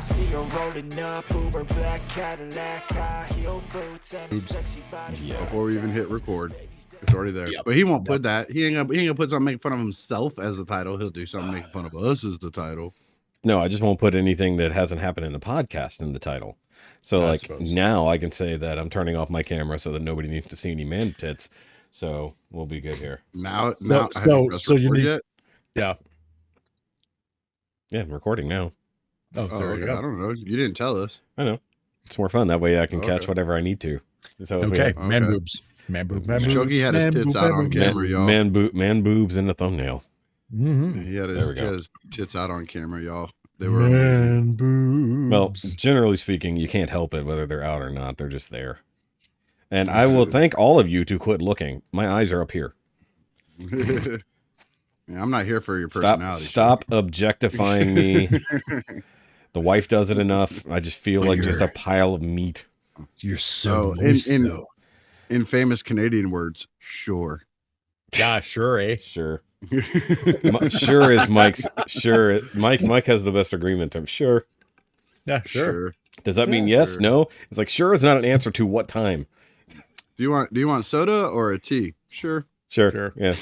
see her rolling up, Uber black Cadillac, high heel boots, and a sexy body. Yeah. Before we even hit record, it's already there. Yep. But he won't put that. He ain't gonna put something making fun of himself as the title. He'll do something making fun of us as the title. No, I just won't put anything that hasn't happened in the podcast in the title. So now I can say that I'm turning off my camera so that nobody needs to see any man tits. So we'll be good here. Now so you need yet? Yeah. Yeah, I'm recording now. Oh, okay. I don't know. You didn't tell us. I know. It's more fun. That way I can catch whatever I need to. So man boobs. Man boob. Shoki had his tits out on camera, y'all. Man boobs in the thumbnail. Mm-hmm. He had his tits out on camera, y'all. They were amazing. Boobs. Well, generally speaking, you can't help it whether they're out or not. They're just there. And I will thank all of you to quit looking. My eyes are up here. Yeah, I'm not here for your personality. Stop objectifying me. The wife does it enough. I just feel like just a pile of meat. You're so moist, in famous Canadian words, sure. Yeah, sure, eh? Sure. Sure is Mike's. Sure, Mike has the best agreement term. Sure. Yeah, sure. Does that mean yes? Sure. No. It's like sure is not an answer to what time. Do you want soda or a tea? Sure. Yeah.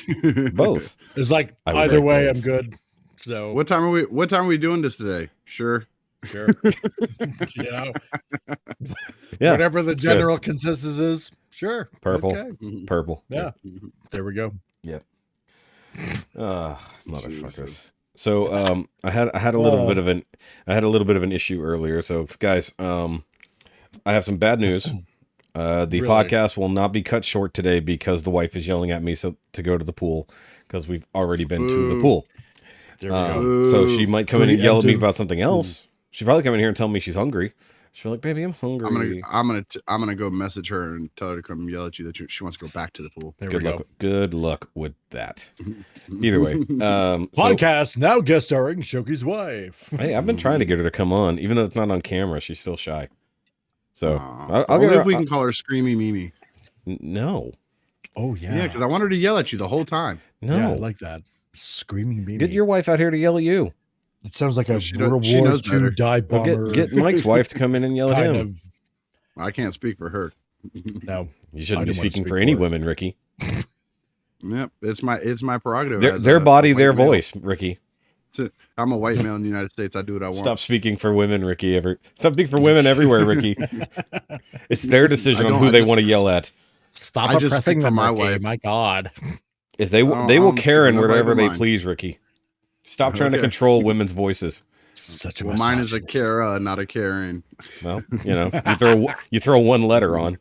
Both. It's like either way, I'm good. So what time are we doing this today? Sure. Yeah. Whatever the general consensus is. Sure. Purple. Okay. Purple. Yeah. There we go. Yep. Motherfuckers. So I had a little bit of an issue earlier. So guys, I have some bad news. The podcast will not be cut short today because the wife is yelling at me to go to the pool because we've already been to the pool. There we go. So she might come in and yell at me about something else. She'd probably come in here and tell me she's hungry. She'll be like, "Baby, I'm hungry." I'm gonna go message her and tell her to come yell at you that she wants to go back to the pool. Good luck with that. Either way, podcast now guest starring Shoki's wife. Hey, I've been trying to get her to come on, even though it's not on camera. She's still shy. So I'll get her. If we can call her Screamy Mimi. No. Oh yeah. Yeah, because I want her to yell at you the whole time. No, yeah, I like that. Screaming Mimi. Get your wife out here to yell at you. It sounds like a World War II dive bomber. Get Mike's wife to come in and yell at him. I can't speak for her. No, you shouldn't be speaking for any women, Ricky. Yep, it's my prerogative. Their body, their voice, Ricky. I'm a white male in the United States. I do what I want. Stop speaking for women, Ricky. Stop speaking for women everywhere, Ricky. It's their decision on who they want to yell at. Stop oppressing them, my wife. My God. If they will Karen wherever they please, Ricky. Stop trying to control women's voices. Such a mine is a Kara, not a Karen. Well, you throw one letter on.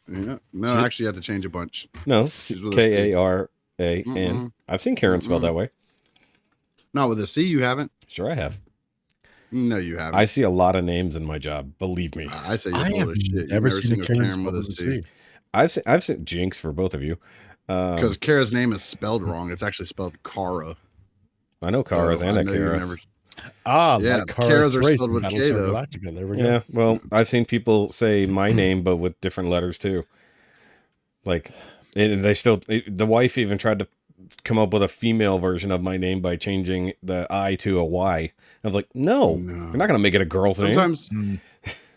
Yeah. No, actually, you have to change a bunch. No, K-A-R-A-N. I've seen Karen spelled that way. Not with a C, you haven't? Sure, I have. No, you haven't. I see a lot of names in my job. Believe me. I say you're full of shit. Never seen a Karen with a C. I've seen Jinx for both of you. Because Kara's name is spelled wrong. It's actually spelled Kara. I know Kara's and a Kara's. Yeah, like Kara's are spelled with K though. There we go. Yeah, well, I've seen people say my name, but with different letters too. Like, and the wife even tried to come up with a female version of my name by changing the I to a Y. I was like, no. You're not going to make it a girl's name.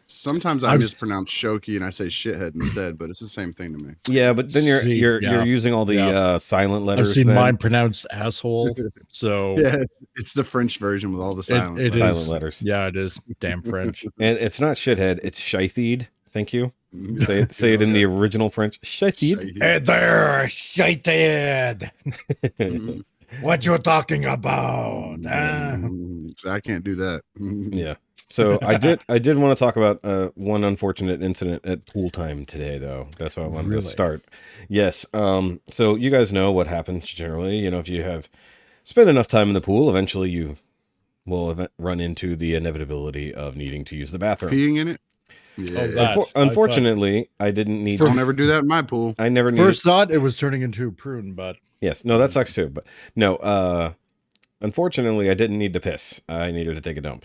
Sometimes I mispronounce Shoki and I say shithead instead, but it's the same thing to me. Yeah, but then you're using all the silent letters. I've seen mine pronounced asshole. So yeah, it's the French version with all the silent letters. Yeah, it is. Damn French. And it's not shithead, it's shithed. Thank you. Say it in the original French. Shithed. Hey there, shithead. What you talking about? I can't do that. Yeah. So I did want to talk about one unfortunate incident at pool time today, though. That's why I wanted to start. Yes. So you guys know what happens generally. You know, if you have spent enough time in the pool, eventually you will run into the inevitability of needing to use the bathroom. Peeing in it? Yeah. Unfortunately, I didn't need to. Don't ever do that in my pool. I never needed. First thought it was turning into a prune, but yes, no, that sucks too. But no, unfortunately, I didn't need to piss. I needed to take a dump.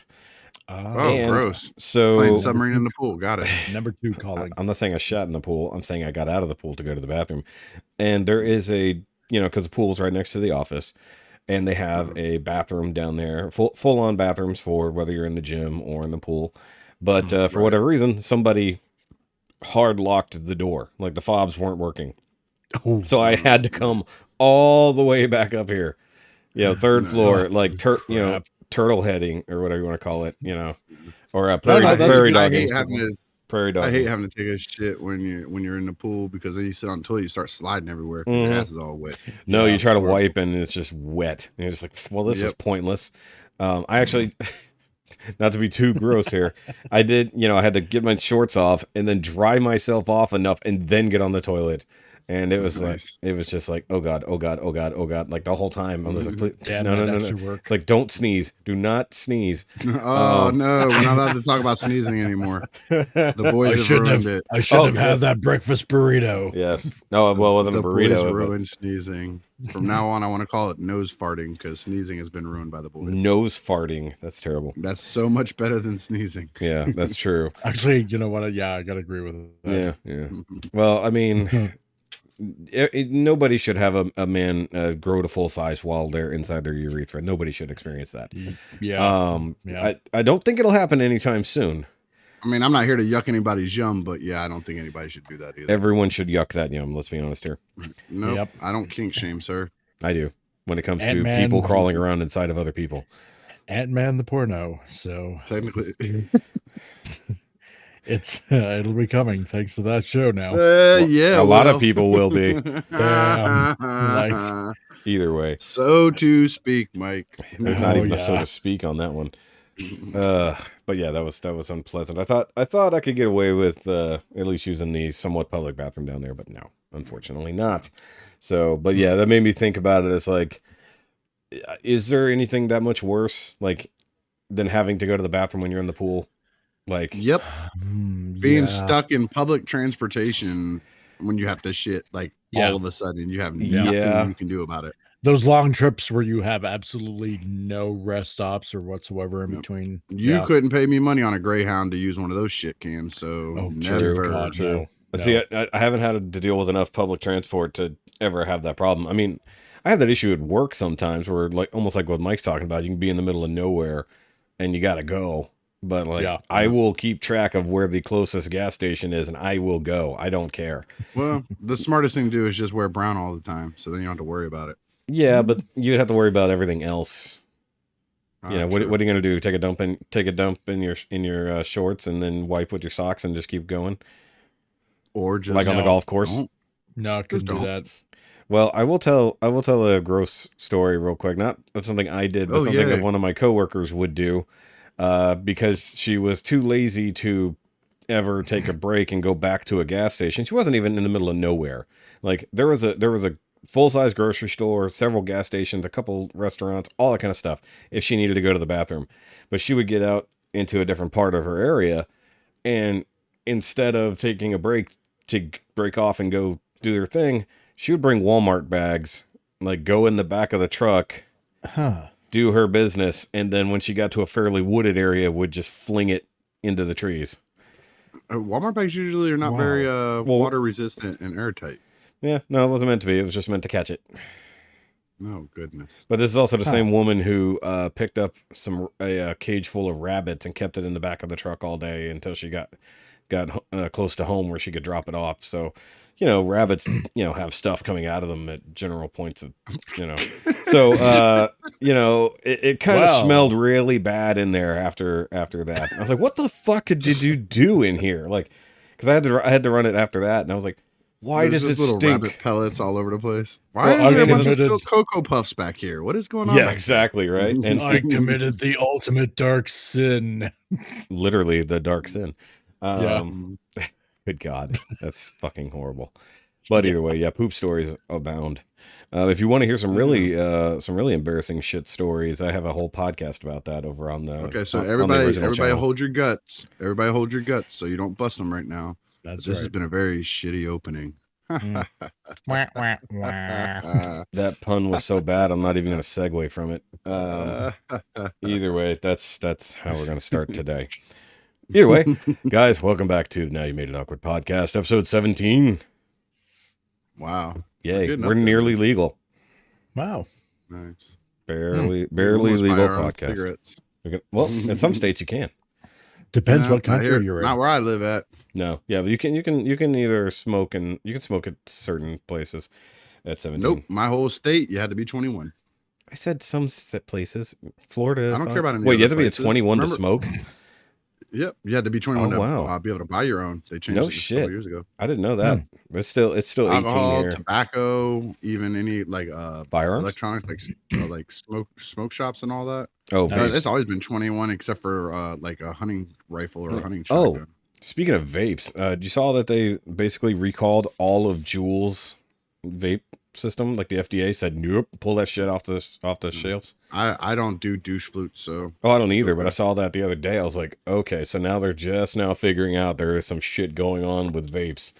Gross. So playing submarine in the pool. Got it. Number 2 calling. I'm not saying I shat in the pool. I'm saying I got out of the pool to go to the bathroom. And there is because the pool's right next to the office. and they have a bathroom down there, full on bathrooms for whether you're in the gym or in the pool. But for whatever reason, somebody hard locked the door, like the fobs weren't working. So I had to come all the way back up here, third floor, like turtle heading or whatever you want to call it, or prairie dogging. I hate having to take a shit when you're in the pool, because then you sit on the toilet, you start sliding everywhere because your ass is all wet. No, you try to wipe and it's just wet. And you're just like, well, this is pointless. I actually, not to be too gross here, I did, I had to get my shorts off and then dry myself off enough and then get on the toilet. And it was just like, oh God, oh God, oh God, oh God. Like the whole time I was like, no. It's like, don't sneeze. Do not sneeze. Oh no, we're not allowed to talk about sneezing anymore. The boys have ruined it. I should have had that breakfast burrito. Yes. No, well, it wasn't a burrito. Boys ruined sneezing. From now on, I want to call it nose farting, because sneezing has been ruined by the boys. Nose farting. That's terrible. That's so much better than sneezing. Yeah, that's true. Actually, you know what? Yeah, I gotta agree with that. Yeah. Well, I mean, nobody should have a man grow to full size while they're inside their urethra. Nobody should experience that. Yeah. I don't think it'll happen anytime soon. I mean, I'm not here to yuck anybody's yum, but yeah, I don't think anybody should do that either. Everyone should yuck that yum. Let's be honest here. Nope, yep. I don't kink shame, sir. I do. When it comes to people crawling around inside of other people. Ant-Man the porno. So technically, it'll be coming thanks to that show now. A lot of people will be. Either way, so to speak, Mike. There's not even a so to speak on that one. But yeah, that was unpleasant. I thought I could get away with at least using the somewhat public bathroom down there, but no, unfortunately not. So, but yeah, that made me think about it as like, is there anything that much worse like than having to go to the bathroom when you're in the pool? Like, yep, being stuck in public transportation when you have to shit, like all of a sudden you have nothing you can do about it. Those long trips where you have absolutely no rest stops or whatsoever in between. You couldn't pay me money on a Greyhound to use one of those shit cams, so never. God, no. See, I haven't had to deal with enough public transport to ever have that problem. I mean, I have that issue at work sometimes where, like, almost like what Mike's talking about, you can be in the middle of nowhere and you gotta go. But like, I will keep track of where the closest gas station is, and I will go. I don't care. Well, the smartest thing to do is just wear brown all the time, so then you don't have to worry about it. Yeah, but you'd have to worry about everything else. What are you gonna do? Take a dump in your shorts and then wipe with your socks and just keep going? Or just like on the golf course? No, I couldn't do that. Well, I will tell a gross story real quick. Not of something I did, but something that one of my coworkers would do. Because she was too lazy to ever take a break and go back to a gas station. She wasn't even in the middle of nowhere. Like there was a full-size grocery store, several gas stations, a couple restaurants, all that kind of stuff if she needed to go to the bathroom. But she would get out into a different part of her area, and instead of taking a break to break off and go do her thing, she would bring Walmart bags, like go in the back of the truck, do her business, and then when she got to a fairly wooded area, would just fling it into the trees. Walmart bags usually are not very water resistant and airtight. Yeah, no, it wasn't meant to be. It was just meant to catch it. Oh, goodness. But this is also the same woman who picked up a cage full of rabbits and kept it in the back of the truck all day until she got close to home where she could drop it off. So, rabbits, have stuff coming out of them at general points of, So, it kind of smelled really bad in there after that. I was like, what the fuck did you do in here? Like, because I had to run it after that, and I was like, why does it stink? Rabbit pellets all over the place. Why are there a bunch of Cocoa Puffs back here? What is going on? Yeah, exactly, right? And I committed the ultimate dark sin. Literally the dark sin. Good God, that's fucking horrible. But either way, poop stories abound. If you want to hear some really embarrassing shit stories, I have a whole podcast about that over on the. Okay, so everybody hold your guts. Everybody hold your guts so you don't bust them right now. This has been a very shitty opening. That pun was so bad, I'm not even going to segue from it. Either way, that's how we're going to start today. Either way, guys, welcome back to the Now You Made It Awkward podcast, episode 17. Wow. Yay, we're nearly legal. Wow. Nice. Barely Almost buy legal our own podcast. cigarettes. Well, in some states you can. Depends No, what country you're in. Not where I live at. No, yeah, but you can either smoke and you can smoke at certain places at 17. Nope, my whole state, you had to be 21. I said some places. Florida. I don't care about any Wait, you other have to be places. 21 Remember- to smoke? Yep, you had to be 21 Oh, wow. to be able to buy your own. They changed No it just a shit. couple years ago. I didn't know that. It's still 18 Alcohol, here. tobacco, even any like Firearms? electronics, like smoke shops and all that. Oh, Nice. It's always been 21 except for like a hunting rifle or a hunting Oh. shotgun. Speaking of vapes, you saw that they basically recalled all of Juul's vape system? Like the FDA said, nope, pull that shit off the shelves. I don't do douche flutes, so. Oh, I don't either, but I saw that the other day. I was like, okay, so now they're just now figuring out there is some shit going on with vapes.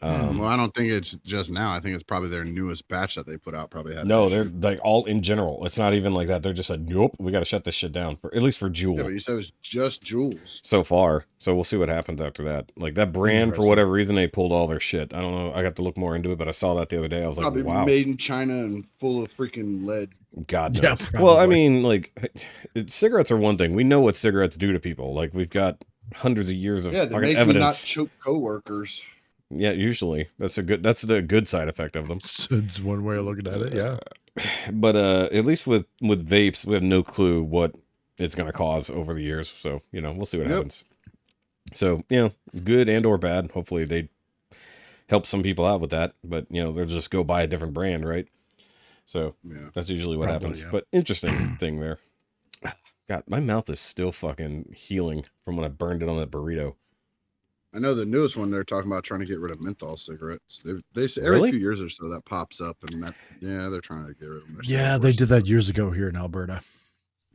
Well, I don't think it's just now. I think it's probably their newest batch that they put out. Probably had. No, that they're shit. like all in general. It's not even like that. They're just like, nope, we got to shut this shit down for at least for Juul. Yeah, but you said it was just Juuls. So far. So we'll see what happens after that. Like that brand, for whatever reason, they pulled all their shit. I don't know. I got to look more into it, but I saw that the other day. I was like, Probably wow. made in China and full of freaking lead. God Yeah, knows. Well, I probably. mean, like, cigarettes are one thing. We know what cigarettes do to people. Like, we've got hundreds of years of Yeah, they fucking make you not evidence. choke coworkers. Yeah, usually that's the good side effect of them. It's one way of looking at it. Yeah. But at least with vapes, we have no clue what it's going to cause over the years. So we'll see what happens. So good and or bad. Hopefully they help some people out with that. But they'll just go buy a different brand, right? So that's usually what Probably, happens. yeah. But interesting thing there. God, my mouth is still fucking healing from when I burned it on that burrito. I know the newest one they're talking about trying to get rid of menthol cigarettes. They say every Really? few years or so that pops up, and they're trying to get rid of them. Yeah, they did that years ago here in Alberta.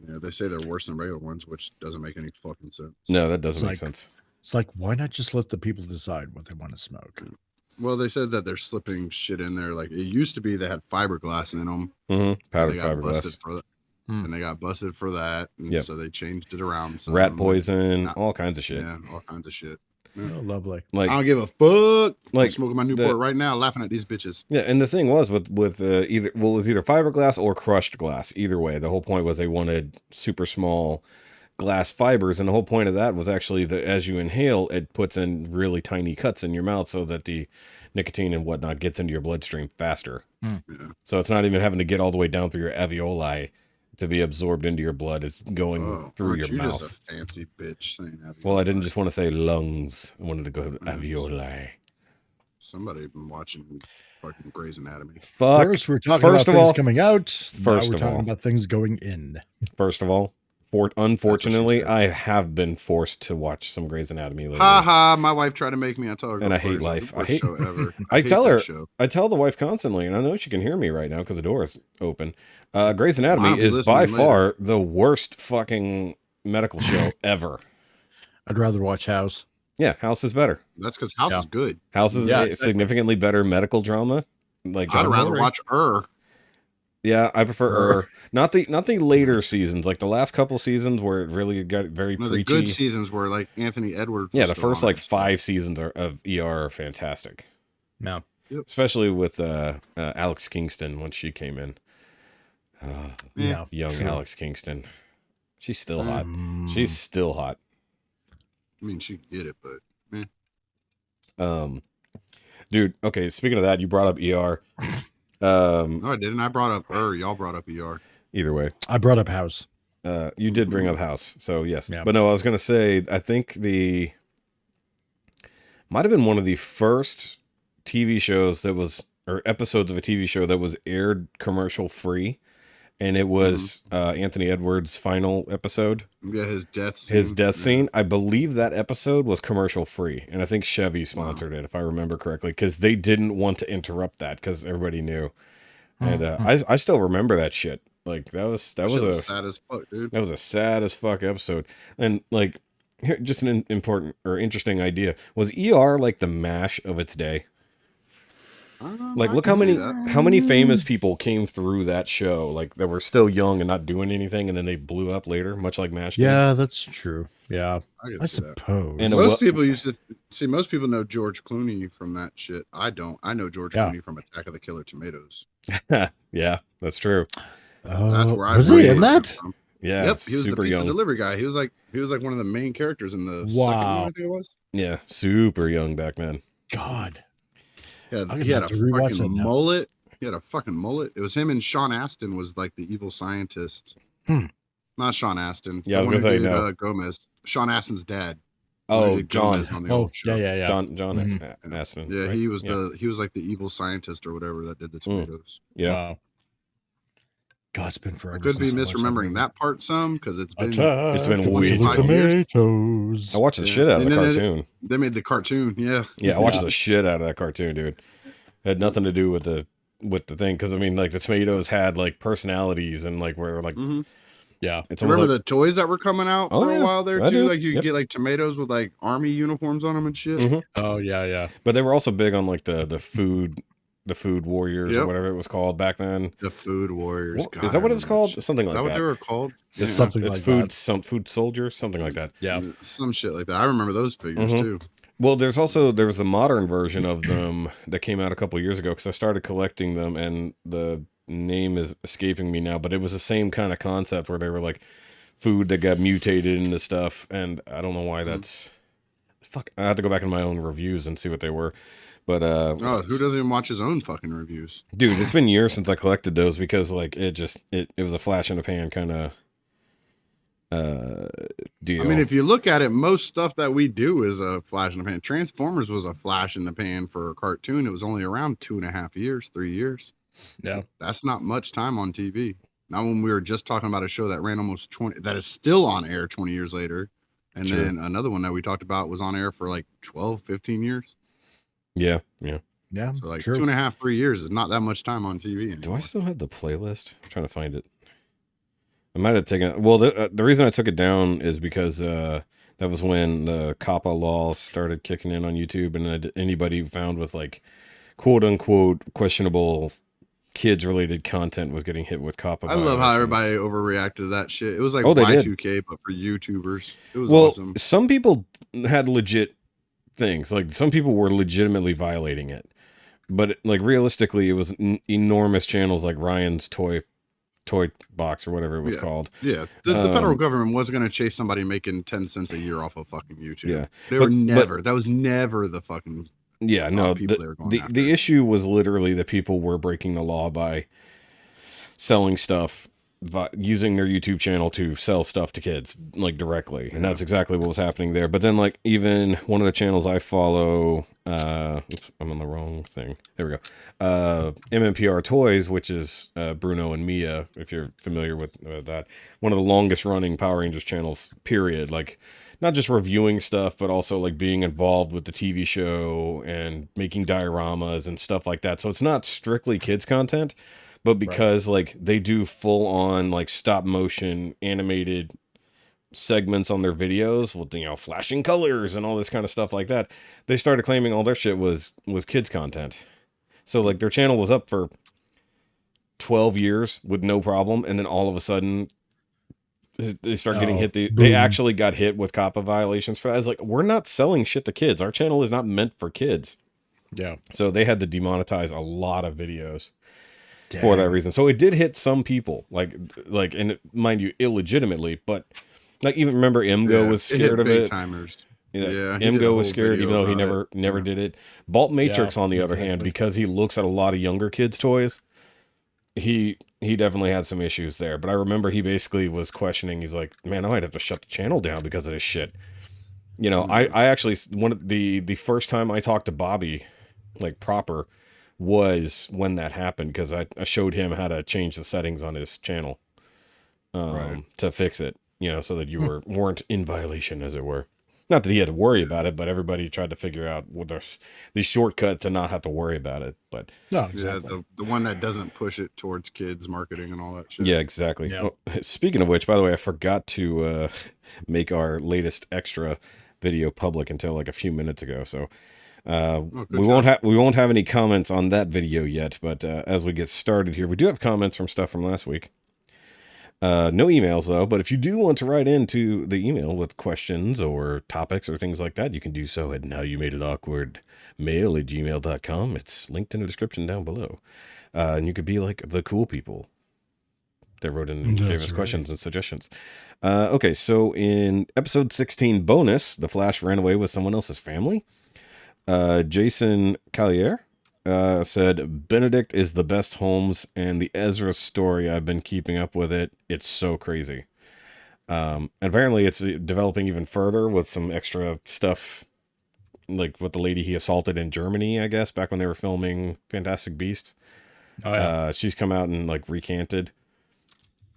Yeah, they say they're worse than regular ones, which doesn't make any fucking sense. No, that doesn't make like- sense. It's like, why not just let the people decide what they want to smoke? Well, they said that they're slipping shit in there. Like it used to be, they had fiberglass in them. Mm-hmm. Powdered They got fiberglass. busted for that. And they got busted for that, and Yep. so they changed it around. So Rat poison, all kinds of shit. Yeah, all kinds of shit. Oh, lovely. Like I don't give a fuck. like I'm smoking my Newport right now, laughing at these bitches. yeah, and the thing was with either it was either fiberglass or crushed glass. Either way, the whole point was they wanted super small glass fibers, and the whole point of that was actually that as you inhale, it puts in really tiny cuts in your mouth so that the nicotine and whatnot gets into your bloodstream faster. Yeah. So it's not even having to get all the way down through your alveoli to be absorbed into your blood. It's going through aren't your you mouth. just a fancy bitch saying that? Well, I didn't just want to say lungs. I wanted to go alveoli. Somebody been watching fucking Grey's Anatomy. Fuck. First, we're talking First about of things all- coming out. Now First we're of talking all. about things going in. First of all, unfortunately, said. I have been forced to watch some Grey's Anatomy lately. Ha ha! My wife tried to make me. I tell her. And go I hate first. life. The worst I hate- show ever. I hate tell that her- show. I tell the wife constantly, and I know she can hear me right now because the door is open. Grey's Anatomy I'll be is by listening far the worst fucking medical show ever. I'd rather watch House. Yeah, House is better. That's because House Yeah. is good. House is Yeah, a exactly. significantly better medical drama. Like I'd John rather Henry. watch Yeah, I prefer not the later seasons, like the last couple seasons where it really got very No, the preachy. good seasons where like Anthony Edwards. Yeah, was the still first on like it. 5 seasons of ER are fantastic, No. especially with Alex Kingston when she came in. Yeah. Young true. Alex Kingston, she's still hot. Mm. She's still hot. I mean, she could get it, but Dude. Okay, speaking of that, you brought up ER. no, I didn't. I brought up Y'all brought up ER. Either way, I brought up House. you did bring up House, so yes. Yeah. But no, I was gonna say I think might have been one of the first TV shows that was or episodes of a TV show that was aired commercial free, and it was Anthony Edwards' final episode. Yeah, his death. Scene. His death Yeah. scene. I believe that episode was commercial free, and I think Chevy sponsored it if I remember correctly, because they didn't want to interrupt that because everybody knew. And I still remember that shit. Like that was Shit a sad as fuck, dude. that was a sad as fuck episode. And like, here, just an important or interesting idea. Was ER like the MASH of its day? Like, I look can see how many famous people came through that show, like that were still young and not doing anything, and then they blew up later, much like MASH did. Yeah, that's true. Yeah, can I see that. suppose. And Most people used to see. Most people know George Clooney from that shit. I don't. I know George Yeah. Clooney from Attack of the Killer Tomatoes. Yeah, that's true. That's where I Was first he in learned him that? from. Yeah, Yep, he was the super pizza young. delivery guy. He was like one of the main characters in the second one, I Wow. think it was. Yeah, super young back then. God. He I'm had gonna have a to rewatch fucking that now. mullet. He had a fucking mullet. It was him and Sean Astin was like the evil scientist. Not Sean Astin. Yeah, I was the one gonna who say did no. Gomez. Sean Astin's dad. The one who Oh, did John. Gomez on the Oh, old show. yeah. John Mhm. Aston. Yeah, right? he was like the evil scientist or whatever that did the tomatoes. Yeah. Wow. God, it's been forever. I could be since I watched that misremembering movie. that part some because it's been It's been way too 25 long. years. Tomatoes. I watched the shit out of the cartoon. They made the cartoon, yeah. Yeah, I watched the shit out of that cartoon, dude. It had nothing to do with the thing, because I mean, like, the tomatoes had like personalities and like were like, Yeah. it's Remember almost like, the toys that were coming out for a while there I too? do. Like you Yep. get like tomatoes with like army uniforms on them and shit. Oh yeah. But they were also big on like the food warriors or whatever it was called back then. The food warriors. What, is that what it was called? Something like that. Is that what they were called? It's something it's like food, that. some food soldiers, something like that. Yeah. Some shit like that. I remember those figures too. Well, there was a modern version of them that came out a couple years ago, because I started collecting them, and the name is escaping me now, but it was the same kind of concept where they were like food that got mutated into stuff, and I don't know why that's... Fuck, I have to go back in my own reviews and see what they were. But who doesn't even watch his own fucking reviews? Dude, it's been years since I collected those, because like it was a flash in the pan kind of deal. I mean, if you look at it, most stuff that we do is a flash in the pan. Transformers was a flash in the pan for a cartoon. It was only around 2.5 years, 3 years. Yeah. That's not much time on TV. Now, when we were just talking about a show that ran almost 20, that is still on air 20 years later. And then another one that we talked about was on air for like 12, 15 years. Yeah. So like 2.5, 3 years is not that much time on TV anymore. Do I still have the playlist? I'm trying to find it. I might have taken it. Well, the reason I took it down is because that was when the COPPA laws started kicking in on YouTube, and anybody found with like quote unquote questionable kids related content was getting hit with COPPA. I love how everybody overreacted to that shit. It was like Y2K, but for YouTubers. It was awesome. Some people had legit things. Like, some people were legitimately violating it. But like, realistically, it was enormous channels like Ryan's Toy Box or whatever it was called. Yeah, the federal government wasn't going to chase somebody making 10 cents a year off of fucking YouTube. Yeah, they were never. That was never the fucking. Yeah, no. The issue was literally that people were breaking the law by selling stuff, using their YouTube channel to sell stuff to kids, like, directly, and that's exactly what was happening there. But then, like, even one of the channels I follow, oops, I'm on the wrong thing. There we go. MMPR Toys, which is Bruno and Mia, if you're familiar with that, one of the longest running Power Rangers channels, period. Like, not just reviewing stuff, but also like being involved with the TV show and making dioramas and stuff like that. So it's not strictly kids content, but because like they do full on like stop motion animated segments on their videos with, you know, flashing colors and all this kind of stuff like that, they started claiming all their shit was kids content. So like their channel was up for 12 years with no problem, and then all of a sudden they start getting hit. They actually got hit with COPPA violations for that. It's like, we're not selling shit to kids. Our channel is not meant for kids. Yeah. So they had to demonetize a lot of videos for that reason. So it did hit some people, like, and mind you, illegitimately, but like, even remember Imgo was scared of it. Timers. Yeah, Imgo was scared, even though he never did it. Bolt Matrix, on the other hand, because he looks at a lot of younger kids' toys, he definitely had some issues there. But I remember he basically was questioning. He's like, man, I might have to shut the channel down because of this shit. You know, I actually, one of the first time I talked to Bobby, like, proper, was when that happened, because I showed him how to change the settings on his channel to fix it, you know, so that you weren't in violation, as it were. Not that he had to worry about it, but everybody tried to figure out with these shortcuts and not have to worry about it. But no, exactly. Yeah, the one that doesn't push it towards kids marketing and all that shit. Yeah, exactly. Yeah. Oh, speaking of which, by the way, I forgot to make our latest extra video public until like a few minutes ago. So we won't have any comments on that video yet. But as we get started here, we do have comments from stuff from last week. No emails though, but if you do want to write into the email with questions or topics or things like that, you can do so at NowYouMadeItAwkwardMail@gmail.com. It's linked in the description down below. And you could be like the cool people. that wrote in and gave us questions and suggestions. Okay, so in episode 16 bonus, the Flash ran away with someone else's family. Jason Collier said, Benedict is the best Holmes, and the Ezra story, I've been keeping up with it. It's so crazy. And apparently it's developing even further with some extra stuff, like with the lady he assaulted in Germany, I guess, back when they were filming Fantastic Beasts. Oh, yeah. She's come out and like recanted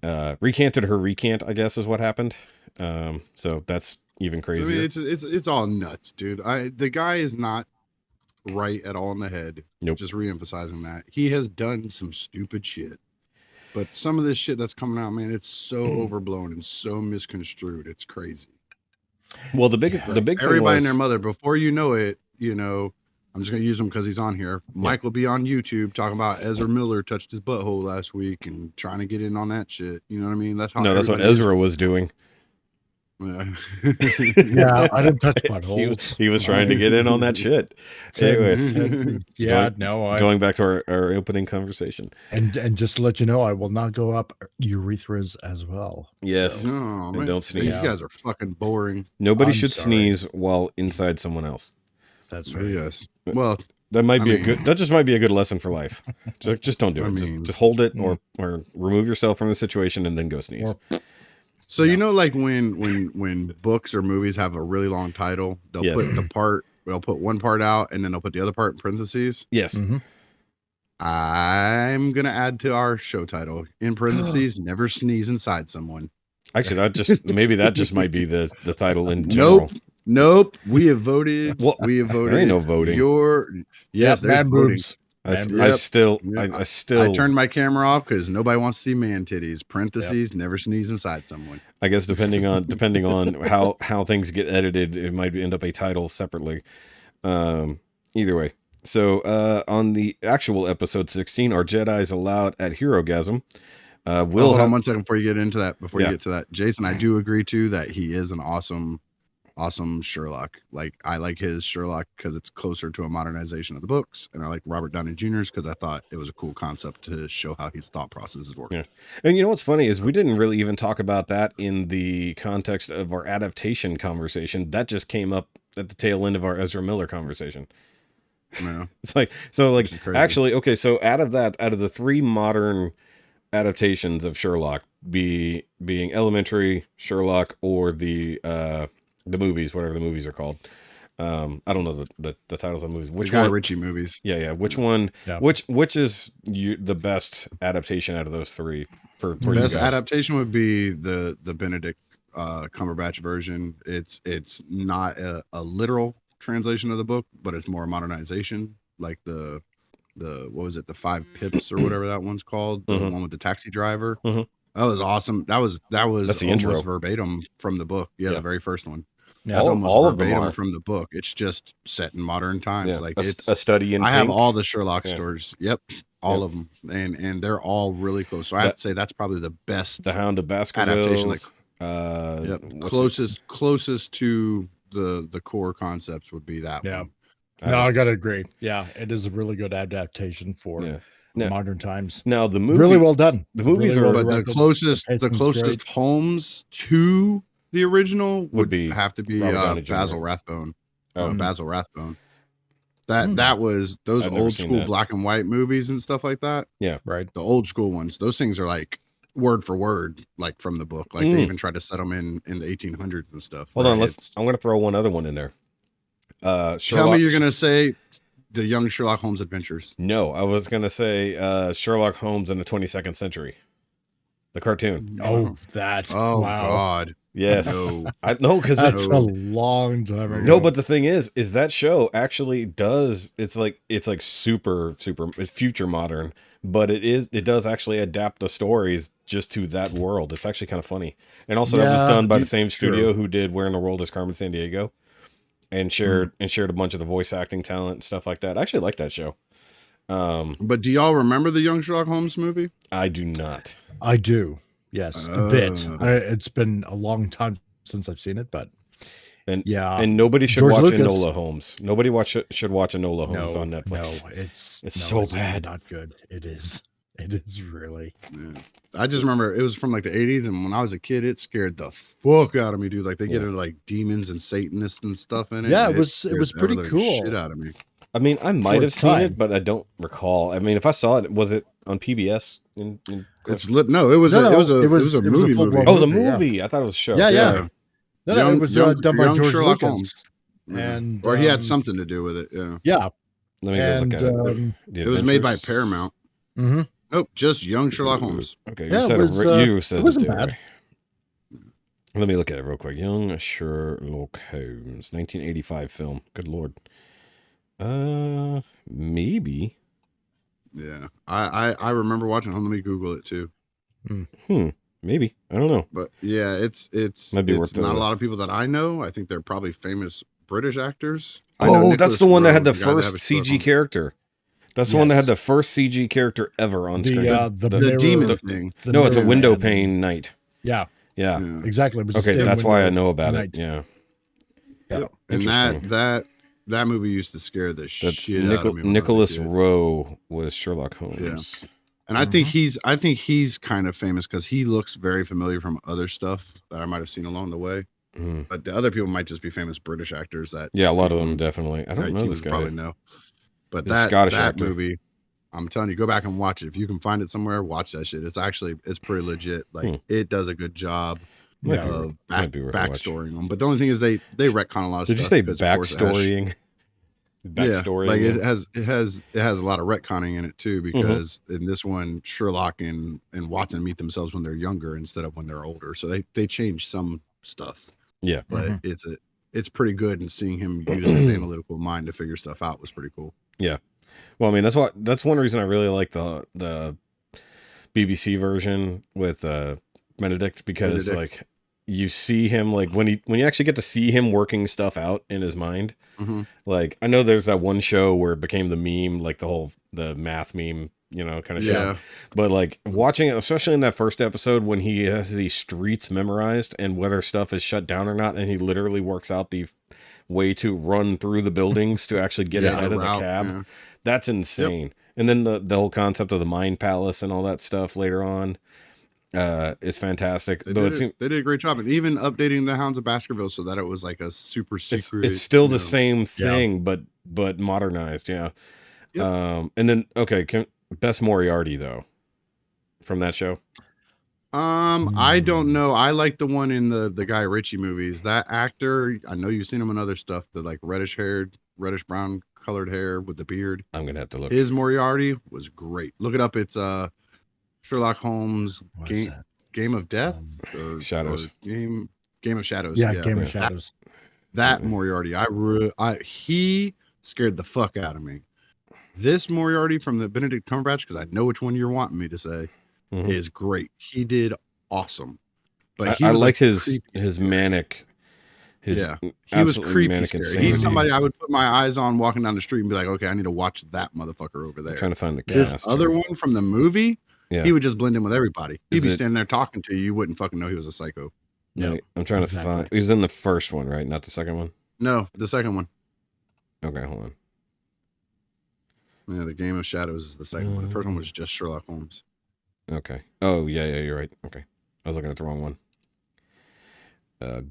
her recant, I guess, is what happened. So that's even crazier. So it's all nuts, dude. The guy is not right at all in the head. Nope. Just re-emphasizing that. He has done some stupid shit. But some of this shit that's coming out, man, it's so overblown and so misconstrued. It's crazy. Well, the big thing everybody and their mother, before you know it, I'm just going to use him because he's on here. Yeah. Mike will be on YouTube talking about Ezra Miller touched his butthole last week and trying to get in on that shit. You know what I mean? That's what Ezra was doing. Yeah, I didn't touch buttholes. He was trying to get in on that shit. Anyways, going back to our opening conversation, and just to let you know, I will not go up urethras as well. Yes, no, and man, don't sneeze. These guys are fucking boring. Nobody should sneeze while inside someone else. That's right. Yes. Well, that might be that just might be a good lesson for life. Just don't do it. Just hold it or remove yourself from the situation and then go sneeze. So like when books or movies have a really long title, they'll put one part out and then they'll put the other part in parentheses. Yes. Mm-hmm. I'm gonna add to our show title in parentheses, never sneeze inside someone. Actually, that just might be the title in general. Nope. We have voted. We have voted. There ain't no voting. There's voting. I turned my camera off because nobody wants to see man titties. Parentheses, never sneeze inside someone. I guess depending on how things get edited, it might end up a title separately. Either way. So on the actual episode 16, are Jedis allowed at Herogasm? Hold on 1 second before you get into that. Before you get to that, Jason, I do agree too that he is an awesome Sherlock. Like, I like his Sherlock because it's closer to a modernization of the books, and I like Robert Downey Jr.'s because I thought it was a cool concept to show how his thought processes work. Yeah, and you know what's funny is we didn't really even talk about that in the context of our adaptation conversation. That just came up at the tail end of our Ezra Miller conversation. Yeah. It's like actually, okay, so out of the 3 modern adaptations of Sherlock, being Elementary, Sherlock, or the movies, whatever the movies are called. I don't know the titles of the movies. Which one? Ritchie movies. Yeah. Which one? Yeah. Which is the best adaptation out of those 3 for you guys? Best adaptation would be the Benedict Cumberbatch version. It's not a literal translation of the book, but it's more a modernization, like the what was it, the 5 Pips or whatever that one's called, the one with the taxi driver. That was awesome. That's the almost intro verbatim from the book. Yeah, the very first one. Yeah, that's all of them are from the book. It's just set in modern times. Yeah, like it's a study in. I have all the Sherlock stories. Yep, all of them, and they're all really close. So I have to say that's probably the best. The Hound of Baskervilles. Closest to the core concepts would be that one. No, I gotta agree. Yeah, it is a really good adaptation for modern times. Now the movie, really well done. The movies really but the closest Holmes to the original would have to be Basil Rathbone. Basil Rathbone. That was those old school black and white movies and stuff like that. Yeah, right. The old school ones. Those things are like word for word, like from the book. Like they even tried to set them in the 1800s and stuff. Hold on, I'm gonna throw one other one in there. Tell me you're gonna say the Young Sherlock Holmes Adventures. No, I was gonna say Sherlock Holmes in the 22nd Century, the cartoon. Oh, that's wow. God. Yes, because that's a long time ago. No, but the thing is that show actually does. It's like super it's future modern, but it does actually adapt the stories just to that world. It's actually kind of funny, and also that was done by the same studio who did Where in the World is Carmen Sandiego. And shared a bunch of the voice acting talent and stuff like that. I actually like that show. But do y'all remember the Young Sherlock Holmes movie? I do not. I do. Yes, a bit. It's been a long time since I've seen it, but and nobody should watch Enola Holmes. Nobody should watch Enola Holmes on Netflix. No, it's so bad. Not good. It is. It is really. Yeah. I just remember it was from like the 80s, and when I was a kid, it scared the fuck out of me, dude. Like they get into like demons and Satanists and stuff in it. Yeah, and it was pretty scared the cool. shit out of me. I mean, I might For have its seen time. it, but I don't recall. I mean, if I saw it, was it on PBS? It's lit. No, it was No, a movie. full-blown Oh, it was a movie, yeah. movie. I thought it was a show. Yeah. Yeah. No, it was done by young George Sherlock Lucas. Holmes. And or he had something to do with it. Yeah. Yeah. Let me go look at it. It was made by Adventures? Paramount. Mm-hmm. Nope, just young Sherlock Holmes. Okay, Yeah, you said it wasn't due, bad. right? Let me look at it real quick. Young Sherlock Holmes, 1985 film. Good lord. Maybe. Yeah, I remember watching. Let me Google it too. Maybe. I don't know. But yeah, it's Might be worth not the- a lot of people that I know. I think they're probably famous British actors. Oh, that's the one that had the Nicholas Rowe, first guy that had a CG character. That's the one that Yes. had the first CG character ever on screen. the demon thing. No, it's a mirror window man. pane knight. Yeah, Yeah. Yeah. exactly. It was the Okay, same that's why I window know about night. it. Yeah. Yeah. And Interesting. that movie used to scare the That's shit out of me. when I was a Nicholas kid. Rowe was Sherlock Holmes. And I think he's kind of famous because he looks very familiar from other stuff that I might have seen along the way. Mhm. But the other people might just be famous British actors that Yeah, a lot of people them in definitely. I don't know you this would guy. probably know. But He's a Scottish that actor. movie, I'm telling you, go back and watch it. If you can find it somewhere, watch that shit. It's pretty legit. Like it does a good job Might be- of might be worth a watch. backstorying them. But the only thing is they retcon a lot of Did you stuff. say because, of course, it has- backstorying? Backstory. Yeah, like it has a lot of retconning in it too, because in this one Sherlock and Watson meet themselves when they're younger instead of when they're older. So they change some stuff. Yeah. But it's pretty good, and seeing him use his analytical mind to figure stuff out was pretty cool. Yeah. Well, I mean, that's one reason I really like the BBC version with Benedict, because like you see him, like when you actually get to see him working stuff out in his mind. Like I know there's that one show where it became the meme, like the math meme, kind of show. But like watching it, especially in that first episode when he has these streets memorized and whether stuff is shut down or not, and he literally works out the way to run through the buildings to actually get ahead of the cab. Yeah. That's insane. And then the whole concept of the Mind Palace and all that stuff later on is fantastic. They did a great job, and even updating the Hounds of Baskerville so that it was like a super secret. It's still the same thing, but modernized. Yeah. Yep. And then best Moriarty though from that show. I don't know. I like the one in the Guy Ritchie movies. That actor, I know you've seen him in other stuff. The like reddish brown colored hair with the beard. I'm gonna have to look. His Moriarty was great. Look it up. It's Sherlock Holmes Game of Death or Shadows. Or Game of Shadows. Yeah, Game of Shadows. That Moriarty, he scared the fuck out of me. This Moriarty from the Benedict Cumberbatch, because I know which one you're wanting me to say, is great. He did awesome. But I like his manic. He was creepy scary. He's somebody I would put my eyes on walking down the street and be like, okay, I need to watch that motherfucker over there. I'm trying to find the this cast. Other one from the movie, he would just blend in with everybody. He'd be standing there talking to you. You wouldn't fucking know he was a psycho. No, I'm trying to find. He was in the first one, right? Not the second one. No, the second one. Okay, hold on. Yeah, the Game of Shadows is the second one. The first one was just Sherlock Holmes. Okay. Oh yeah, you're right. Okay, I was looking at the wrong one.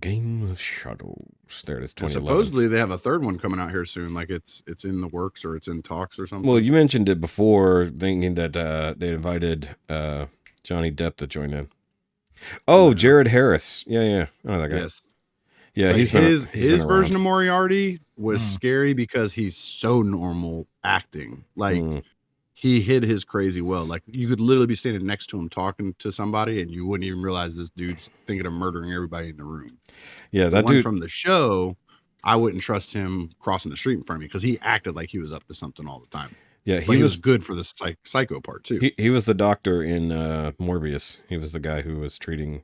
Game of Shadows. There it is. 2011. Supposedly they have a third one coming out here soon. Like it's in the works or it's in talks or something. Well, you mentioned it before, thinking that they invited Johnny Depp to join in. Oh, Jared Harris. Yeah. I know that guy. Yes. Yeah, like he's his version of Moriarty was scary because he's so normal acting. Like he hid his crazy well. Like you could literally be standing next to him talking to somebody and you wouldn't even realize this dude's thinking of murdering everybody in the room. Yeah, that dude from the show, I wouldn't trust him crossing the street in front of me because he acted like he was up to something all the time. Yeah, he was good for the psycho part too. He was the doctor in Morbius. He was the guy who was treating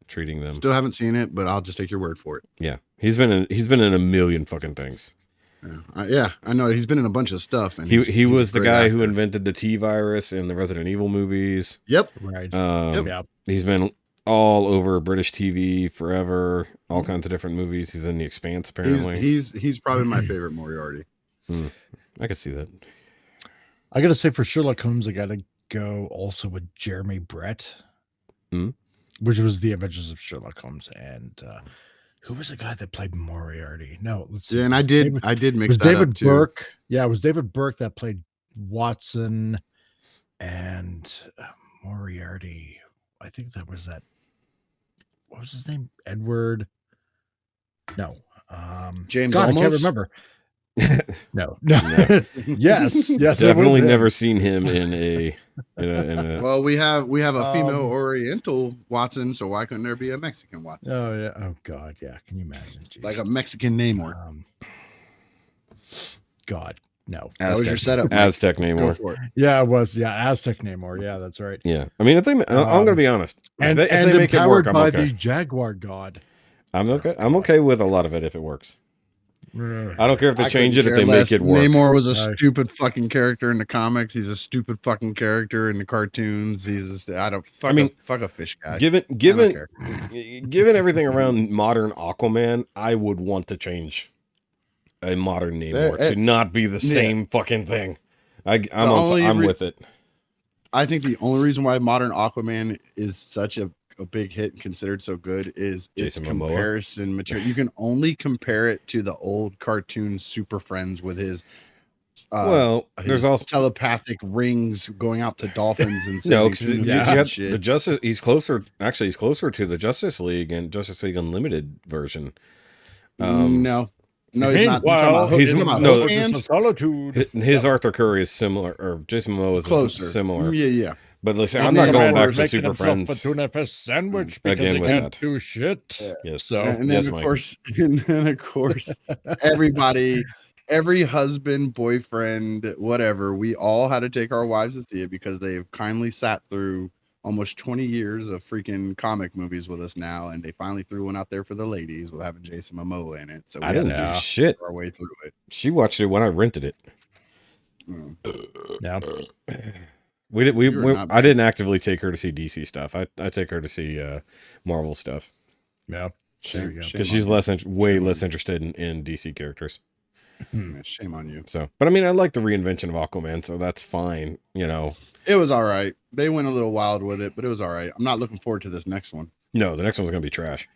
them. Still haven't seen it, but I'll just take your word for it. Yeah, he's been in a million fucking things. Yeah, I know he's been in a bunch of stuff. And he was the guy who invented the T virus in the Resident Evil movies. Yep. Right. He's been all over British TV forever. All kinds of different movies. He's in The Expanse apparently. He's probably my favorite Moriarty. I could see that. I gotta say, for Sherlock Holmes, I gotta go also with Jeremy Brett, Hmm? which was the Adventures of Sherlock Holmes, and who was the guy that played Moriarty? No, let's see. Yeah, and It was I did it mix was that David up too. Burke. Yeah, it was David Burke that played Watson, and Moriarty. I think that was that. What was his name? Edward. No. James God, I can't Olmos? remember. No. No. yes. It was Definitely him. never seen him in a Well, we have a female Um, Oriental Watson, so why couldn't there be a Mexican Watson? Oh yeah. Oh God. Yeah. Can you imagine? Jeez. Like a Mexican Namor. God. No. That was your setup, Mike. Aztec Go Namor. for it. Yeah, it was. Yeah, Aztec Namor. Yeah, that's right. Yeah, I mean, if they, I'm gonna be honest. And if they make it empowered work, I'm by okay. the Jaguar God. I'm okay. I'm okay with a lot of it if it works. I don't care if they I change it couldn't if they care make less. it work. Namor was a Right. stupid fucking character in the comics. He's a stupid fucking character in the cartoons. He's I don't fuck. I mean, fuck a fish guy. Given care. given everything around modern Aquaman, I would want to change a modern Namor to not be the same fucking thing. I'm with it. I think the only reason why modern Aquaman is such a big hit and considered so good is its Jason Momoa. comparison material. You can only compare it to the old cartoon Super Friends with his there's also telepathic rings going out to dolphins and no, saving because humans you and have shit. the Justice. He's closer. Actually, he's closer to the Justice League and Justice League Unlimited version. No, he's not. You're talking about He's- You're talking about no, Hook Hand? Solitude. His Arthur Curry is similar, or Jason Momoa is Closer. similar. Yeah. But listen, And I'm not then going Momoa back to making Super himself Friends. a tuna fish sandwich because Again he with can't that. do shit. Yes. So And then yes, of Mike. course, every husband, boyfriend, whatever, we all had to take our wives to see it because they've kindly sat through almost 20 years of freaking comic movies with us now, and they finally threw one out there for the ladies with having Jason Momoa in it. So we I had didn't to do just shit. our way through it. She watched it when I rented it. yeah. I didn't actively take her to see DC stuff. I take her to see Marvel stuff Yeah. There you go. because she's way less interested in DC characters. Yeah, shame on you. So, but I mean, I like the reinvention of Aquaman, so that's fine. You know, It was all right. They went a little wild with it, but it was all right. I'm not looking forward to this next one. no, the next one's gonna be trash.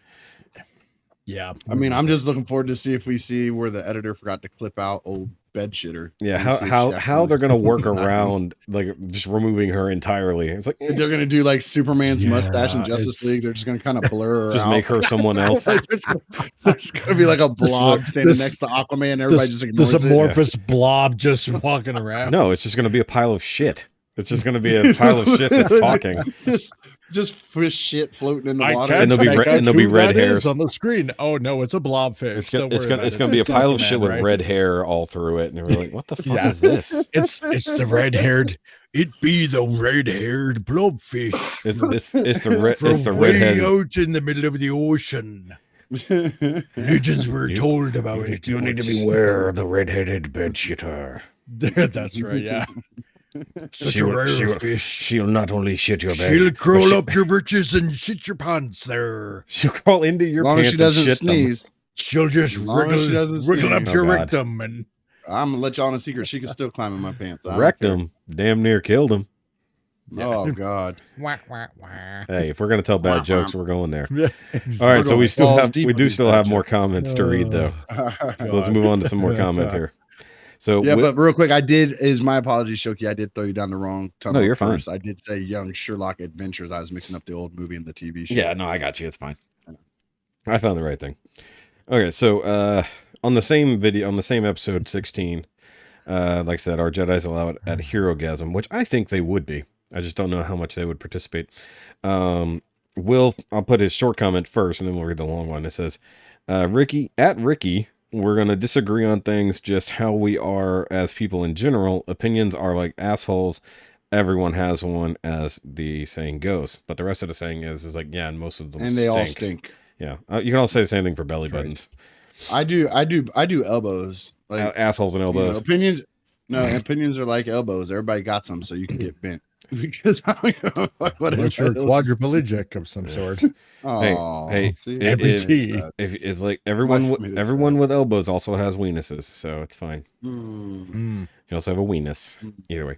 Yeah. I mean, I'm just looking forward to see if we see where the editor forgot to clip out old bed shitter. Yeah, And see if she how actually they're gonna work was- around like just removing her entirely? It's like They're gonna do like Superman's mustache in Yeah, Justice it's- League. They're just gonna kind of blur her just out. make her someone else. Like, there's gonna be like a blob standing this- next to Aquaman. And everybody just This ignores it. amorphous blob just walking around. No, it's just gonna be a pile of shit. It's just gonna be a pile of shit that's talking. just fish shit floating in the I water. can't And there'll be make red- out and there'll be who red that is hairs. on the screen. Oh no, it's a blobfish. It's Don't gonna worry it's about gonna be a pile of Aquaman, shit with right? red hair all through it, and you're like, what the fuck Yeah. is this? It's the red haired. It be the red haired blobfish It's the from red way head. out in the middle of the ocean. Legends were told about it. You need to beware of the red-headed bed-shitter. That's right. Yeah. Such a rare fish. She'll not only shit your bed, She'll but crawl up your britches and shit your pants there. She'll crawl into your As long pants as she doesn't and shit sneeze, She'll just long as she doesn't wriggle up sneeze. your Oh, God. rectum and I'm gonna let y'all in a secret. She can still climb in my pants. I them. don't Wrecked care. him. Damn near killed him. Oh God. wah, wah, wah. Hey, if we're gonna tell Wah, bad jokes, we're going there. Yeah, All right, so going we still balls have deep we on do these still bad have more jokes. comments to read though. So let's God. move on to some more comment here. So Yeah, wi- but real quick, is my apologies, Shoki. I did throw you down the wrong tunnel. No, you're at fine. first. I did say Young Sherlock Adventures. I was mixing up the old movie and the TV show. yeah, no, I got you. It's fine. I found the right thing. Okay, so on the same video, on the same episode 16, like I said, our Jedi's allowed at Herogasm, which I think they would be. I just don't know how much they would participate. I'll put his short comment first, and then we'll read the long one. It says, Rikki, we're going to disagree on things, just how we are as people in general. Opinions are like assholes. Everyone has one, as the saying goes. But the rest of the saying is like, yeah, and most of them and they all stink. Yeah, you can also say the same thing for belly That's right. buttons. I do elbows. Like Assholes and you know, elbows. opinions. No, opinions are like elbows. Everybody got some, so you can get bent. Because I don't give a fuck what unless you're a everybody else- quadriplegic of some sort. Oh, hey, see, it- that's it- sad. If it's like everyone, Much for me to everyone say. with elbows also has weenuses, so it's fine. Hmm. Mm. You also have a weenus. Either way.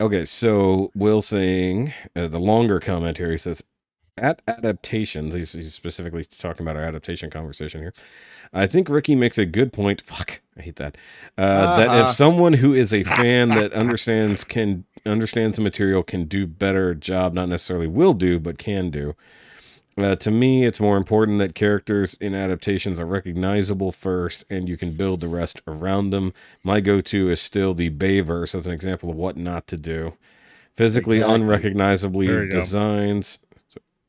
Okay, so Will saying the longer comment here. He says, at adaptations, he's specifically talking about our adaptation conversation here. I think Rikki makes a good point. Fuck, I hate that. That if someone who is a fan that understands the material can do better job, not necessarily will do, but can do. To me, it's more important that characters in adaptations are recognizable first, and you can build the rest around them. My go-to is still the Bayverse as an example of what not to do. Physically unrecognizably designs.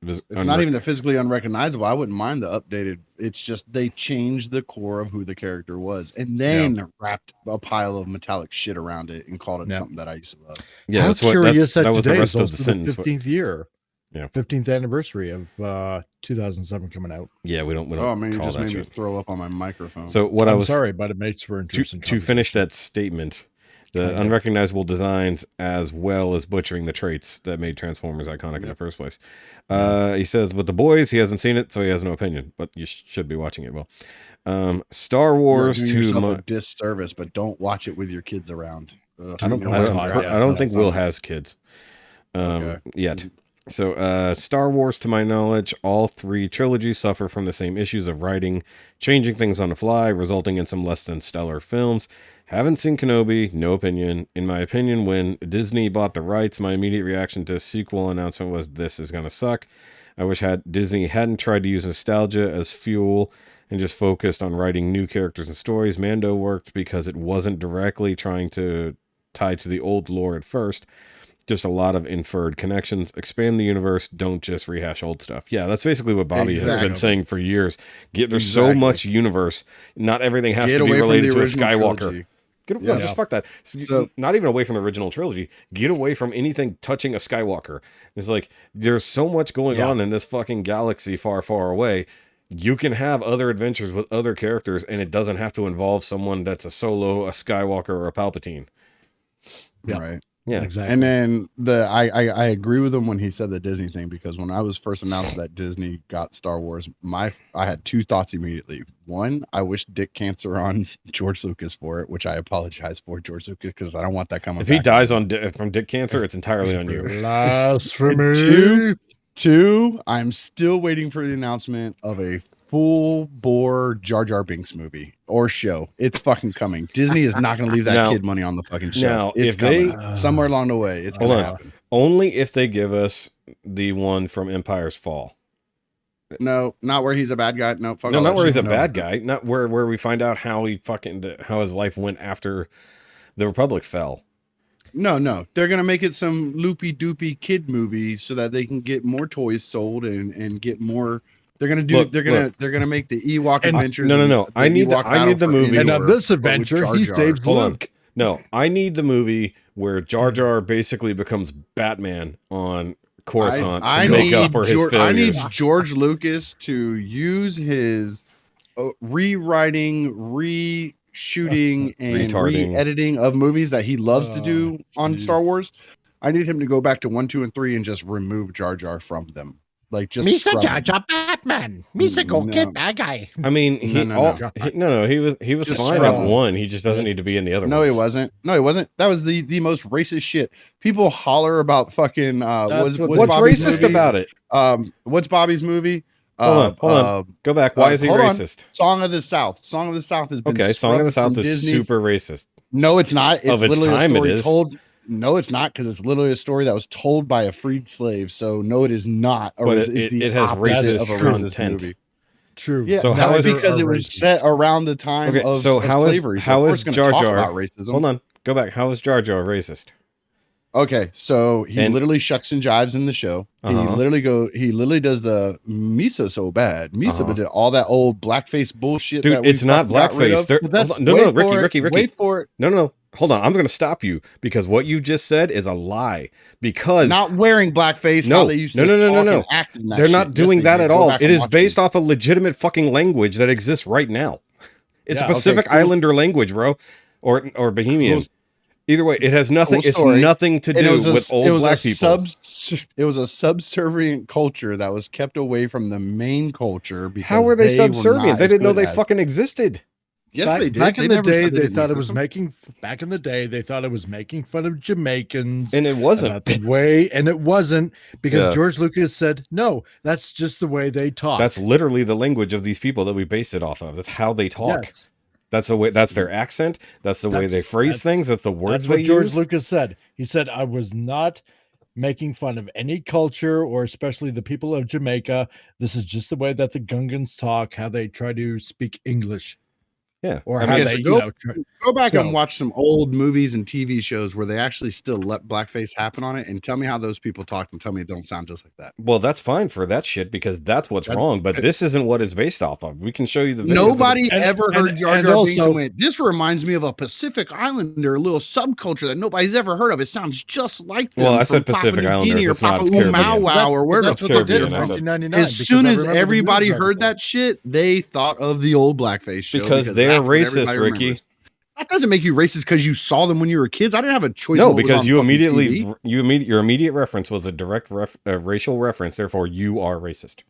It's not even the physically unrecognizable. I wouldn't mind the updated. It's just they changed the core of who the character was, and then wrapped a pile of metallic shit around it and called it something that I used to love. Yeah, How that's curious that was the today rest is of the also sentence. 15th year. Yeah, 15th anniversary of 2007 coming out. Yeah, we don't. Oh man, you call just that made me shit. throw up on my microphone. So what I'm I was sorry, but it makes for interesting. To finish that statement, the unrecognizable designs as well as butchering the traits that made Transformers iconic in the first place. He says with the boys, he hasn't seen it, so he has no opinion. But you should be watching it. Well, Star Wars You're doing yourself a disservice, but don't watch it with your kids around. I don't think Will has kids yet. So, Star Wars, to my knowledge, all three trilogies suffer from the same issues of writing, changing things on the fly, resulting in some less than stellar films. Haven't seen Kenobi, no opinion. In my opinion, when Disney bought the rights, my immediate reaction to sequel announcement was, this is gonna suck. I wish Disney hadn't tried to use nostalgia as fuel and just focused on writing new characters and stories. Mando worked because it wasn't directly trying to tie to the old lore at first. Just a lot of inferred connections. Expand the universe. Don't just rehash old stuff. Yeah, that's basically what Bobby has been saying for years. There's so much universe. Not everything has to be related to a Skywalker. No, just fuck that. So, not even away from the original trilogy. Get away from anything touching a Skywalker. It's like, there's so much going on in this fucking galaxy far, far away. You can have other adventures with other characters, and it doesn't have to involve someone that's a Solo, a Skywalker, or a Palpatine. Yeah. Right. Yeah, exactly. And then I agree with him when he said the Disney thing, because when I was first announced that Disney got Star Wars, I had two thoughts immediately. One, I wish Dick Cancer on George Lucas for it, which I apologize for George Lucas, because I don't want that coming. If he dies from Dick Cancer, it's entirely on you. Blasphemy. Two, I'm still waiting for the announcement of a full bore Jar Jar Binks movie or show. It's fucking coming. Disney is not going to leave that kid money on the fucking show. Now, it's if coming. Somewhere along the way, it's going to happen. Only if they give us the one from Empire's Fall. No, not where he's a bad guy. No, fuck. No, not where he's a bad guy. Not where we find out how how his life went after the Republic fell. No, they're gonna make it some loopy doopy kid movie so that they can get more toys sold and get more. They're gonna do. They're gonna make the Ewok Adventures. No. I need the movie. And on this adventure, he saves Luke. No, I need the movie where Jar Jar basically becomes Batman on Coruscant to make up for his failures. I need George Lucas to use his rewriting, shooting, and re-editing of movies that he loves to do on Star Wars. I need him to go back to 1, 2, and 3 and just remove Jar Jar from them. Like, just Misa Jar Jar Batman. Misa go get bad guy. I mean, he was fine in 1. He just doesn't need to be in the other ones. No, he wasn't. That was the most racist shit. People holler about fucking what's Bobby's racist movie? About it? What's Bobby's movie? Hold on. Go back. Why is he racist? Song of the South. Song of the South has been Song of the South is super racist. No, it's not. It's of its literally time, a story it is. told. No, it's not, because it's literally a story that was told by a freed slave. So no, it is not. But it has racist content. Movie. True. Yeah. So how is it? Because it was set around the time of slavery. How is Jar Jar about racism? Hold on. Go back. How is Jar Jar racist? Okay, so he literally shucks and jives in the show. He literally does the Misa so bad. Misa did all that old blackface bullshit. Dude, it's not blackface. Rikki. Wait for it. No. Hold on. I'm going to stop you, because what you just said is a lie. Because not wearing blackface. No. They're not doing that at all. It is based off a legitimate fucking language that exists right now. It's a Pacific Islander language, bro, or Bohemian. Either way, it has nothing. It's nothing to do with old black people. It was a subservient culture that was kept away from the main culture. Because how were they subservient? They didn't know they fucking existed. Yes, back, they did. back in They the never day, said they didn't thought it use was them. making. Back in the day, they thought it was making fun of Jamaicans, And it wasn't. about the way, and it wasn't, because Yeah. George Lucas said, "No, that's just the way they talk." That's literally the language of these people that we based it off of. That's how they talk. Yes. That's the way. That's their accent. That's the way they phrase things. That's the words That's what they George use. Lucas said. He said, "I was not making fun of any culture, or especially the people of Jamaica. This is just the way that the Gungans talk, how they try to speak English, Yeah. or I how mean, they, Go back So- and watch some old movies and TV shows where they actually still let blackface happen on it, and tell me how those people talked, and tell me it don't sound just like that. well, that's fine for that shit because that's what's That- wrong. But this isn't what it's based off of. We can show you the videos of Nobody And- ever and- heard Jar and Jar Binks also- and went, "This reminds me of a Pacific Islander, a little subculture that nobody's ever heard of. It sounds just like them." Well, I from said Papua Pacific New Islanders, Guinea or it's not, Papua it's New Caribbean. Wow, or wherever. That's what they did in Caribbean, I said. 1999. As soon as because I remember the everybody news heard that articles. shit, they thought of the old blackface show Because they're that's what racist, everybody Ricky. remembers. That doesn't make you racist because you saw them when you were kids. I didn't have a choice. No, in what was because on you fucking immediately TV. your immediate reference was a direct racial reference. Therefore, you are racist.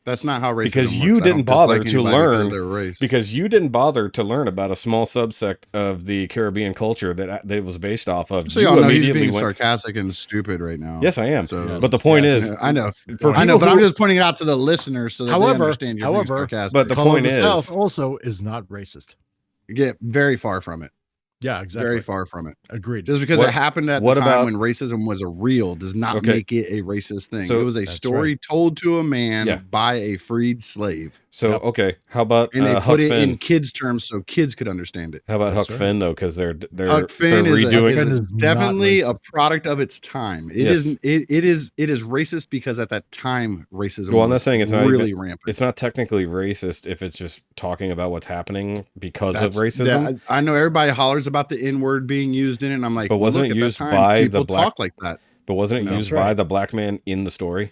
That's not how racism Because works. you I didn't don't bother dislike to anybody because learn- of their race. Because you didn't bother to learn about a small subsect of the Caribbean culture that it was based off of. So you y'all know he's immediately being went. sarcastic and stupid right now. Yes, I am. So- But the point Yes. is, Yeah, I know. for I know, people but who- I'm just pointing it out to the listeners so that they However- understand you're being however, sarcastic. but the Color point of the is, South also is not racist. Get very far from it. Yeah, exactly. Very far from it. Agreed. Just because What- it happened at the what time about- when racism was a real does not Okay. make it a racist thing. So- it was a That's story told to a man Yeah. by a freed slave. so Yep. okay, how about And they Huck put it Finn? in kids' terms so kids could understand it. How about That's Huck right. Finn though? Because they're Huck Finn is, redoing. Finn is is not definitely a racist. product of its time. It Yes. isn't. It is racist because at that time racism. Well, I'm not was saying it's not really even- rampant. It's not technically racist if it's just talking about what's happening because of That's- racism. I know everybody hollers about the N-word being used in it, and I'm like, But wasn't look, it at used that time, by the people black- talk like that? But wasn't it No. used That's right. by the black man in the story?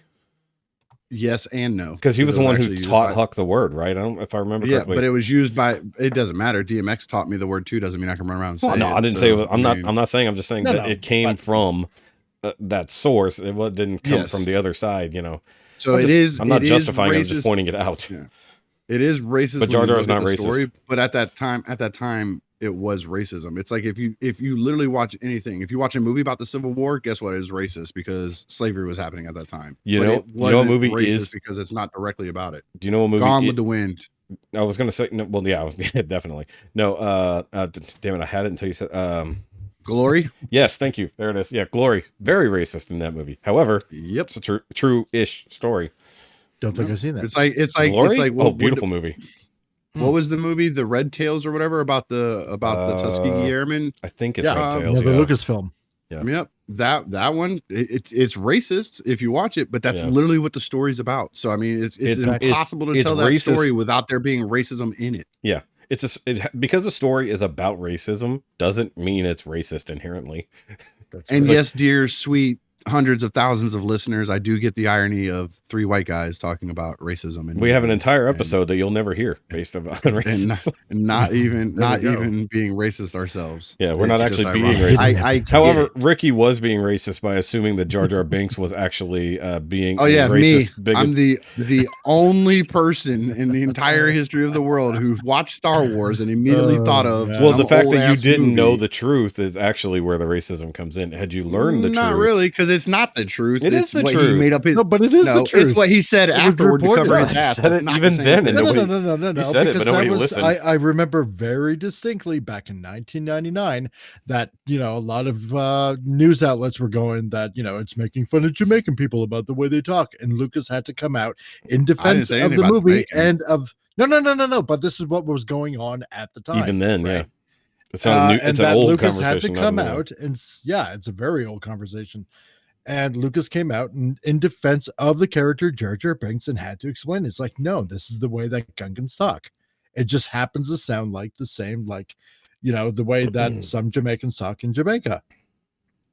Yes and no. Because he was It the one who actually used taught by- Huck the word, right? I don't if I remember Yeah, correctly. but it was used by. It doesn't matter. DMX taught me the word too. Doesn't mean I can run around and say Well, no, it. I didn't So, say it was, I'm I mean, not saying. I'm just saying No, that no, it came but- from that source. It didn't come Yes. from the other side. You know. So I'm it is. I'm not it is justifying. I'm racist. just pointing it out. Yeah. It is racist. But when Jar you Jar look is not at the racist. story, but at that time, it was racism. It's like if you literally watch anything, if you watch a movie about the Civil War, guess what? It is racist because slavery was happening at that time. You But know- it you know what wasn't movie racist is- because it's not directly about it. Do you know what movie? Gone with the Wind. I was gonna say no. Well, yeah, I was definitely no. Damn it, I had it until you said. Glory. Yes, thank you. There it is. Yeah, Glory. Very racist in that movie. However, Yep. it's a true-ish story. Don't think I've seen that. It's like Glory. it's like what, beautiful movie. what was the movie? The Red Tails or whatever about the Tuskegee Airmen. I think it's Yeah, Red the Tails. the Yeah. Lucasfilm. Yeah. Yep. That one. It's racist if you watch it, but that's Yeah. literally what the story's about. So I mean, it's It's- impossible to it's tell that racist. story without there being racism in it. Yeah. Because the story is about racism doesn't mean it's racist inherently. That's And right. yes, dear sweet hundreds of thousands of listeners, I do get the irony of three white guys talking about racism. And We have an movies entire and- episode that you'll never hear based on and racism. not even There we go. being racist ourselves. Yeah, we're not It's just actually being ironic. racist. I get However, it. Ricky was being racist by assuming that Jar Jar Binks was actually being Oh a yeah, me. racist bigot. I'm the only person in the entire history of the world who watched Star Wars and immediately Oh, thought of man. Well, the some fact that you old-ass didn't know movie. the truth is actually where the racism comes in. Had you learned the Not truth, really, because it's not the truth. It it's is the what truth. He made up his. No, but it is no, the truth. it's what he said was afterward to reported. cover No, his he ass. said It's it not even the same then, thing. and No, nobody- no. he said it, but because nobody that was- listened. I remember very distinctly back in 1999 that, a lot of news outlets were going that, it's making fun of Jamaican people about the way they talk. And Lucas had to come out in defense say of anything the about movie Jamaican. and of, no. But this is what was going on at the time. even then, yeah, right? it's not a new. And It's an that old Lucas had conversation. to not a come new one. out and it's a very old conversation. And Lucas came out in defense of the character Jar Jar Binks and had to explain. It's like, no, this is the way that Gungans talk. It just happens to sound like the same, like, the way that some Jamaicans talk in Jamaica.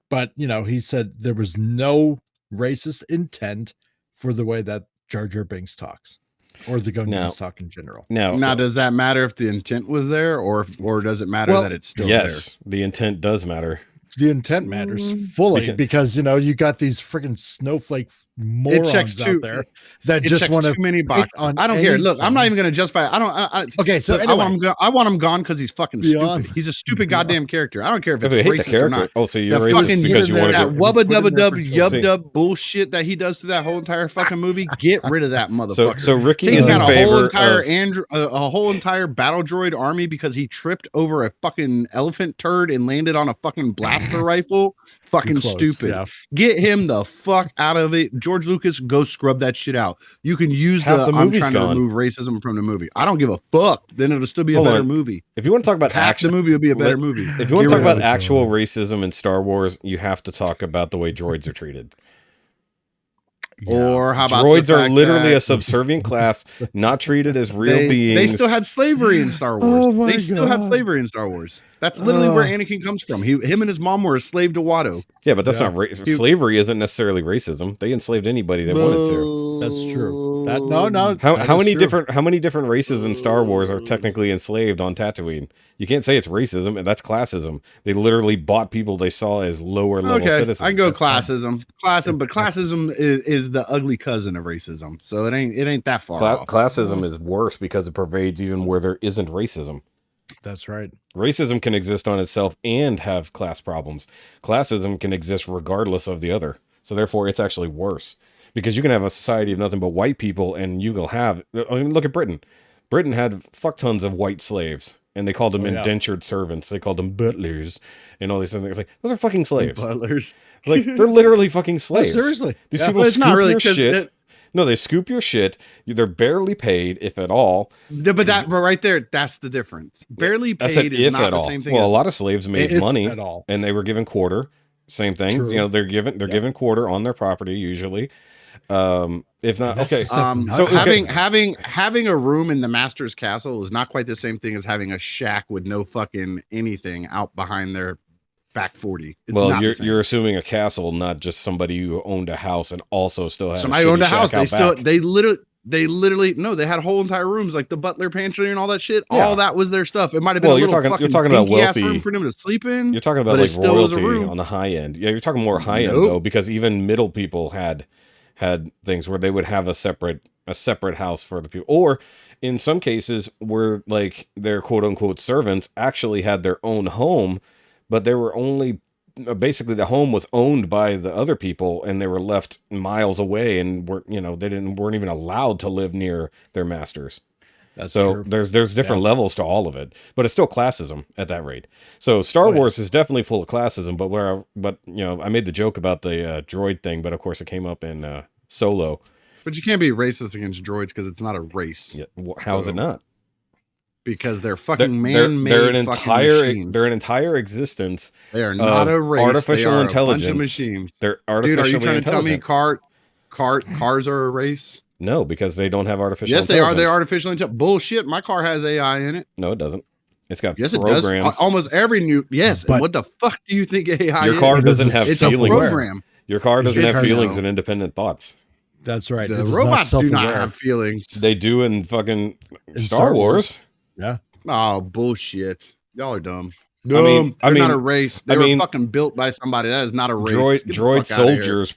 But, he said there was no racist intent for the way that Jar Jar Binks talks or the Gungans Now- talk in general. Now, Now, does that matter if the intent was there, or does it matter Well, that it's still yes, the intent does matter. The intent matters fully because you got these freaking snowflake morons out there that just want to too many boxes. on I don't care. Look, I'm not even going to justify it. Okay, so look, anyway, I want him gone because he's fucking stupid. He's a stupid goddamn character. I don't care if it's racist or not. Oh, so you're The racist fucking because you want to that get wubba dubba dub yub See. dub bullshit that he does through that whole entire fucking movie. Get rid of that motherfucker. So Rikki He's is in got a whole favor entire of a whole entire battle droid army because he tripped over a fucking elephant turd and landed on a fucking blaster rifle. Fucking stupid. Yeah. Get him the fuck out of it. George Lucas, go scrub that shit out. You can use Half the I'm movie's trying gone. to remove racism from the movie. I don't give a fuck. Then it'll still be a Hold better on. movie. If you want to talk about Half the movie will be a better movie. If you want to talk Get rid about of it. actual racism in Star Wars, you have to talk about the way droids are treated. Or how about droids the are fact literally that a subservient class, not treated as real beings. They still had slavery in Star Wars. Oh my They still had God. slavery in Star Wars. That's literally where Anakin comes from. Him and his mom were a slave to Watto. Yeah, but that's not slavery. Isn't necessarily racism. They enslaved anybody they wanted to. That's true. No. How many different races in Star Wars are technically enslaved on Tatooine? You can't say it's racism, and that's classism. They literally bought people they saw as lower level citizens. I can go classism, but classism is the ugly cousin of racism. So it ain't that far off. Classism is worse because it pervades even where there isn't racism. That's right. Racism can exist on itself and have class problems. Classism can exist regardless of the other. So therefore, it's actually worse. Because you can have a society of nothing but white people, and you will have... I mean, look at Britain. Britain had fuck tons of white slaves, and they called them indentured servants. They called them butlers, and all these things. It's like, those are fucking slaves. Butlers. Like, they're literally fucking slaves. No, seriously. These people it's scoop not really your shit. No, they scoop your shit. They're barely paid, if at all. But right there, that's the difference. Barely paid I said is if not at the all. same thing. Well, as a lot of slaves made if money, at all. and they were given quarter. Same thing. True. You know, they're given quarter on their property usually. If not, okay. So having a room in the master's castle is not quite the same thing as having a shack with no fucking anything out behind their back 40. It's well, not the same. you're assuming a castle, not just somebody who owned a house and also still had somebody a owned a shack house. out They back. literally no, they had whole entire rooms like the butler pantry and all that shit. Yeah. All that was their stuff. It might have been Well, a little you're talking about dinky-ass wealthy room for them to sleep in. You're talking about but it like still was a royalty room. on the high end. Yeah, you're talking more high end Nope. though, because even middle people had things where they would have a separate house for the people, or in some cases where like their quote unquote servants actually had their own home, but they were only basically the home was owned by the other people and they were left miles away and weren't even allowed to live near their masters. That's so true. there's different levels to all of it, but it's still classism at that rate. So Star Wars is definitely full of classism, but I made the joke about the droid thing, but of course it came up in Solo. But you can't be racist against droids because it's not a race. Yeah, how is it not? Because they're fucking man-made. They're an machines. entire existence. They are not a race. Artificial they are intelligence. A bunch of machines. They're artificially Dude, are you trying to tell me intelligent. cars are a race? No, because they don't have artificial Yes, intelligence. they are. They're artificial intelligence. Bullshit. My car has AI in it. No, it doesn't. It's got Yes, programs. it does. Almost every new. Yes. But and what the fuck do you think AI your is? car doesn't have It's feelings. a program. Your car doesn't have feelings No. and independent thoughts. That's right. The robots do not have feelings. They do in fucking In Star Wars. Yeah. Oh, bullshit. Y'all are dumb. I mean, they're not a race. They I were mean, fucking built by somebody. That is not a race. Droid soldiers.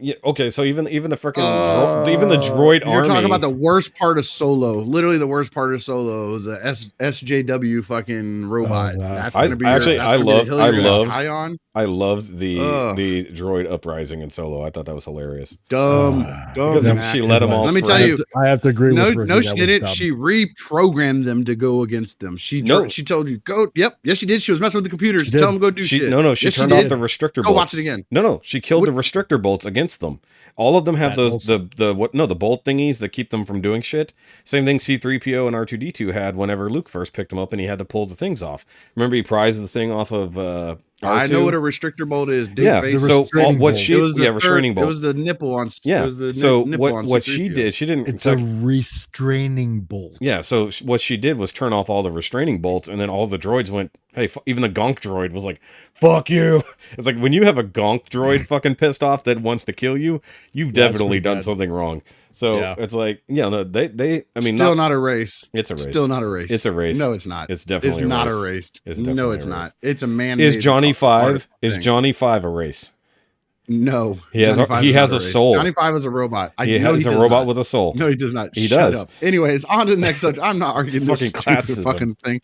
Yeah, okay, so even the freaking even the droid You're army. talking about the worst part of Solo. Literally the worst part of Solo. The SJW fucking robot. wow. That's I gonna be actually your, that's gonna be the hill you're gonna die on. I loved the droid uprising in Solo. I thought that was hilarious. Dumb. Because Mac. she let them all. Let me tell you, I have to agree no, with Rikki. no, she That didn't. was dumb. She reprogrammed them to go against them. She told you go. Yep, yes, she did. She was messing with the computers. She Tell did. them go do shit. She Yes, turned did. off the restrictor bolts. Go watch it again. No, she killed the restrictor bolts against them. All of them have the bolt thingies that keep them from doing shit. Same thing C-3PO and R2-D2 had whenever Luke first picked them up and he had to pull the things off. Remember he prized the thing off of R2? I know what a restrictor bolt is. Yeah, so what she restraining bolt. It was the nipple on. Yeah. It was the so nipple on what C-3PO. she did, she didn't. It's a restraining bolt. Yeah. So what she did was turn off all the restraining bolts, and then all the droids went. Hey, even the gonk droid was like, "Fuck you!" It's like when you have a gonk droid fucking pissed off that wants to kill you, you've definitely done something wrong. So Yeah. it's like, no, they. I mean, still not a race. It's a race. Still not a race. It's a race. No, it's not. It's definitely not a a race. race. It's No, definitely it's a race. not. It's a man-made. Is Johnny 5? artist Is thing. Johnny 5 a race? No, He has a soul. Johnny 5 is a robot. He has a robot with a soul. No, he does not. He Shut does. Up. Anyways, on to the next subject. I'm not arguing this fucking classism. fucking thing.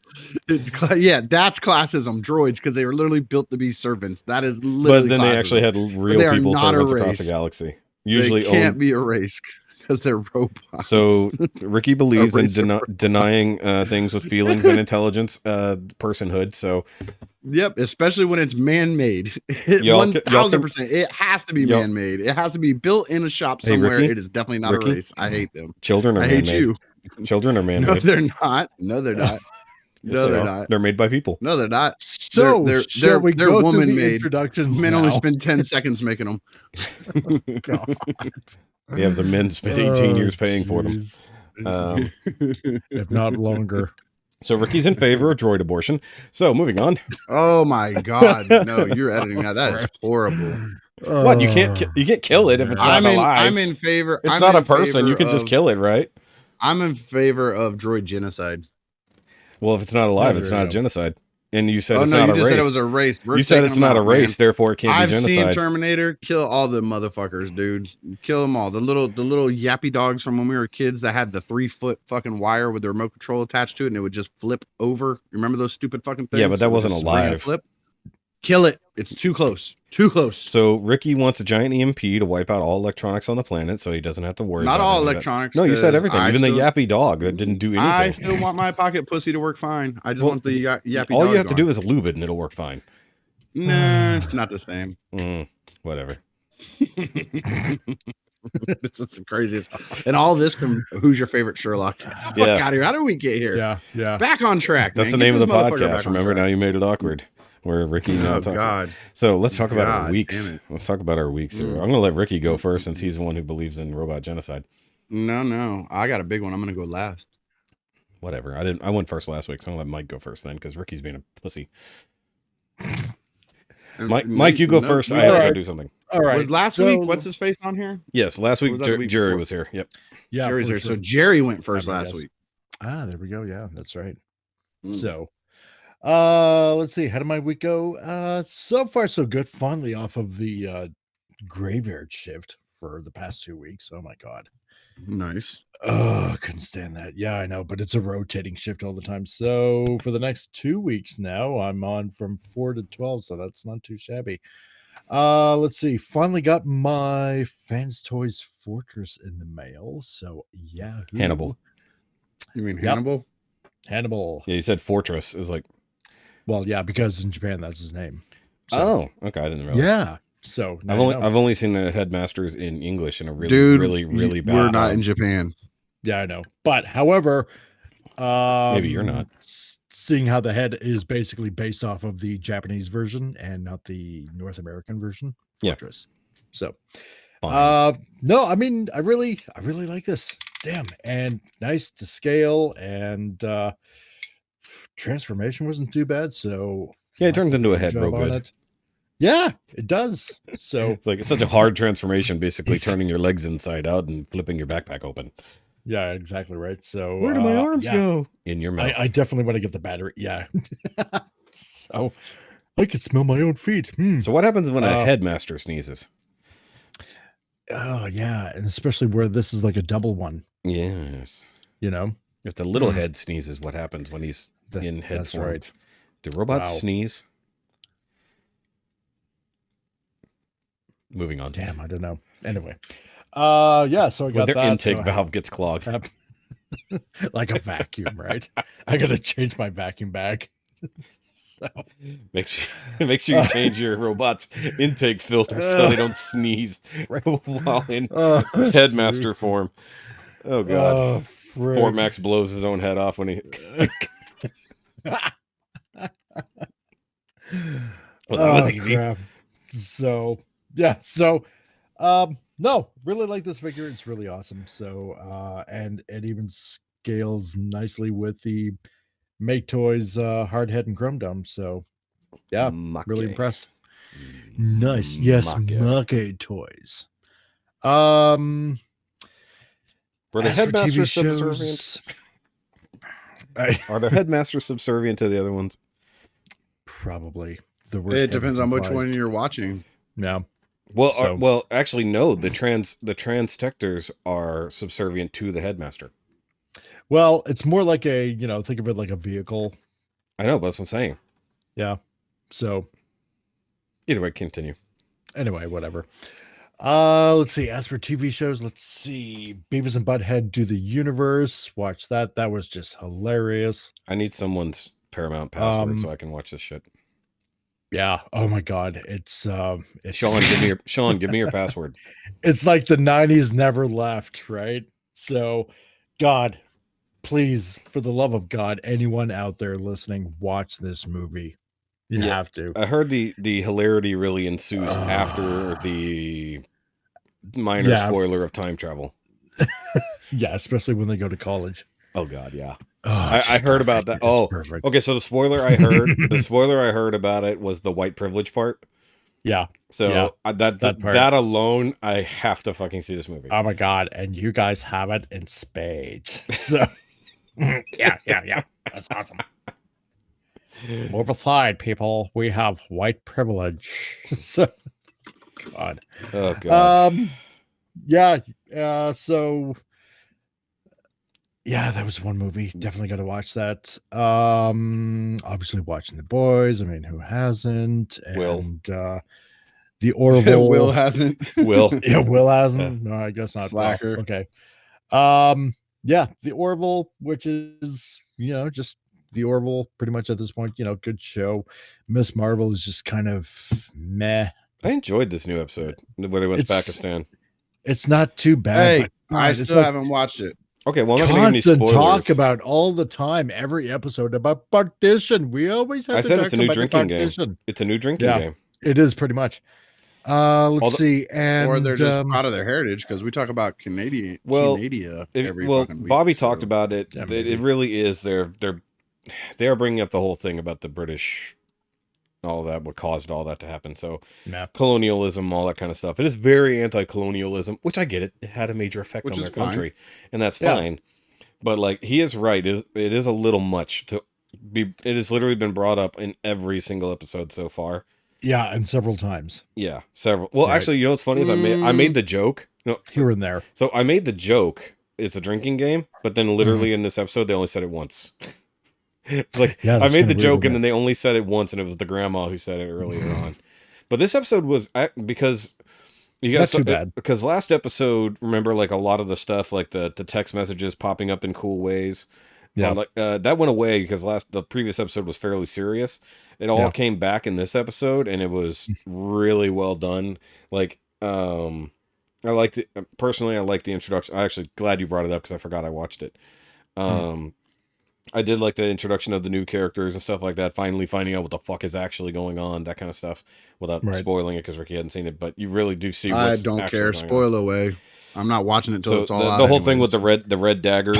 Yeah, that's classism. Droids, because they were literally built to be servants. That is literally. But then classism. they actually had real people servants across the galaxy. Usually they can't be a race because they're robots. So Rikki believes in denying things with feelings and intelligence, personhood. So. Yep, especially when it's man-made. 1000%. It has to be man-made. It has to be built in a shop somewhere. Rikki? It is definitely not a race. I hate them. Children are I man-made. hate you. Children are man-made. No, they're not. No, they're not. No, they're not. They're made by people. No, they're not. So they're woman-made. Introductions Men now? only spend 10 seconds making them. God. You have the men spend 18 years paying for them. If not longer. So Ricky's in favor of droid abortion. So moving on. Oh my God! No, you're editing that. That is horrible. What, you can't kill it if it's not alive. I'm in favor. It's not a person. You can just kill it, right? I'm in favor of droid genocide. Well, if it's not alive, it's not a genocide. And you said it's not a race. You said it was a race. You said it's not a race, therefore it can't be genocide. I've seen Terminator. Kill all the motherfuckers, dude. Kill them all. The little yappy dogs from when we were kids that had the 3-foot fucking wire with the remote control attached to it, and it would just flip over. Remember those stupid fucking things? Yeah, but that wasn't alive. Flip. Kill it. It's too close. Too close. So Rikki wants a giant EMP to wipe out all electronics on the planet, so he doesn't have to worry. Not about all electronics. No, you said everything. Even the yappy dog that didn't do anything. I still want my pocket pussy to work fine. I just want the yappy dog. All you have to do is lube it, and it'll work fine. Nah, it's not the same. Whatever. This is the craziest. And all this from Who's Your Favorite Sherlock? Fuck out of here. How did we get here? Yeah. Back on track. That's the name of the podcast. Remember, Now You Made It Awkward. Where Rikki now talks. God. So let's talk about our weeks. Let's talk about our weeks here. I'm going to let Rikki go first since he's the one who believes in robot genocide. No. I got a big one. I'm going to go last. Whatever. I went first last week, so I'm going to let Mike go first then because Ricky's being a pussy. Mike, you go first. I have to go do something. All right. Was last week, what's his face on here? Yes, last week Jerry was here. Yep. Yeah, Jerry's here. Sure. So Jerry went first last week. There we go. Yeah, that's right. So, let's see. How did my week go? So far, so good. Finally off of the graveyard shift for the past 2 weeks. Oh my God. Nice. Oh, couldn't stand that. Yeah, I know, but it's a rotating shift all the time. So for the next 2 weeks now, I'm on from 4 to 12, so that's not too shabby. Let's see. Finally got my Fans Toys Fortress in the mail. So yeah. Hannibal. You mean Hannibal? Hannibal. Yeah, you said Fortress is like. Well, yeah, because in Japan that's his name. So, oh, okay. I didn't realize. Yeah. So I've only seen the headmasters in English in a really bad. We're not in Japan. Yeah, I know. But however, maybe you're not. Seeing how the head is basically based off of the Japanese version and not the North American version. Fortress. Yeah. So no, I mean I really like this. Damn. And nice to scale and transformation wasn't too bad. So yeah, it turns into a head real good. Yeah, it does. So it's such a hard transformation, basically turning your legs inside out and flipping your backpack open. Yeah, exactly right. So where do my arms go? In your mouth. I definitely want to get the battery. Yeah. So I can smell my own feet. So what happens when a headmaster sneezes? Oh yeah, and especially where this is like a double one. Yes. You know, if the little head sneezes, what happens when he's in head that's form? Right. Do robots sneeze? Moving on. Damn, I don't know. Anyway. Yeah, so I got their intake valve gets clogged. Like a vacuum, right? I gotta change my vacuum bag. So make sure you change your robot's intake filter so they don't sneeze while in headmaster form. Oh God. Fort Max blows his own head off when he well, that was easy. Crap. So yeah, no, really like this figure. It's really awesome. So and it even scales nicely with the Make Toys hard head and chrome dome. So yeah, really impressed. Nice. Yes, N.Y.A. toys. Were the As for headmasters TV subservient? shows, Are the headmasters subservient to the other ones? probably the word. It depends on which implies. one you're watching. Yeah. Well, So- actually, no. The transtectors are subservient to the headmaster. Well, it's more like a, think of it like a vehicle. I know, but that's what I'm saying. Yeah. So Either way, continue. anyway, whatever. Let's see. As for TV shows, let's see. Beavis and Butthead Do the Universe. Watch that. That was just hilarious. I need someone's Paramount password so I can watch this shit. Yeah. Oh my God. It's Sean, give me your password. It's like the 90s never left, right? So, God, please, for the love of God, anyone out there listening, watch this movie. You Yeah. have to. I heard the hilarity really ensues after the minor spoiler of time travel. Yeah, especially when they go to college. Oh God, yeah. Oh, I heard about that. Oh, perfect. okay. So the spoiler I heard about it was the white privilege part. Yeah. So yeah, that part. that alone, I have to fucking see this movie. Oh my God. And you guys have it in spades. So yeah. That's awesome. Move aside, people. We have white privilege. So God. Oh God. Yeah. So yeah, that was one movie. Definitely got to watch that. Obviously watching The Boys. I mean, who hasn't? And Will. The Orville. Will hasn't. Will. Yeah, Will hasn't. No, I guess not. Slacker. Well, okay. Yeah, The Orville, which is, just The Orville pretty much at this point, good show. Miss Marvel is just kind of meh. I enjoyed this new episode where they went to Pakistan. It's not too bad. Hey, but I it's still haven't watched it. Okay, well, I'm not going to give any constant spoilers. talk about all the time, every episode about partition. We always have I to said talk it's a new about drinking game. partition. It's a new drinking game. It is pretty much. Let's see. And Or they're just proud of their heritage because we talk about Canada every fucking week. Bobby talked about it. Yeah, it really is. They are bringing up the whole thing about the British, all that, what caused all that to happen. So colonialism, all that kind of stuff. It is very anti-colonialism, which I get it. It had a major effect on their country, and that's fine. But like he is right. It is a little much to be. It has literally been brought up in every single episode so far. Yeah, and several times. Yeah, several. Well, actually, you know what's funny is I made the joke. No, here and there. So I made the joke. It's a drinking game, but then literally in this episode they only said it once. It's like I made the joke and then they only said it once, and it was the grandma who said it earlier on. But this episode was because you guys not too bad. Because last episode, remember, like a lot of the stuff, like the text messages popping up in cool ways. Yeah, that went away because the previous episode was fairly serious. It all came back in this episode, and it was really well done. Like, I liked it personally. I like the introduction. I'm actually glad you brought it up because I forgot I watched it. I did like the introduction of the new characters and stuff like that. Finally finding out what the fuck is actually going on, that kind of stuff, without spoiling it because Rikki hadn't seen it. But you really do see. I don't care. Spoil away. I'm not watching it until it's all out. The whole thing with the red daggers,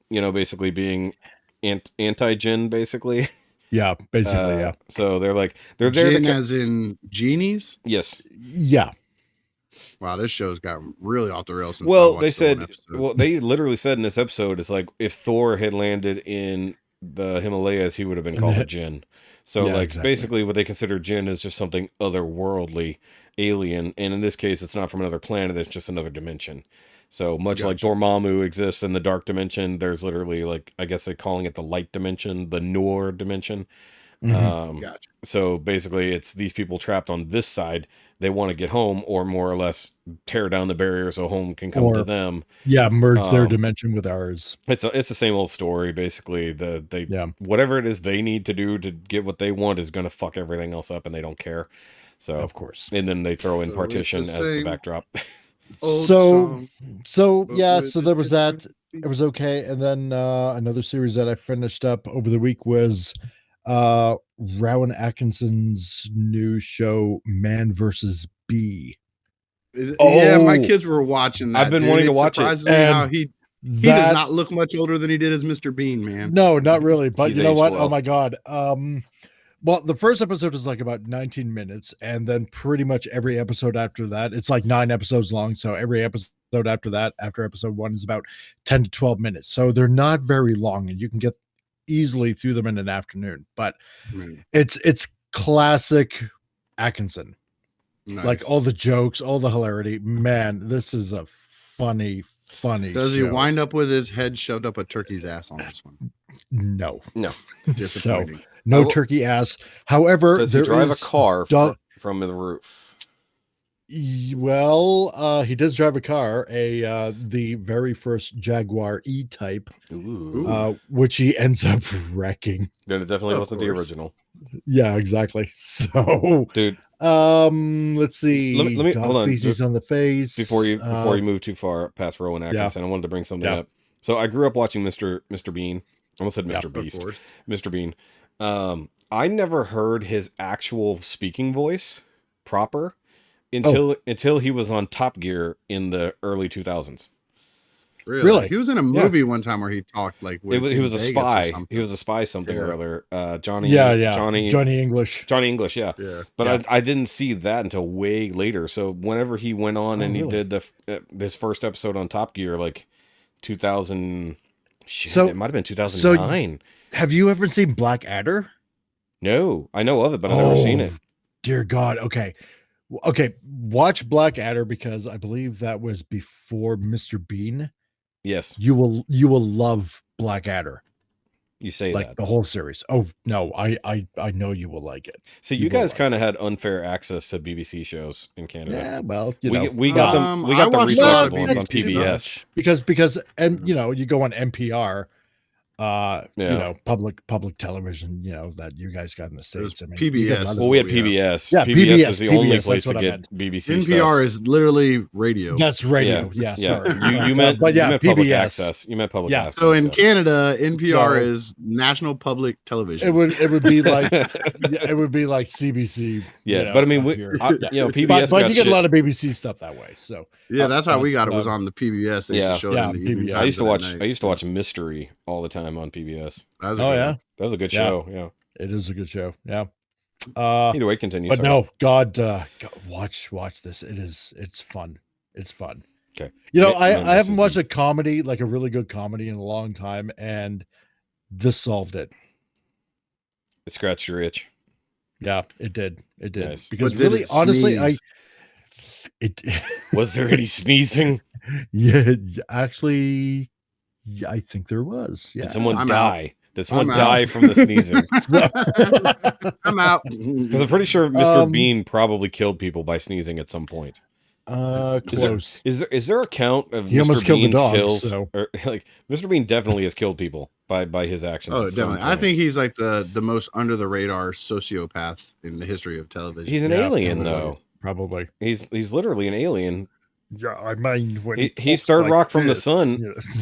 basically being anti-Jinn, basically. Yeah, basically, yeah. So they're there Jinn as in genies? Yes. Yeah. Wow, this show's got really off the rails since they said they literally said in this episode, it's like if Thor had landed in the Himalayas, he would have been called a Jinn. So basically what they consider Jinn is just something otherworldly, alien, and in this case it's not from another planet, it's just another dimension. So much like Dormammu exists in the dark dimension, there's literally I guess they're calling it the light dimension, the Noor dimension. So basically it's these people trapped on this side. They want to get home, or more or less tear down the barrier so home can come to them. Yeah, merge their dimension with ours. It's the same old story, basically. Whatever it is they need to do to get what they want is going to fuck everything else up, and they don't care. So of course, and then they throw in partition as the backdrop. So there was that. It was okay, and then another series that I finished up over the week was Rowan Atkinson's new show Man vs. Bee. Yeah, my kids were watching that. I've been wanting to watch it. Surprises me how he does not look much older than he did as Mr. Bean, man. No, not really. But He's you know what? well. Oh my God. Well, the first episode is like about 19 minutes, and then pretty much every episode after that, it's like 9 episodes long. So every episode after that, after episode 1, is about 10 to 12 minutes. So they're not very long, and you can get easily through them in an afternoon. But it's classic Atkinson. Nice. Like all the jokes, all the hilarity. Man, this is a funny Does he show. wind up with his head shoved up a turkey's ass on this one? No. So Disappointing. no turkey ass. However, does he drive a car from the roof? Well, he does drive a car, the very first Jaguar E-Type, which he ends up wrecking. Then it definitely wasn't the original. Yeah, exactly. So, dude, let's see. Let me hold on. Feces on the face. Before you move too far past Rowan Atkinson, I wanted to bring something up. So I grew up watching Mr. Bean. I almost said Mr. Beast. Mr. Bean. I never heard his actual speaking voice proper until he was on Top Gear in the early 2000s. Really? He was in a movie one time where he talked like he was a spy. He was a spy something or other. Johnny English. Johnny English, yeah. But I didn't see that until way later. So whenever he went on and he did this first episode on Top Gear, like 2000, it might have been 2009. So have you ever seen Black Adder? No, I know of it, but I've never seen it. Dear God. Okay, watch Black Adder, because I believe that was before Mr. Bean. Yes, you will love Black Adder. You say like that the whole series. Oh no, I know you will like it. See, you guys kind of had unfair access to BBC shows in Canada. Yeah, well, we got them. We got the recycled ones on PBS because and you go on NPR. Public television, that you guys got in the States. I mean, PBS. Well, we had PBS. Yeah, PBS is the only place to get BBC NPR stuff. is literally radio. That's radio. Yeah, sorry. You meant PBS. public access. You meant public access. So in Canada, NPR is National Public Television. It would be like CBC. Yeah, but I mean, PBS. But you get a lot of BBC stuff that way. So yeah, that's how we got it. Was on the PBS. They showed it in the PBS. I used to watch Mystery all the time on PBS. That was a good show. Yeah, it is a good show. Yeah. Either way, continue. But no, God, watch this. It's fun. It's fun. Okay. I haven't watched a comedy, like a really good comedy, in a long time, and this solved it. It scratched your itch. Yeah, it did. It did. Nice. Because really, honestly, was there any sneezing? Yeah, actually. Yeah, I think there was. Yeah. Did someone die? Did someone die from the sneezing? I'm out. Because I'm pretty sure Mr. Bean probably killed people by sneezing at some point. Close. Is there a count of he Mr. Bean's kills? So. Or, like Mr. Bean definitely has killed people by his actions. Oh, definitely. I think he's like the most under the radar sociopath in the history of television. He's an alien, though. Probably. He's literally an alien. Yeah, I mean, when he's Third Rock from the Sun.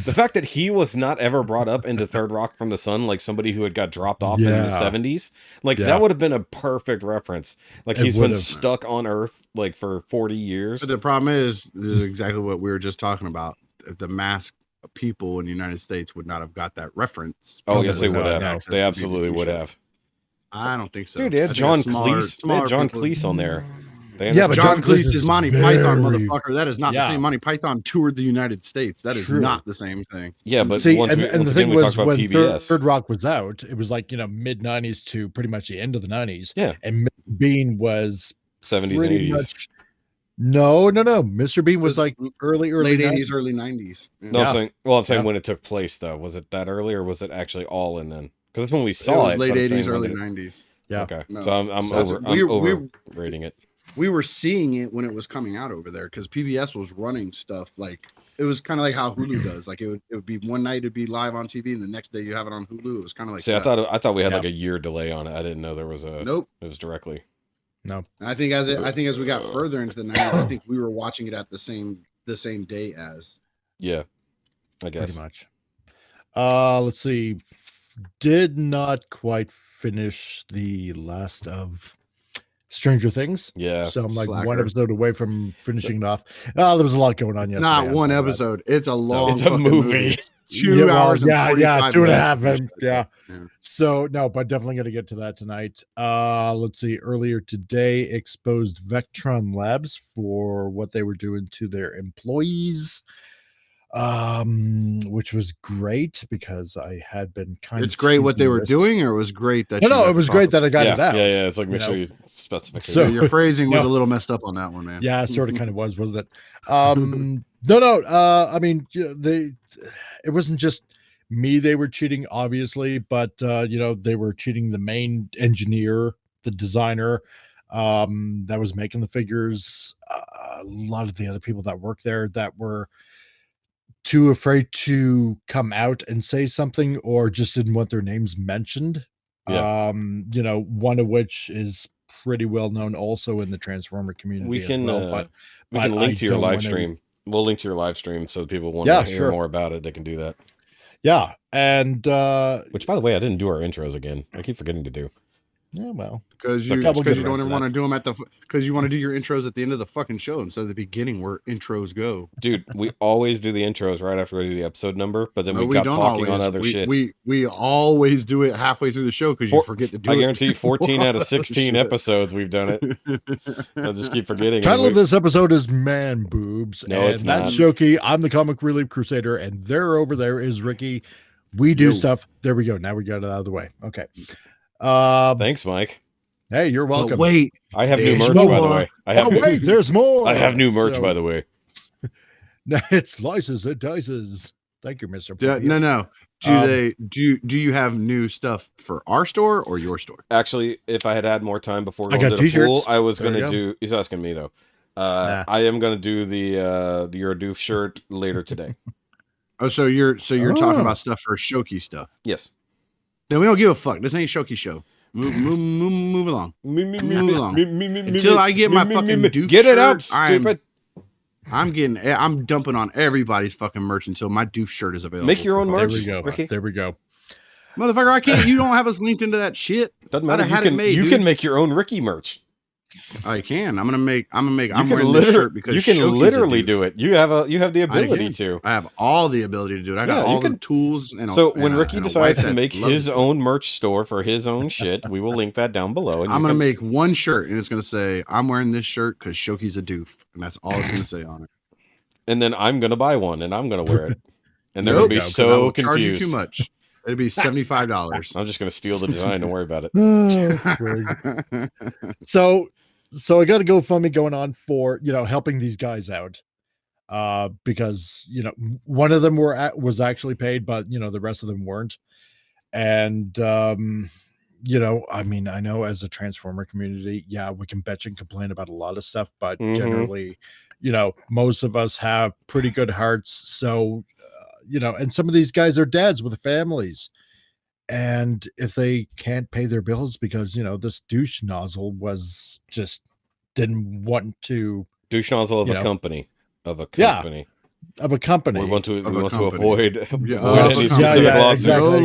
The fact that he was not ever brought up into Third Rock from the Sun, like somebody who had got dropped off in the 70s, that would have been a perfect reference. Like he's been stuck on Earth like for 40 years. But the problem is exactly what we were just talking about. The mass people in the United States would not have got that reference. Oh, yes, they would have. They absolutely would have. I don't think so. Dude, they had John Cleese. They had John Cleese on there. Yeah, but John Cleese is Monty Python, motherfucker. That is not the same. Monty Python toured the United States. That is not the same thing. Yeah, but see, once the thing we was, talk about when PBS. Third Rock was out, it was like mid 90s to pretty much the end of the 90s. Yeah, and Mr. Bean was 70s and 80s. No. Mr. Bean was like early late 80s, early 90s. Yeah. No, I'm saying when it took place though. Was it that early or was it actually all in then? Because that's when we saw it. Late 80s, early 90s. Yeah. Okay. No. So I'm overrating it. We were seeing it when it was coming out over there because PBS was running stuff like it was kind of like how Hulu does. Like it would be one night it'd be live on TV and the next day you have it on Hulu. It was kind of like. See, that. I thought we had like a year delay on it. I didn't know there was a. Nope. It was directly. No. And I think as we got further into the 90s, I think we were watching it at the same day as. Yeah, I guess. Pretty much. Let's see. Did not quite finish the last of Stranger Things. Yeah. So I'm like one Slacker. episode away from finishing it off. Oh, there was a lot going on yesterday. Not on one top of that. episode. It's a long It's a fucking movie. It's 2 hours and 45 2.5 minutes. minutes. Yeah. So no, but definitely going to get to that tonight. Let's see. Earlier today, exposed Vectron Labs for what they were doing to their employees, which was great because I had been kind of. It's great what they were teasing doing, or it was great that No, it was great that I got it out. Yeah. It's like make you sure know? you specify. So- your phrasing was No. a little messed up on that one, man. Yeah, sort of kind of wasn't it? No. I mean, it wasn't just me they were cheating, obviously, but they were cheating the main engineer, the designer, that was making the figures, a lot of the other people that work there that were too afraid to come out and say something or just didn't want their names mentioned. Yeah. One of which is pretty well known also in the Transformer community We can as well, we can link I to your don't live wanna- stream. We'll link to your live stream so people want Yeah, to hear sure. more about it. They can do that. Yeah, and Which, by the way, I didn't do our intros again. I keep forgetting to do. yeah, well, Because Yeah, you we'll get don't around even to want that. to do them because you want to do your intros at the end of the fucking show instead of the beginning where intros go. Dude, we always do the intros right after we do the episode number, but then No, we got don't talking always. on other shit. We always do it halfway through the show because you forget to do it. I guarantee you 14 out of 16 Shit. episodes we've done it. I just keep forgetting. title of this episode is Man Boobs. No, and it's that's not. SHOKY. I'm the Comic Relief Crusader, and there over there is Rikki. We do Yo. stuff. There we go. Now we got it out of the way. Okay. Thanks, Mike. Hey, you're But welcome. wait, I have new There's merch, by the more. way. I have wait, there's more. I have new merch, So- by the way. It slices, it dices. Thank you, Mr. no. Do you have new stuff for our store or your store? Actually, if I had had more time before I going got to the t-shirts. pool, I was There going you to go. do... He's asking me, though. Nah. I am going to do the You're a Doof shirt later today. Oh, so you're Oh. talking about stuff for SHOKY stuff. Yes. Then we don't give a fuck. This ain't SHOKY show. Move along. Move along. Until I get my fucking doof Get it out, shirt, stupid. I'm dumping on everybody's fucking merch until my doof shirt is available. Make your own for merch. There we go. Rikki. There we go. Motherfucker, I can't. You don't have us linked into that shit. Doesn't I'd matter. have You had can it made, you dude. can make your own Rikki merch. I can. I'm wearing this literally shirt because you can SHOKY's a literally doof. do it. You have the I ability can. to. I have all the ability to do it. I Yeah, got you all the can- tools. And So when Rikki and a decides wife to that make loves his it. own merch store for his own shit, we will link that down below. And I'm you gonna can- make one shirt and it's gonna say I'm wearing this shirt because SHOKY's a doof, and that's all it's gonna say on it. and then I'm gonna buy one and I'm gonna wear it, and they're Nope, gonna be 'cause I so will charge you confused. too much. It'd be $75. I'm just gonna steal the design. Don't worry about it. So I got a GoFundMe going on for helping these guys out, because one of them was actually paid, but the rest of them weren't. And I mean, I know as a Transformer community, yeah, we can bitch and complain about a lot of stuff, but Mhm. generally, most of us have pretty good hearts. So and some of these guys are dads with families. And if they can't pay their bills because, this douche nozzle didn't want to Douche nozzle of You a know. company. Of a Yeah. company. of a company. We want to Of a avoid Yeah, avoid of a any company. specific Yeah, lawsuits. exactly.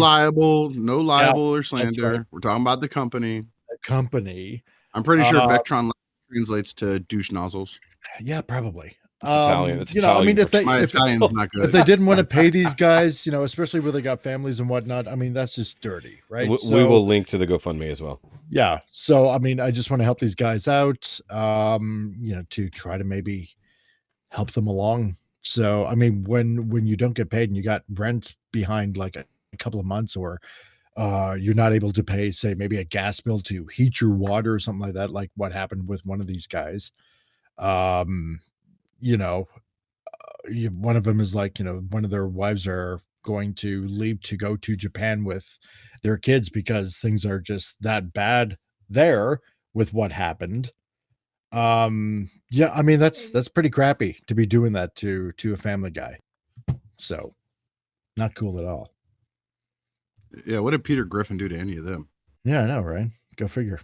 No libel or slander. right. We're talking about the company. A company. I'm pretty sure Uh, Vectron translates to douche nozzles. Yeah, probably. It's Italian. It's I Italian mean, if for- they My if Italian's not if good. they didn't want to pay these guys, especially where they got families and whatnot, I mean, that's just dirty, right? We So, will link to the GoFundMe as well. Yeah. So, I mean, I just want to help these guys out, to try to maybe help them along. So, I mean, when you don't get paid and you got rent behind like a couple of months, or you're not able to pay, say, maybe a gas bill to heat your water or something like that, like what happened with one of these guys. One of them is like, one of their wives are going to leave to go to Japan with their kids because things are just that bad there with what happened. Yeah, I mean, that's pretty crappy to be doing that to a family guy. So not cool at all. Yeah, what did Peter Griffin do to any of them? Yeah, I know, right? Go figure.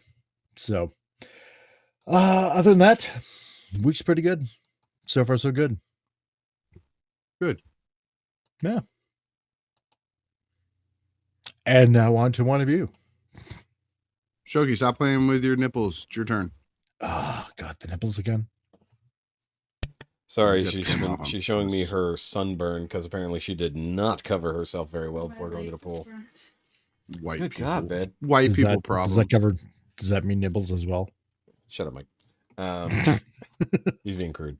So other than that, week's pretty good. So far, so good. Good. Yeah. And now on to one of you. SHOKY, stop playing with your nipples. It's your turn. Oh God, the nipples again. Sorry, You got to turn it off on she's showing me purpose. her sunburn because apparently she did not cover herself very well before going to the pool. White Good people. God, man. White Does people that problem. cover? Does that mean nibbles as well? Shut up, Mike. He's being crude.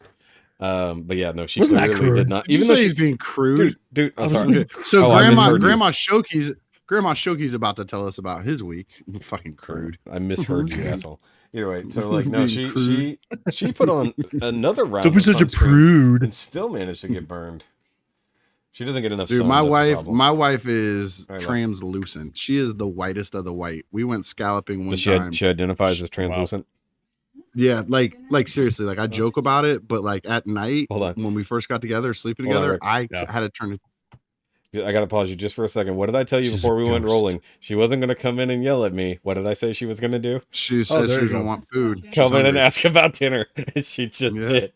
But yeah, no, she Wasn't that clearly did crude? not. Did you Even though say she, he's being crude? dude, I I'm was sorry. being So Oh, I misheard you. Grandma Shoki's about to tell us about his week. Fucking crude. I misheard you, asshole. Either way, so like no, Being crude. she put on another round Don't be of such a sunscreen prude. and still managed to get burned. She doesn't get enough Dude, sun. my That's the problem. my wife is All right, left. translucent. She is the whitest of the white. We went scalloping one Does time. she identifies as translucent? Yeah, like seriously, like I joke about it, but like at night Hold on. when we first got together, sleeping Hold on, together, Rick. I Yeah. had to turn it. I gotta pause you just for a second. What did I tell you She's before a we went ghost. rolling? She wasn't gonna come in and yell at me. What did I say she was gonna do? She said there she was you gonna go. want food. She's Come in and hungry. ask about dinner. She just Yeah. did.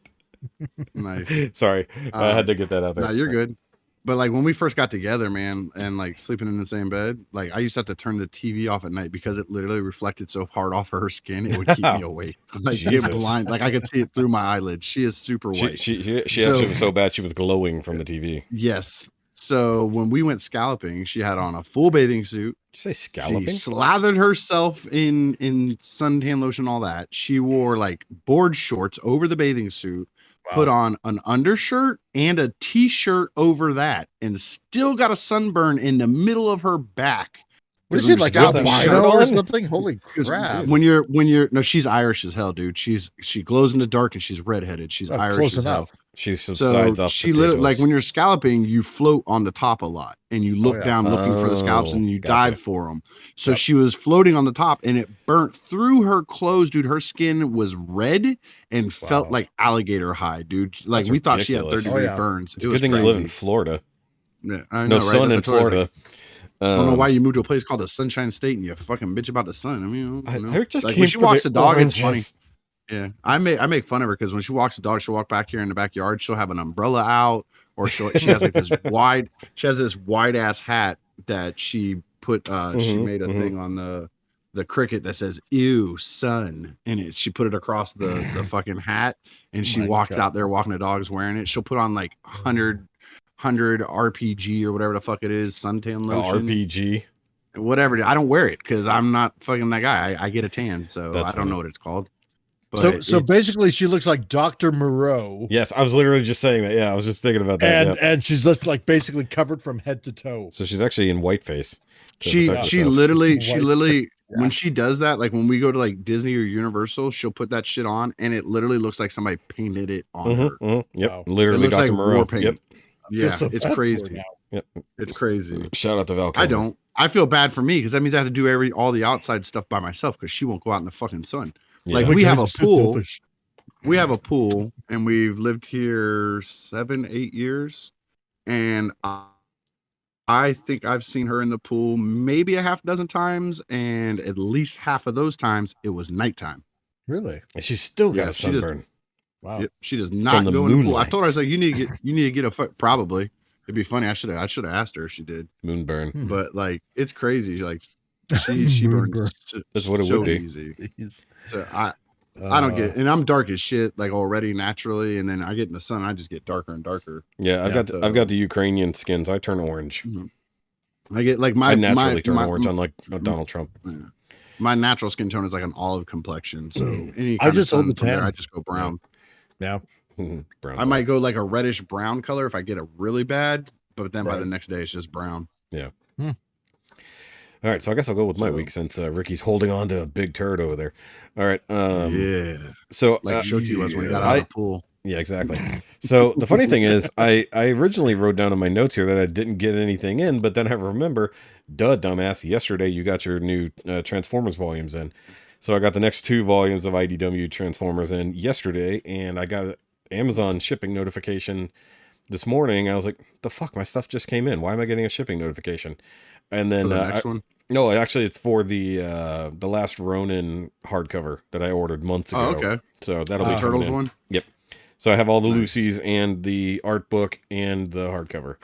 Nice. Sorry, I had to get that out there. No, you're good. But like when we first got together, man, and like sleeping in the same bed, like I used to have to turn the TV off at night because it literally reflected so hard off of her skin, it would keep me awake. Like Jesus. get blind, like I could see it through my eyelids. She is super white. She So- actually was so bad she was glowing from the TV. Did Yes. So when we went scalloping, she had on a full bathing suit. you say She scalloping? slathered herself in suntan lotion, all that. She wore like board shorts over the bathing suit, put on an undershirt and a t-shirt over that, and still got a sunburn in the middle of her back. What is We she were like still scalloping that albino shirt or on? something? Holy 'Cause crap! when you're no, she's Irish as hell, dude. She glows in the dark and she's redheaded. She's Oh, Irish close as hell. enough. She So subsides off she literally, like potatoes. when you're scalloping, you float on the top a lot and you look yeah. down looking for the scallops Oh, and you gotcha. dive for them. So Yep. she was floating on the top and it burnt through her clothes, dude. Her skin was red and felt Wow. like alligator hide, dude. Like That's we thought she had ridiculous. 30-degree Oh, yeah. burns. It's It a was good thing crazy. you live in Florida. Yeah, I No know, right? sun That's in what I told her. I was Florida. like, I don't know why you moved to a place called the Sunshine State and you fucking bitch about the sun. I mean, you know. I just Like came when she for walks the the dog, it's funny. oranges. Yeah, I make fun of her because when she walks the dog, she'll walk back here in the backyard. She'll have an umbrella out, or she has like this wide. She has this wide ass hat that she put. She Mhm, made a mhm. thing on the cricket that says "Ew, sun" in it. She put it across the fucking hat, and she My walks God. out there walking the dogs wearing it. She'll put on like 100 RPG or whatever the fuck it is, suntan lotion, RPG. whatever. I don't wear it because I'm not fucking that guy. I get a tan, so That's I don't funny. know what it's called. So But so it's- basically, she looks like Dr. Moreau, Yes, I was literally just saying that. Yeah, I was just thinking about that. and yeah. and she's just like basically covered from head to toe. So she's actually in whiteface. to she protect she herself. literally White when she does that, like when we go to like Disney or Universal, she'll put that shit on and it literally looks like somebody painted it on her. Yep, Wow. It literally looks Dr. like Moreau. war paint. Yep. I feel Yeah, so it's bad for her crazy. now. Yep. It's crazy. Shout out to Val. I Kilmer. don't. I feel bad for me because that means I have to do all the outside stuff by myself because she won't go out in the fucking sun. Yeah. Like My we God, have a you're so pool. selfish. We have a pool and we've lived here 7-8 years, and I think I've seen her in the pool maybe a half dozen times, and at least half of those times it was nighttime. Really? And she's still got Yeah, a she does- sunburn. Wow. Yep, she does not the go in the pool. I moonlight. told her, I was like, you need to get a foot. Probably it'd be funny. I should have asked her if she did, Moonburn. Hmm. but like it's crazy. Like she Moonburn. burns That's what it so would be. easy. Jeez. So I don't get it, and I'm dark as shit like already naturally, and then I get in the sun, I just get darker and darker. Yeah, I've got the Ukrainian skin, so I turn orange. I get like I naturally turn orange, unlike Donald Trump. My natural skin tone is like an olive complexion, so any I kind just of hold sun the from there, tan. I just go brown. Yeah. Brown. I might go like a reddish brown color if I get it really bad, but then by Right. the next day it's just brown. All right, so I guess I'll go with my So- week since Ricky's holding on to a big turd over there. All right. Yeah, So like Shoki was when he got out I- of the pool. Yeah, exactly. So the funny thing is, I originally wrote down in my notes here that I didn't get anything in, but then I remember, dumbass, yesterday you got your new Transformers volumes in. So I got the next 2 volumes of IDW Transformers in yesterday, and I got an Amazon shipping notification this morning. I was like, the fuck, my stuff just came in. Why am I getting a shipping notification? And then For the next one. no, actually it's for the Last Ronin hardcover that I ordered months ago. Oh, okay. So that'll be The coming Turtles in. one. So I have all the Nice. Lucy's and the art book and the hardcover.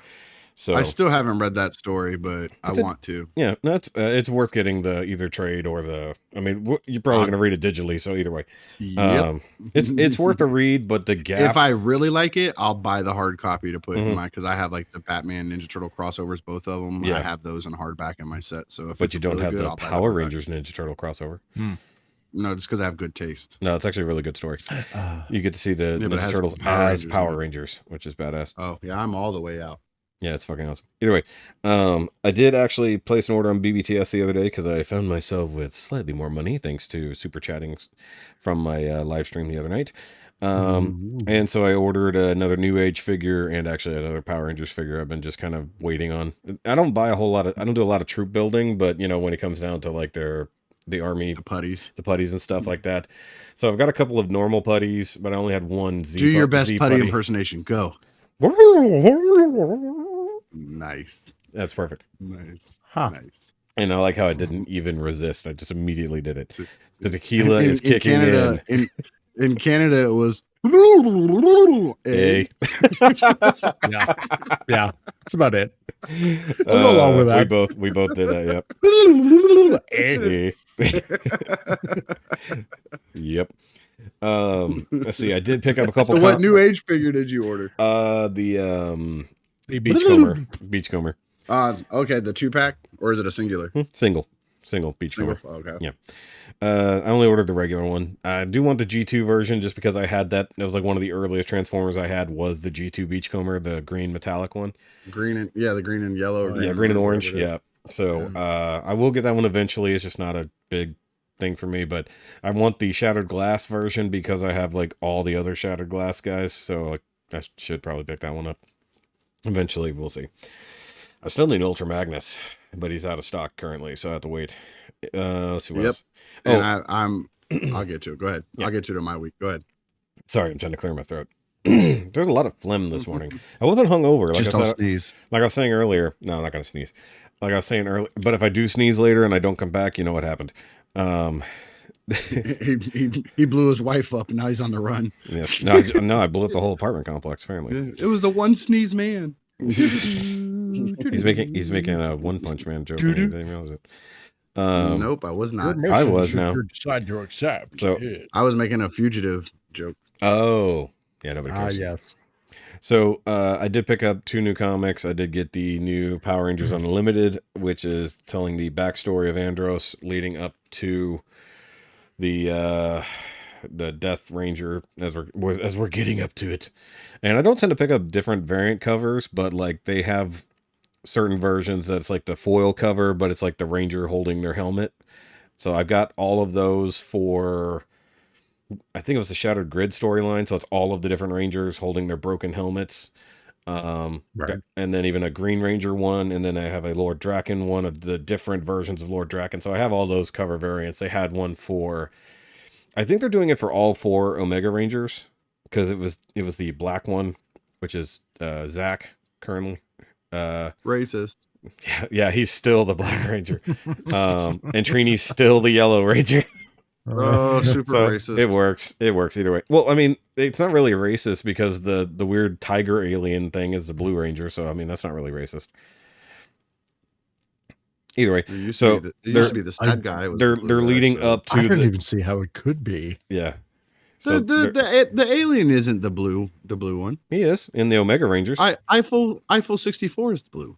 So I still haven't read that story, but I want to. Yeah, that's it's worth getting the either trade or the. I mean, you're probably going to read it digitally, so either way, Yep. it's worth a read. But the gap. If I really like it, I'll buy the hard copy to put in Mhm. my, because I have like the Batman Ninja Turtle crossovers, both of them. Yeah. I have those in hardback in my set. So if But it's you don't really have good, the I'll buy Power hardback. Rangers Ninja Turtle crossover. No, just because I have good taste. No, it's actually a really good story. You get to see the Yeah, but it Ninja has Turtles Power as Rangers in Power it. Rangers, which is badass. Oh yeah, I'm all the way out. Yeah, it's fucking awesome. Either way, I did actually place an order on BBTS the other day because I found myself with slightly more money thanks to super chatting from my live stream the other night. And so I ordered another New Age figure and actually another Power Rangers figure. I've been just kind of waiting on. I don't buy a whole lot of. I don't do a lot of troop building, but you know when it comes down to like the army, The putties. the putties and stuff like that. So I've got a couple of normal putties, but I only had one Z. Do your best Z putty impersonation. Go. Nice. That's perfect. Nice. Huh. Nice. And I like how I didn't even resist. I just immediately did it. The tequila is kicking Canada, in. In Canada, it was. Hey. Yeah, that's about it. I'll go along with that. We both did that. Yep. Yep. Let's see. I did pick up a couple. So what New Age figure did you order? The Beachcomber. Okay, the 2-pack, or is it a singular? Single Beachcomber. Oh, okay. Yeah. I only ordered the regular one. I do want the G2 version just because I had that. It was like one of the earliest Transformers I had was the G2 Beachcomber, the green metallic one. The green and yellow. Or Green and orange. Yeah. So I will get that one eventually. It's just not a big thing for me, but I want the Shattered Glass version because I have like all the other Shattered Glass guys. So I should probably pick that one up eventually. We'll see. I still need Ultra Magnus, but he's out of stock currently, so I have to wait. Let's see what else. And I'll get to it. Go ahead. I'll get to it in my week. Go ahead. Sorry, I'm trying to clear my throat. There's a lot of phlegm this morning. I wasn't hungover. Like Just don't sneeze. Like I was saying earlier. No, I'm not going to sneeze. Like I was saying earlier. But if I do sneeze later and I don't come back, you know what happened. He blew his wife up and now he's on the run. Yes. No, I blew up the whole apartment complex, apparently. It was the one sneeze man. He's making a One Punch Man joke. I didn't realize it. Nope, I was not. I was now. Decide to accept. So I was making a fugitive joke. Oh, yeah, nobody cares. Yes. So I did pick up 2 new comics. I did get the new Power Rangers Unlimited, which is telling the backstory of Andros leading up to the Death Ranger as we're getting up to it. And I don't tend to pick up different variant covers, but like they have certain versions that's like the foil cover, but it's like the Ranger holding their helmet. So I've got all of those for, I think it was the Shattered Grid storyline. So it's all of the different Rangers holding their broken helmets. Right. And then even a Green Ranger one. And then I have a Lord Draken one of the different versions of Lord Draken. So I have all those cover variants. They had one for, I think they're doing it for all 4 Omega Rangers because it was the black one, which is Zach currently. Racist. Yeah, he's still the Black Ranger. And Trini's still the Yellow Ranger. Oh, super So racist. It works either way. Well, I mean, it's not really racist because the weird tiger alien thing is the Blue Ranger, so I mean that's not really racist. Either way, It used so to be the sad guy. Was they're the blue guy, leading so- up to I don't the even see how it could be. yeah. So the alien isn't the blue one. he is in the Omega Rangers. Eiffel 64 is the blue.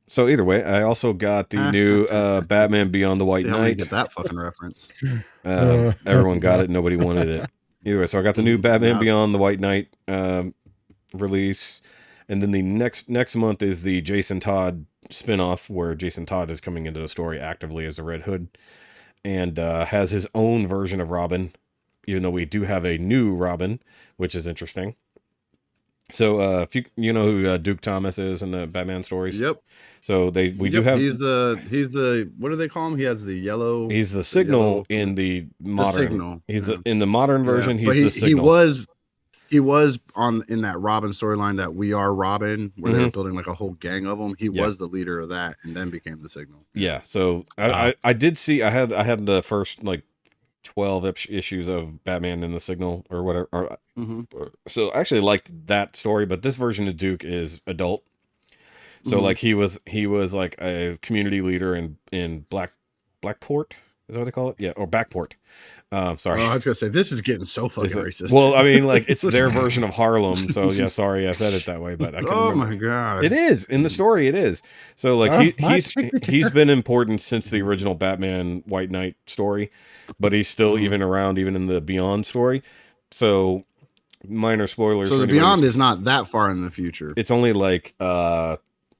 So either way, I also got the new Batman Beyond the White See how many Knight. get that fucking reference. Everyone got it. Nobody wanted it. Either way, so I got the new Batman Beyond the White Knight release, and then the next month is the Jason Todd spinoff, where Jason Todd is coming into the story actively as a Red Hood, and has his own version of Robin, even though we do have a new Robin, which is interesting. So if you know who Duke Thomas is in the Batman stories. Yep. So we do have. He's the what do they call him? He has the yellow. He's the Signal in the modern. Signal. He's in the modern version. Yeah, He's the Signal. He was in that Robin storyline that We Are Robin, where they were building like a whole gang of them. He was the leader of that, and then became the Signal. Yeah. So I did see. I had the first like 12 issues of Batman in the Signal or whatever. So I actually liked that story, but this version of Duke is adult. So Mhm. like he was like a community leader in Blackport, is that what they call it? Yeah, or Backport. Sorry. Oh, I was gonna say this is getting so Is fucking it? racist. Well, I mean, like it's their version of Harlem. So yeah, sorry, I said it that way, but I couldn't Oh remember. my god. It is in the story. It is. So like My he's been important since the original Batman White Knight story, but he's still Mhm. even around even in the Beyond story. So minor spoilers So for the anybody. Beyond is not that far in the future. It's only like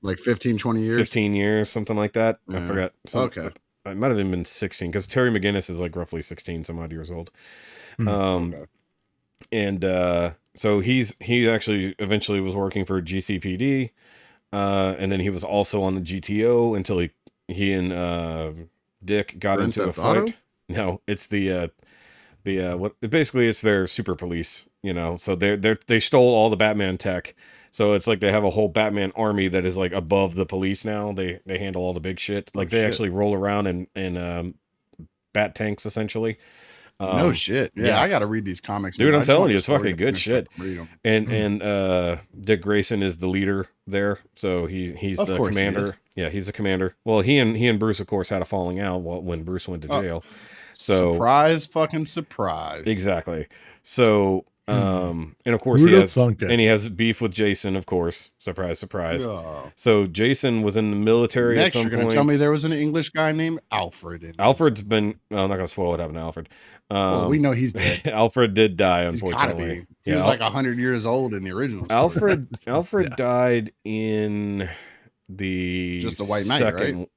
Like 15, 20 years. 15 years, something like that. I Yeah. forgot. Okay. It might have even been 16 because Terry McGinnis is like roughly 16 some odd years old. Okay. And so he actually eventually was working for GCPD, and then he was also on the GTO until he and Dick got Grand into a Theft fight. Auto? No, it's the what basically it's their super police, you know. So they stole all the Batman tech. So it's like they have a whole Batman army that is like above the police now. They handle all the big shit. Like they shit. actually roll around in bat tanks essentially. No shit. Yeah, yeah. I gotta read these comics. Dude, man. I'm I just want telling you, the it's story fucking to good finish shit. up and read 'em. And Dick Grayson is the leader there, so he's Of the course he commander. is. Yeah, he's the commander. Well, he and Bruce, of course, had a falling out when Bruce went to Oh, jail. So surprise, fucking surprise. exactly. So and of course Who'da thunk it? he has beef with Jason, of course. Surprise, surprise. Yeah. So Jason was in the military Next, at some you're gonna point. tell me there was an English guy named Alfred in it. Alfred's been. Well, I'm not gonna spoil what happened to Alfred. Well, we know he's dead. Alfred did die, He's gotta unfortunately. be. He was like 100 years old in the original story. Alfred Yeah. died in the Just the White Knight, second,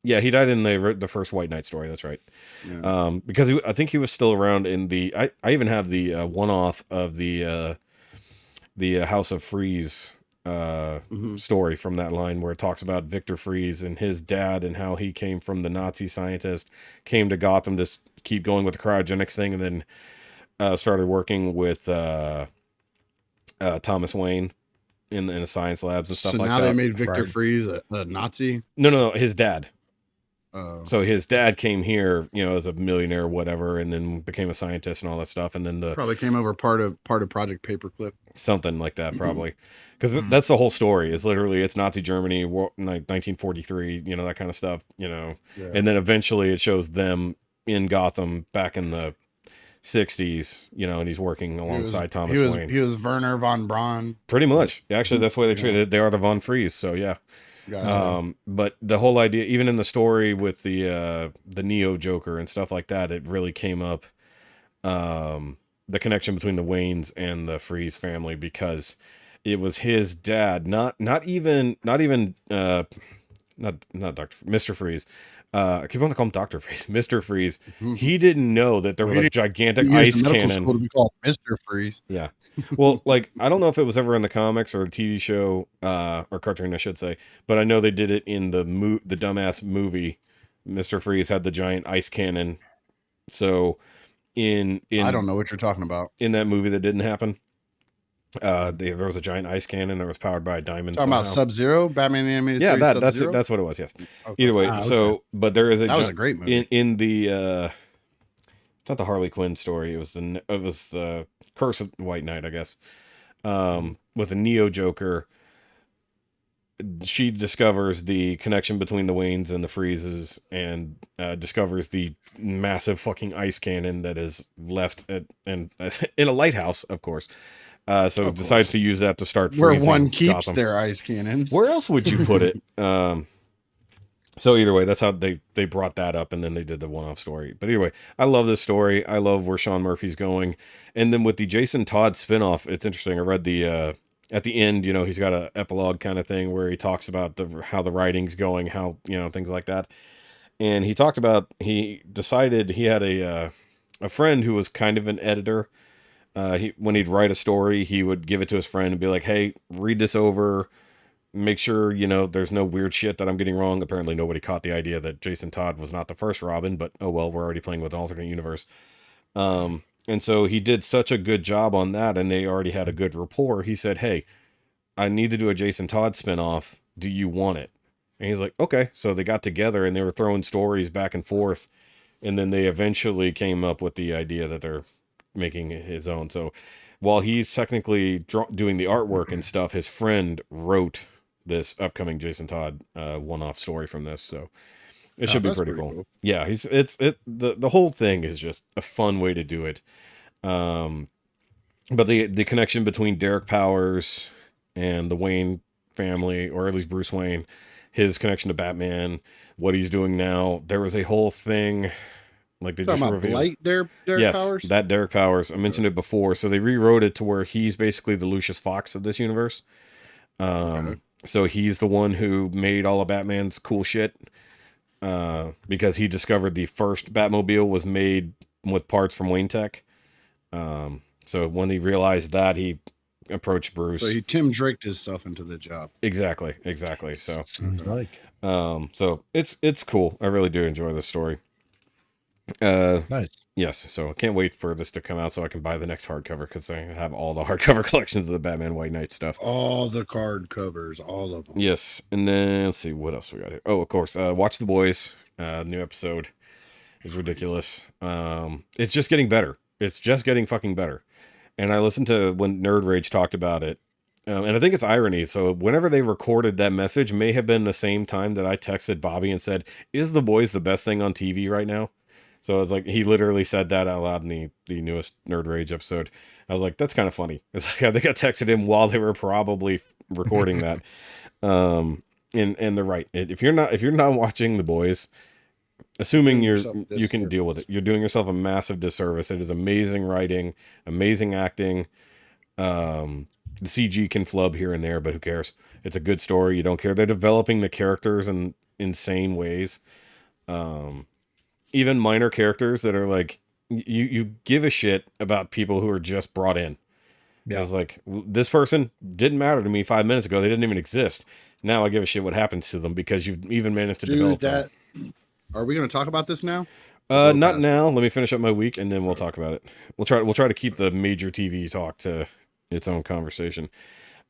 yeah, he died in the first White Knight story. That's right. Yeah. Because I think he was still around in the. I even have the one-off of the House of Freeze story from that line where it talks about Victor Freeze and his dad and how he came from the Nazi scientist, came to Gotham to keep going with the cryogenics thing, and then started working with Thomas Wayne in the science labs and stuff So like now that. they made Victor Right. Freeze a Nazi. No, his dad. So His dad came here, you know, as a millionaire or whatever, and then became a scientist and all that stuff, and then probably came over part of Project Paperclip. something like that probably, because that's the whole story. Is literally it's Nazi Germany, 1943, you know, that kind of stuff, you know, Yeah. and then eventually it shows them in Gotham back in the 60s, you know, and he's working alongside Thomas Wayne. He was Werner von Braun. Pretty much, actually, that's the way they treated it. They are the Von Fries, so yeah. Gotcha. But the whole idea, even in the story with the Neo Joker and stuff like that, it really came up. The connection between the Waynes and the Freeze family, because it was his dad, not even Dr. Mr. Freeze. I keep on to call him Dr. Freeze, Mr. Freeze. He didn't know that there was a gigantic ice cannon. School to be called Mr. Freeze. Yeah. Well, like, I don't know if it was ever in the comics or a TV show, or cartoon, I should say, but I know they did it in the dumbass movie. Mr. Freeze had the giant ice cannon. So in I don't know what you're talking about. in that movie that didn't happen, there was a giant ice cannon that was powered by a diamond. Talking about Sub-Zero, Batman the Animated Yeah, Series. that's what it was. Yes. Okay. Either way, okay. so but there is That was a great movie. in the it's not the Harley Quinn story. It was the Curse of White Knight, I guess. With the Neo Joker, she discovers the connection between the Waynes and the Freezes, and discovers the massive fucking ice cannon that is left in a lighthouse, of course. So decides to use that to start freezing Where one keeps Gotham. their ice cannons. Where else would you put it? So either way, that's how they brought that up, and then they did the one-off story. But anyway, I love this story. I love where Sean Murphy's going. And then with the Jason Todd spinoff, it's interesting. I read the at the end, you know, he's got an epilogue kind of thing where he talks about how the writing's going, how, you know, things like that. And he talked about, he decided he had a friend who was kind of an editor. When he'd write a story, he would give it to his friend and be like, hey, read this over. Make sure, you know, there's no weird shit that I'm getting wrong. Apparently nobody caught the idea that Jason Todd was not the first Robin, but oh well, we're already playing with an alternate universe. And so he did such a good job on that, and they already had a good rapport. He said, hey, I need to do a Jason Todd spinoff. Do you want it? And he's like, okay. So they got together and they were throwing stories back and forth. And then they eventually came up with the idea that they're making his own. So while he's technically doing the artwork and stuff, his friend wrote this upcoming Jason Todd one-off story from this. So it should be That's pretty cool. Yeah, the whole thing is just a fun way to do it. But the connection between Derek Powers and the Wayne family, or at least Bruce Wayne, his connection to Batman, what he's doing now. There was a whole thing, like they just revealed. Blight, Derek Powers? That Derek Powers. I mentioned it before. So they rewrote it to where he's basically the Lucius Fox of this universe. So he's the one who made all of Batman's cool shit. Because he discovered the first Batmobile was made with parts from Wayne Tech. So when he realized that, he approached Bruce. So he Tim Draked himself into the job. Exactly. So Seems like. So it's cool. I really do enjoy this story. Nice. Yes, so I can't wait for this to come out so I can buy the next hardcover, because I have all the hardcover collections of the Batman White Knight stuff. All the card covers, all of them. Yes, and then let's see what else we got here. Oh, of course, Watch the Boys. New episode is ridiculous. It's just getting better. It's just getting fucking better. And I listened to when Nerd Rage talked about it. And I think it's irony. So whenever they recorded that message, may have been the same time that I texted Bobby and said, "Is The Boys the best thing on TV right now?" So it's like, he literally said that out loud in the newest Nerd Rage episode. I was like, that's kind of funny. It's like, I think I texted him while they were probably recording that. And they're right. If you're not watching The Boys, assuming you can deal with it, you're doing yourself a massive disservice. It is amazing writing, amazing acting. The CG can flub here and there, but who cares? It's a good story. You don't care. They're developing the characters in insane ways. Even minor characters that are like, you give a shit about people who are just brought in. Yeah. It's like, this person didn't matter to me 5 minutes ago. They didn't even exist. Now I give a shit what happens to them, because you've even managed to develop them. Are we going to talk about this now? Not now. Let me finish up my week and then we'll talk about it. We'll try to keep the major TV talk to its own conversation.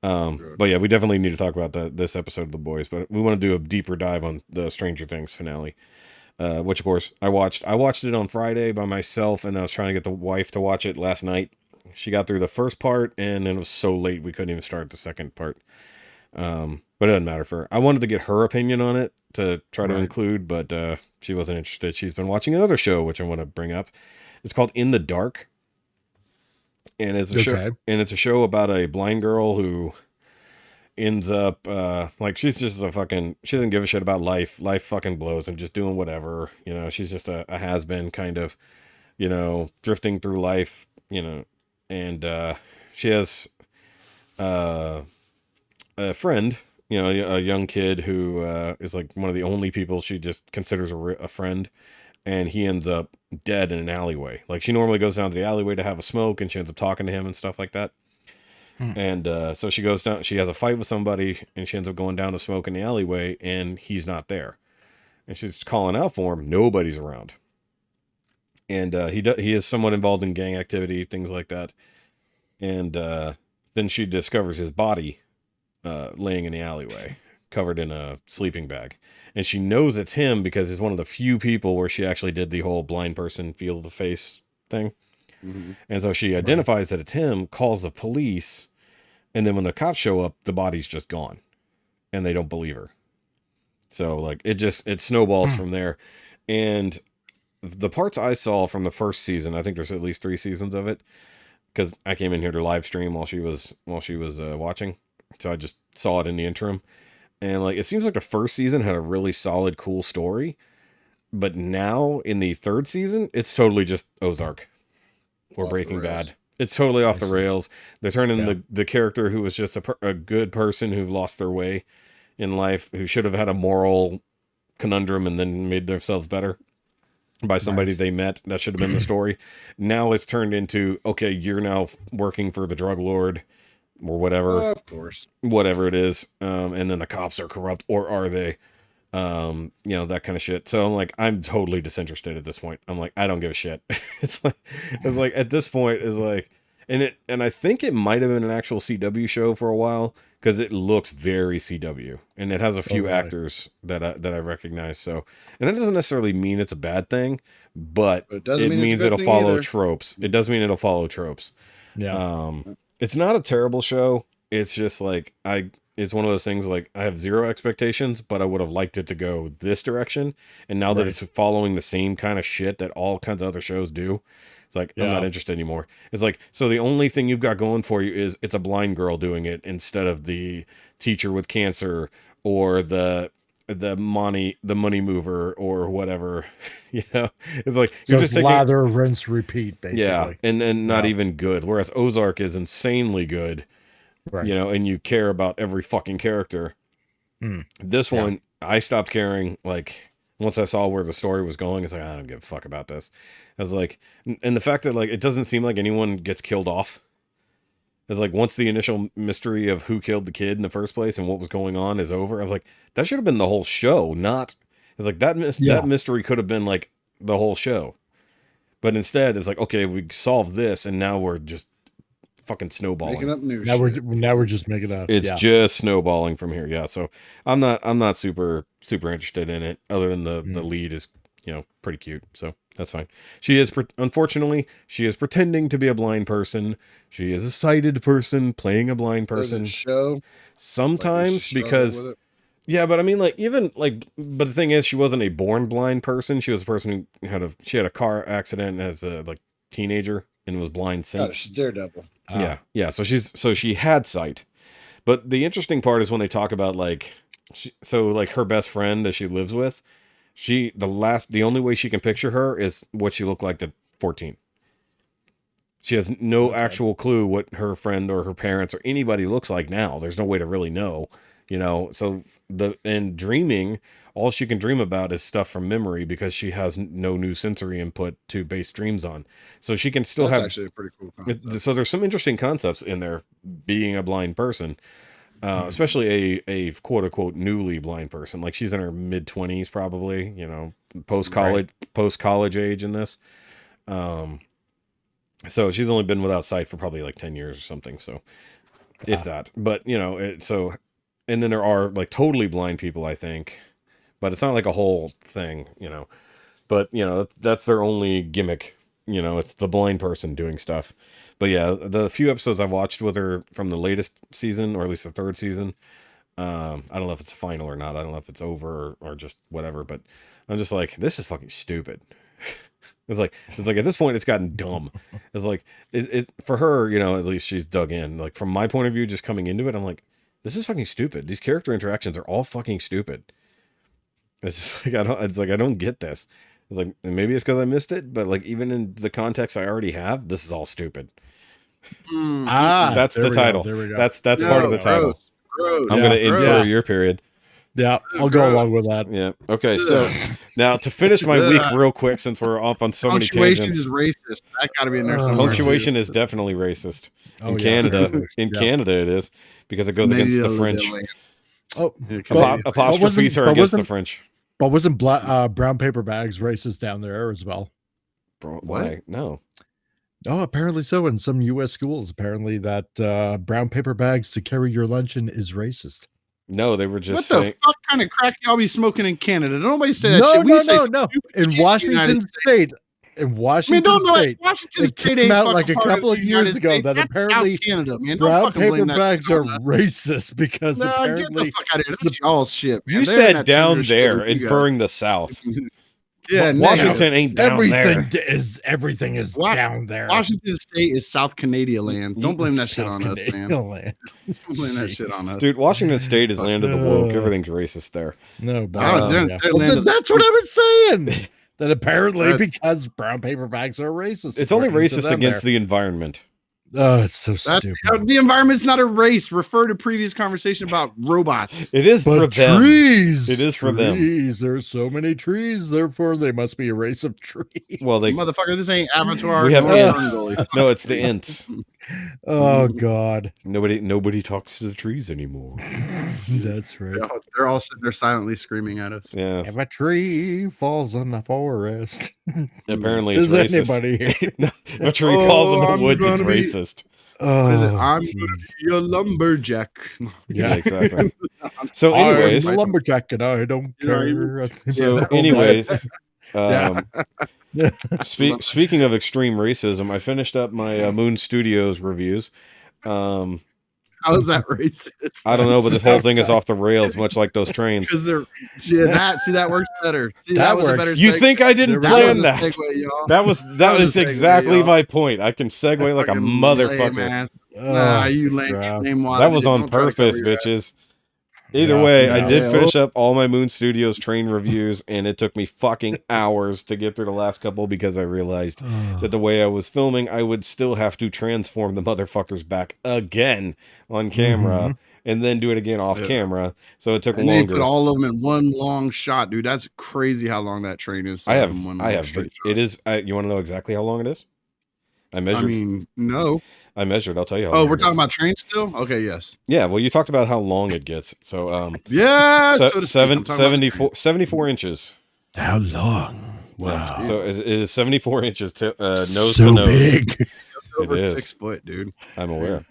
But yeah, we definitely need to talk about this episode of The Boys, but we want to do a deeper dive on the Stranger Things finale. Which of course I watched it on Friday by myself, and I was trying to get the wife to watch it last night. She got through the first part, and then it was so late we couldn't even start the second part. But it doesn't matter I wanted to get her opinion on it to try to include, but she wasn't interested. She's been watching another show, which I want to bring up. It's called In the Dark. And it's a show about a blind girl who ends up like, she's just she doesn't give a shit about life. Life fucking blows and just doing whatever. You know, she's just a has-been kind of, you know, drifting through life, you know, and she has a friend, you know, a young kid who is like one of the only people she just considers a friend, and he ends up dead in an alleyway. Like, she normally goes down to the alleyway to have a smoke, and she ends up talking to him and stuff like that. And so she goes down, she has a fight with somebody, and she ends up going down to smoke in the alleyway, and he's not there. And she's calling out for him. Nobody's around. And he is somewhat involved in gang activity, things like that. And then she discovers his body laying in the alleyway, covered in a sleeping bag. And she knows it's him because it's one of the few people where she actually did the whole blind person feel the face thing. Mm-hmm. And so she identifies that it's him, calls the police, and then when the cops show up, the body's just gone, and they don't believe her. So like, it snowballs from there. And the parts I saw from the first season, I think there's at least 3 seasons of it, because I came in here to live stream while she was watching, so I just saw it in the interim. And like, it seems like the first season had a really solid, cool story, but now in the 3rd season, it's totally just Ozark or Breaking Bad. It's totally off the rails. They're turning the character who was just a good person who lost their way in life, who should have had a moral conundrum and then made themselves better by somebody they met. That should have been the story. Now it's turned into, okay, you're now working for the drug lord or whatever. Of course. Whatever it is. And then the cops are corrupt, or are they? You know, that kind of shit. So I'm like, I'm totally disinterested at this point. I'm like, I don't give a shit. It's like at this point is like, and I think it might have been an actual CW show for a while, because it looks very CW, and it has a few actors that I recognize. So, and that doesn't necessarily mean it's a bad thing, but it means it'll follow tropes. It does mean it'll follow tropes. Yeah. It's not a terrible show. It's just like, it's one of those things like I have zero expectations, but I would have liked it to go this direction. And now that Right. it's following the same kind of shit that all kinds of other shows do, it's like, I'm not Yeah. interested anymore. It's like, so the only thing you've got going for you is it's a blind girl doing it instead of the teacher with cancer or the money mover or whatever. You know, it's like So you're it's just taking, lather, rinse, repeat, basically. yeah, and not Yeah. even good. Whereas Ozark is insanely good, Right. you know, and you care about every fucking character. Hmm. This Yeah. one, I stopped caring. Like once I saw where the story was going, it's like I don't give a fuck about this. I was like, and the fact that like it doesn't seem like anyone gets killed off. It's like once the initial mystery of who killed the kid in the first place and what was going on is over, I was like, that should have been the whole show, not. It's like that Yeah. that mystery could have been like the whole show, but instead it's like, okay, we solved this, and now we're just fucking snowballing. Making up new Now shit. we're just making a. It's Yeah. just snowballing from here. Yeah. So I'm not super interested in it, other than the lead is, you know, pretty cute. So that's fine. She is, unfortunately, she is pretending to be a blind person. She is a sighted person playing a blind Does it person. show? Sometimes Like, struggle because, with it? yeah, but I mean, like, even like, but the thing is, she wasn't a born blind person. She was a person who had a car accident as a like teenager and was blind Oh, since. she's Daredevil. Yeah. So she had sight. But the interesting part is when they talk about like, like her best friend that she lives with, the only way she can picture her is what she looked like at 14. She has no actual clue what her friend or her parents or anybody looks like now. There's no way to really know, you know. So and dreaming, all she can dream about is stuff from memory because she has no new sensory input to base dreams on. So she can still That's have actually a pretty cool concept. So there's some interesting concepts in there being a blind person. Especially a quote unquote newly blind person. Like she's in her mid 20s, probably, you know, post college age in this. So she's only been without sight for probably like 10 years or something. So if that, but you know, and then there are like totally blind people, I think, but it's not like a whole thing, you know, but you know, that's their only gimmick. You know, it's the blind person doing stuff. But yeah, the few episodes I've watched with her from the latest season, or at least the third season, I don't know if it's final or not. I don't know if it's over or just whatever, but I'm just like, this is fucking stupid. It's like at this point it's gotten dumb. It's like it for her, you know, at least she's dug in. Like from my point of view, just coming into it, I'm like, this is fucking stupid. These character interactions are all fucking stupid. It's just like I don't get this. It's like, maybe it's because I missed it, but like even in the context I already have, this is all stupid. That's the title. There we go. That's part of the title. Gross. I'm gonna infer your period. Yeah, I'll go along with that. Yeah. Okay. So now to finish my week real quick, since we're off on so many Punctuation tangents. is racist. That got to be in there somewhere. Punctuation is definitely racist Oh, in yeah. Canada. In Canada, it is because it goes against the French. Oh, Apostrophes are against the French. but wasn't brown paper bags racist down there as well? Bro, why? No. Oh, apparently so. In some U.S. schools, apparently that brown paper bags to carry your luncheon is racist. No, they were just What saying. the fuck kind of crack y'all be smoking in Canada? Nobody say that No, shit. We say some no. stupid In shit the Washington United State. In Washington State. Washington It State came ain't out fucking like a part couple of the years United ago States. that That's apparently South Canada, man. Don't brown fucking paper blame that bags shit are on us. racist because No, get apparently the fuck out of here. That's y'all's shit, man. You They're in said that down tender shit there, with you guys. inferring the South. Yeah, Washington ain't down there. everything is down there. Washington State is South Canadian land. Don't blame that shit on us, man. Land. Don't blame that shit on us. Dude, Washington State is land of the woke. Everything's racist there. No, but they're well, land of the- that's what I was saying. That apparently because brown paper bags are racist. It's only according to racist them against there. the environment. Oh, it's so That's, stupid. the environment's not a race. Refer to previous conversation about robots. It is for But them. trees. It is for them. Trees. There's so many trees, therefore they must be a race of trees. Well, they Motherfucker, this ain't Avatar. We have nor ants. Ferngully. no, it's the ants. Oh God. Nobody talks to the trees anymore. That's right. They're all sitting there silently screaming at us. Yeah. If a tree falls in the forest, Apparently, it's does racist. anybody here? No, if a tree falls in the I'm woods, it's gonna be- racist. What is it? Oh, I'm jeez. gonna be a lumberjack. Yeah, exactly. So, I'm anyways, a lumberjack and I don't You know what I care. so Yeah. anyways, Yeah. speaking of extreme racism, I finished up my Moon Studios reviews. How is that racist? I don't know, but this whole thing is off the rails, much like those trains. Because they're that works better. See, That was a works. better You segue. think I didn't There we plan go. that? Segue, y'all. That was was a segue, exactly y'all. my point. I can segue like a Fucking motherfucker. lame ass. Oh, Nah, you lame. crap. That was on purpose, bitches. Either way, I did finish up all my Moon Studios train reviews, and it took me fucking hours to get through the last couple because I realized that the way I was filming, I would still have to transform the motherfuckers back again on camera and then do it again off camera. So it took and longer. they put all of them in one long shot, dude. That's crazy how long that train is. I have. It is. You want to know exactly how long it is? I measured. I mean, no. I measured. I'll tell you how. Oh, long we're it talking is. about trains still? Okay, yes. Yeah, well, you talked about how long it gets. So, Yeah, so to speak. I'm talking about 74 inches. How long? Wow. So it is 74 inches to nose so to nose. big. It's over It is. 6 foot, dude. I'm aware.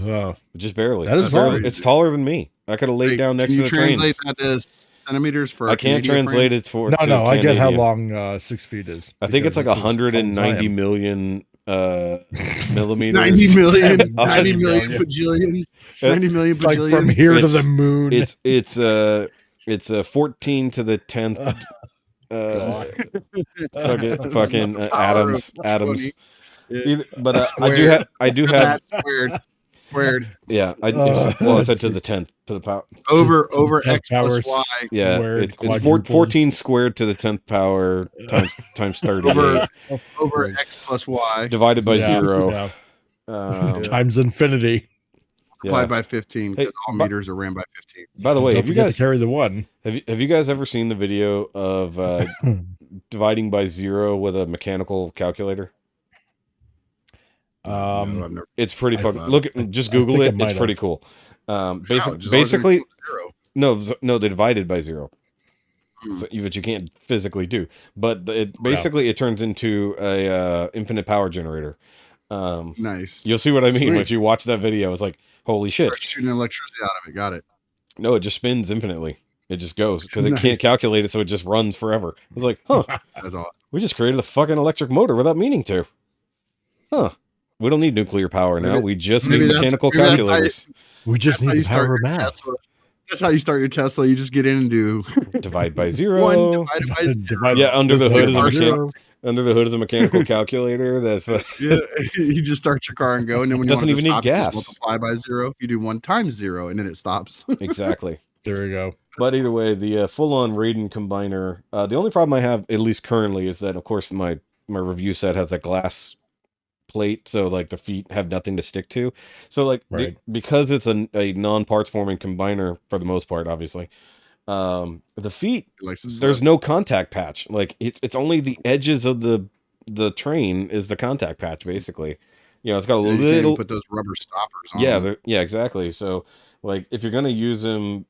Oh, Just barely. That is It's barely. crazy. It's taller than me. I could have laid down next to the Can you translate trains. that to centimeters for? I can't translate it for. to no, I get how Canadian. long 6 feet is. I think it's like because as 190 tall million millimeters. 90 million, 90 90 million million. bajillions, 90 million as I am. Like bajillions. from here to It's- the moon. It's 14 to the 10th. Fucking Power of atoms. 20. Yeah. But I do have. That's squared. Yeah, I said to the 10th to the power. Over tenth X plus power Y. Yeah, Squared, it's quadrupled. 14 squared to the 10th power times 38 Over X plus Y. divided by Yeah, 0. yeah. Times infinity. Multiplied by 15 because Hey, all meters are ran by 15. By the way, Don't have you forget guys to carry the one. have you guys ever seen the video of dividing by 0 with a mechanical calculator? No, I've never. It's pretty I fucking. thought- Look, just Google think I it. might It's pretty have. cool. Just always Basically, zero. no, they divided by 0. So, which you can't physically do, but it turns into a infinite power generator. Nice. You'll see what I mean Sweet. if you watch that video. It's like, holy shit! Start shooting electricity out of it. Got it. No, it just spins infinitely. It just goes because it Nice. can't calculate it, so it just runs forever. It's like, huh? That's all. We just created a fucking electric motor without meaning to. Huh? We don't need nuclear power now. Maybe- We just maybe need that's- mechanical maybe that's how calculators. We just That's how need you the power start of your math. Tesla. That's how you start your Tesla. You just get in and do Divide by 0. 1 divided by 0. Divide- Yeah, under the hood is a That's under the hood is a mechanical calculator. That's Yeah, you just start your car and go, and then when you Doesn't want to even need stop, you just gas. multiply by 0. You do 1 times 0, and then it stops. exactly. There we go. But either way, the full-on Raiden combiner. The only problem I have, at least currently, is that of course my review set has a glass plate, so like the feet have nothing to stick to. So like Right. because it's a non-parts forming combiner for the most part, obviously. The feet, Like, there's no contact patch. Like it's only the edges of the train is the contact patch basically. You know, it's got a you can't even little. put those rubber stoppers on. Yeah, them. yeah, exactly. So like if you're gonna use them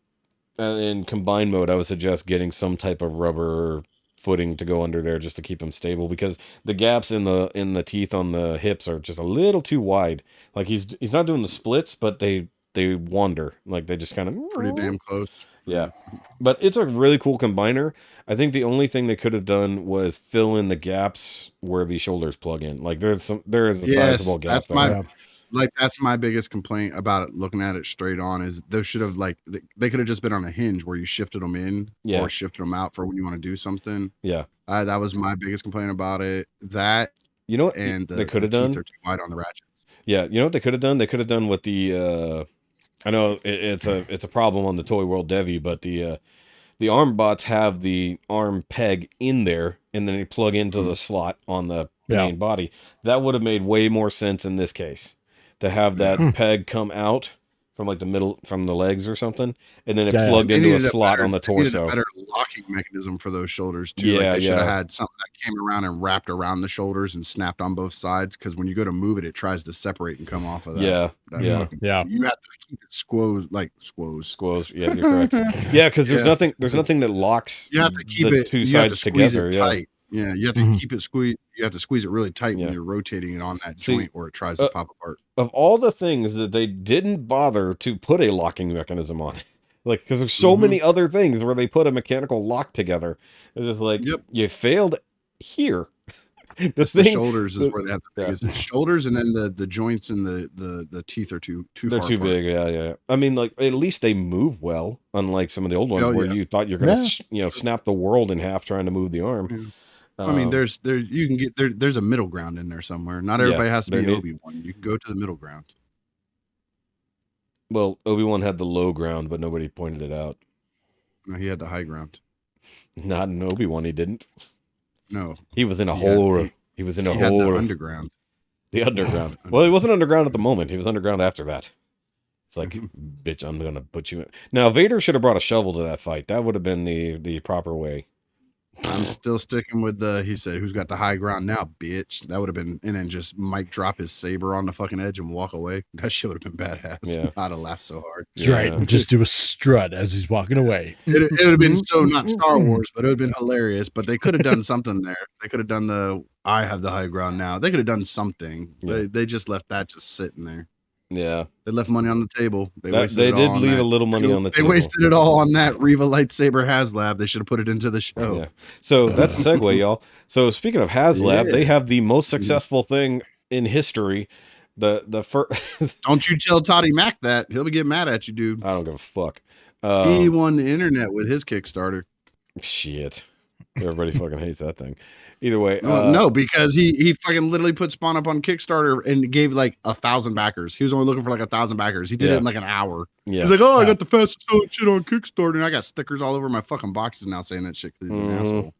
in combine mode, I would suggest getting some type of rubber footing to go under there just to keep them stable, because the gaps in the teeth on the hips are just a little too wide. Like he's not doing the splits, but they wander, like they just kind of pretty damn close. yeah. But it's a really cool combiner. I think the only thing they could have done was fill in the gaps where the shoulders plug in. Like there is a sizable gap that's there. that's my biggest complaint about it. Looking at it straight on is those should have they could have just been on a hinge where you shifted them in or shifted them out for when you want to do something. Yeah. That was my biggest complaint about it. That You know what and they could have done? Are too wide on the ratchets. Yeah, you know what they could have done? They could have done what the I know it's a problem on the Toy World Devi, but the arm bots have the arm peg in there, and then they plug into the slot on the main body. That would have made way more sense in this case, to have that peg come out from like the middle, from the legs or something, and then it plugged into a slot on the They needed torso. a better locking mechanism for those shoulders too. Yeah, They should have had something that came around and wrapped around the shoulders and snapped on both sides. Because when you go to move it, it tries to separate and come off of that. Yeah. You have to keep it squoze. Yeah, you're correct. Yeah, because there's nothing that locks. You have to keep the it two you sides have to squeeze together. it Yeah. tight. Yeah, you have to keep it squeezed. You have to squeeze it really tight when you're rotating it on that joint, or it tries to pop apart. Of all the things that they didn't bother to put a locking mechanism on, like, because there's so many other things where they put a mechanical lock together. It's just like, you failed here. The shoulders is where they have the biggest shoulders, and then the joints and the teeth are too They're far too apart. big. Yeah. I mean, like at least they move well, unlike some of the old ones where you thought you're gonna snap the world in half trying to move the arm. Yeah. I mean, you can get there's a middle ground in there somewhere. Not everybody has to be Obi-Wan. You can go to the middle ground. Well, Obi-Wan had the low ground, but nobody pointed it out. No, he had the high ground. Not in Obi-Wan, he didn't. No, he was in a hole. He was in a hole. The underground. The underground. Well, he wasn't underground at the moment. He was underground after that. It's like, bitch, I'm gonna put you in. Now, Vader should have brought a shovel to that fight. That would have been the proper way. I'm still sticking with he said, who's got the high ground now, bitch? That would have been, and then just Mike drop his saber on the fucking edge and walk away. That shit would have been badass. Yeah. I'd have laughed so hard. That's right. Just do a strut as he's walking away. It would have been so not Star Wars, but it would have been hilarious. But they could have done something there. They could have done I have the high ground now. They could have done something. Yeah. They just left that just sitting there. Yeah. They left money on the table. They did leave a little money on the table. They wasted it all on that Reva lightsaber HasLab. They should have put it into the show. Yeah. So that's a segue, y'all. So speaking of HasLab, they have the most successful thing in history. The first. Don't you tell Toddy Mac that. He'll be getting mad at you, dude. I don't give a fuck. He won the internet with his Kickstarter. Shit. Everybody fucking hates that thing. Either way. No, because he fucking literally put Spawn up on Kickstarter and gave like 1,000 backers. He was only looking for like 1,000 backers. He did it in like an hour. Yeah. He's like, I got the fastest selling shit on Kickstarter. And I got stickers all over my fucking boxes now saying that shit because he's an asshole.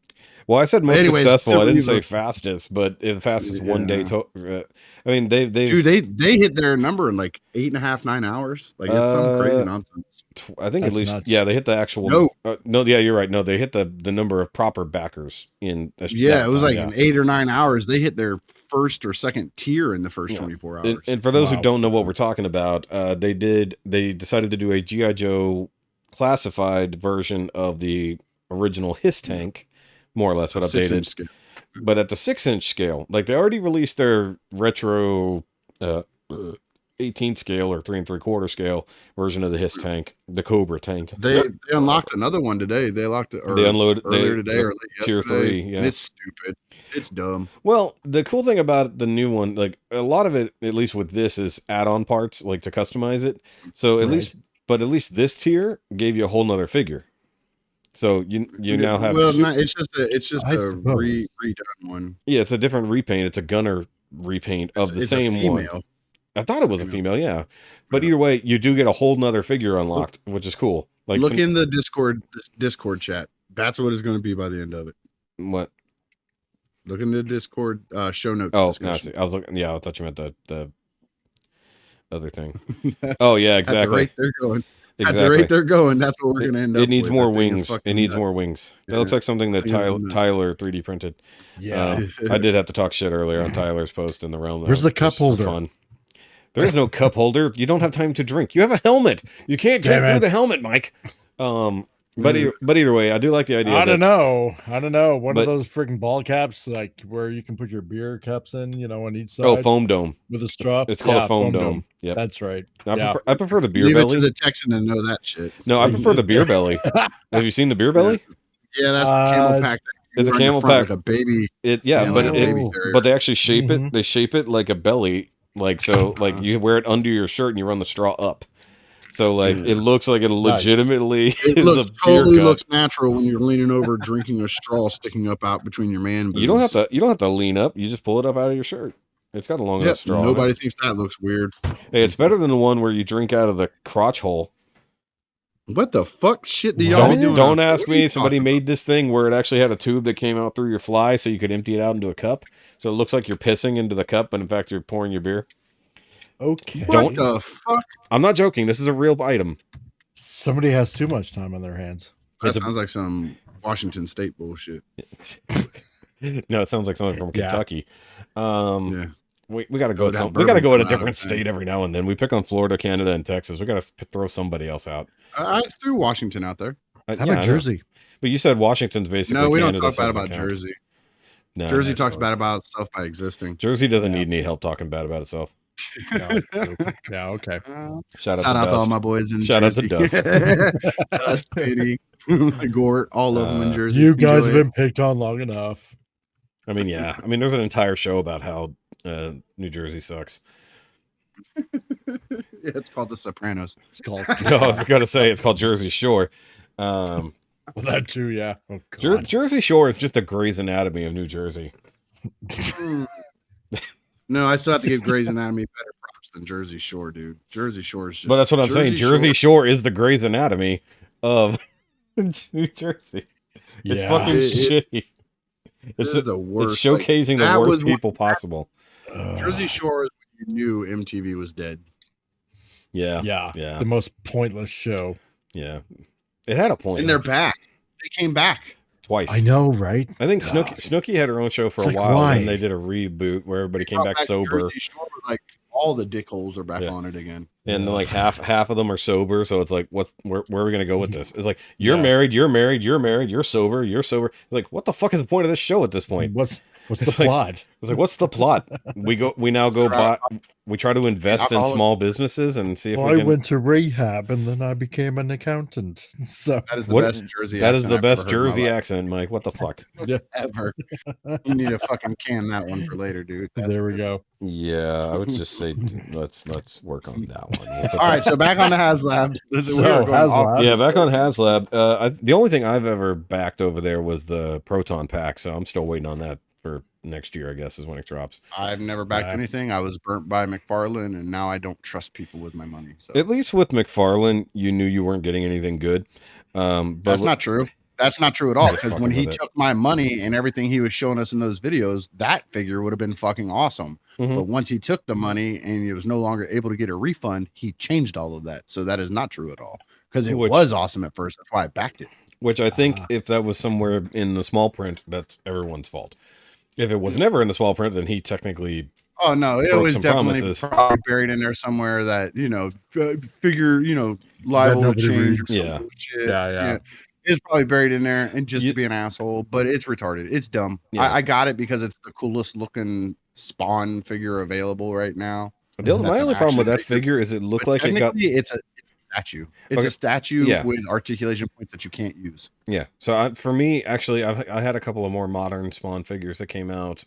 Well, I said most successful. I didn't say fastest, but the fastest one day. I mean, they hit their number in like 8.5, 9 hours. Like it's some crazy nonsense. I think at least nuts. They hit the actual. No, you're right. No, they hit the number of proper backers in. It was like in 8 or 9 hours. They hit their first or second tier in the first 24 hours. And for those who don't know what we're talking about, they decided to do a G.I. Joe classified version of the original Hiss tank. More or less, but updated. But at the 6-inch scale, like they already released their retro 18 scale or 3 3/4 scale version of the Hiss tank, the Cobra tank. They unlocked another one today. They unlocked it. They unloaded earlier today or tier 3. Yeah, and it's stupid. It's dumb. Well, the cool thing about the new one, like a lot of it, at least with this, is add-on parts, like to customize it. So at least this tier gave you a whole nother figure. So you now have. Well, it's just a redone one. Yeah, it's a different repaint. It's a gunner repaint of the same one. I thought it was a female, yeah. But either way, you do get a whole nother figure unlocked, which is cool. Like look in the Discord chat. That's what it's going to be by the end of it. What? Look in the Discord show notes. Oh, no, I see. I was looking. Yeah, I thought you meant the other thing. Oh yeah, exactly. At the rate they're going. Exactly. At the rate they're going, that's what we're going to end up with. It needs more wings. It needs more wings. That looks like something that Tyler 3D printed. Yeah. I did have to talk shit earlier on Tyler's post in the realm. Where's the cup holder? Fun. There is no cup holder. You don't have time to drink. You have a helmet. You can't drink through the helmet, Mike. But either way, I do like the idea. I don't know. One of those freaking ball caps, like where you can put your beer cups in, on each side. Oh, foam dome with a straw. It's called a foam dome. Yeah, that's right. I prefer the beer Leave belly. It to the Texan to know that shit. No, I prefer the beer belly. Have you seen the beer belly? Yeah, that's the camel pack. It's a camel pack, like a baby. But they actually shape it. They shape it like a belly, like so. Like you wear it under your shirt and you run the straw up. So like it looks like it legitimately looks natural when you're leaning over drinking a straw sticking up out between your man boobs. You don't have to lean up. You just pull it up out of your shirt. It's got a long enough straw. Nobody thinks that looks weird. Hey, it's better than the one where you drink out of the crotch hole. What the fuck shit do y'all be doing? Don't ask me. Somebody made this thing where it actually had a tube that came out through your fly so you could empty it out into a cup. So it looks like you're pissing into the cup, but in fact you're pouring your beer. Okay. What the fuck? I'm not joking. This is a real item. Somebody has too much time on their hands. That sounds like some Washington State bullshit. No, it sounds like something from Kentucky. Yeah. We got to go. We got to go in a different state every now and then. We pick on Florida, Canada, and Texas. We got to throw somebody else out. I threw Washington out there. How about Jersey? But you said Washington's basically. No, we Canada, don't talk bad about Jersey. No, Jersey talks bad about itself by existing. Jersey doesn't need any help talking bad about itself. Yeah, okay. Shout out to all my boys in Shout Jersey. out to Dust. Dust, Pity, Gort, all of them in Jersey. You guys have been picked on long enough. I mean, yeah. I mean, there's an entire show about how New Jersey sucks. It's called The Sopranos. It's called. No, I was gonna say it's called Jersey Shore. Well, that too, yeah. Oh God. Jersey Shore is just the Grey's Anatomy of New Jersey. No, I still have to give Grey's Anatomy better props than Jersey Shore, dude. Jersey Shore is just. But that's what I'm saying. Jersey Shore is the Grey's Anatomy of New Jersey. It's Yeah. fucking shitty. It's the worst. It's showcasing like, the worst was people possible. Jersey Shore is when you knew MTV was dead. Yeah. Yeah. The most pointless show. Yeah. It had a point. And they're back. They came back. Twice. I know, right? I think Snooki had her own show for It's a like, while, why? and they did a reboot where everybody came back sober. Jersey Shore, like all the dickholes are back Yeah. on it again. And then like half of them are sober, so it's like, where are we gonna go with this? It's like you're Yeah. married, you're sober. It's like, what the fuck is the point of this show at this point? What's It's the like- plot? It's like, what's the plot? We try to invest in Alcoholic. small businesses and see if Well, we I can. went to rehab and then I became an accountant. So That is the What- best Jersey That is accent the I've best ever heard in my Jersey life. accent, Mike. What the fuck? Ever. You need to fucking can that one for later, dude. That's there we good. go. Yeah, I would just say let's work on that one. We'll put All that- right, so back on the HasLab. This is So, where we're going off. HasLab. Yeah, back on HasLab. The only thing I've ever backed over there was the Proton Pack, so I'm still waiting on that for next year, I guess, is when it drops. I've never backed Yeah. anything. I was burnt by McFarlane, and now I don't trust people with my money. So At least with McFarlane, you knew you weren't getting anything good. But that's not true. That's not true at all. Just Because fucking when he with it. took my money and everything he was showing us in those videos, that figure would have been fucking awesome. Mhm. But once he took the money and he was no longer able to get a refund, he changed all of that. So that is not true at all. Because it Which- was awesome at first. That's why I backed it. Which I think Ah. if that was somewhere in the small print, that's everyone's fault. If it was never in the small print, then he technically Oh no, it Broke was some definitely promises. probably buried in there somewhere that figure liable to nobody change. reads. Or some Yeah. bullshit. Yeah. It's probably buried in there and just You- to be an asshole, but it's retarded. It's dumb. Yeah. I got it because it's the coolest looking Spawn figure available right now. my That's only an problem with action that figure is it looked But like it got technically, it's a statue. It's Okay. a statue Yeah. with articulation points that you can't use. yeah. So for me, actually, I had a couple of more modern Spawn figures that came out.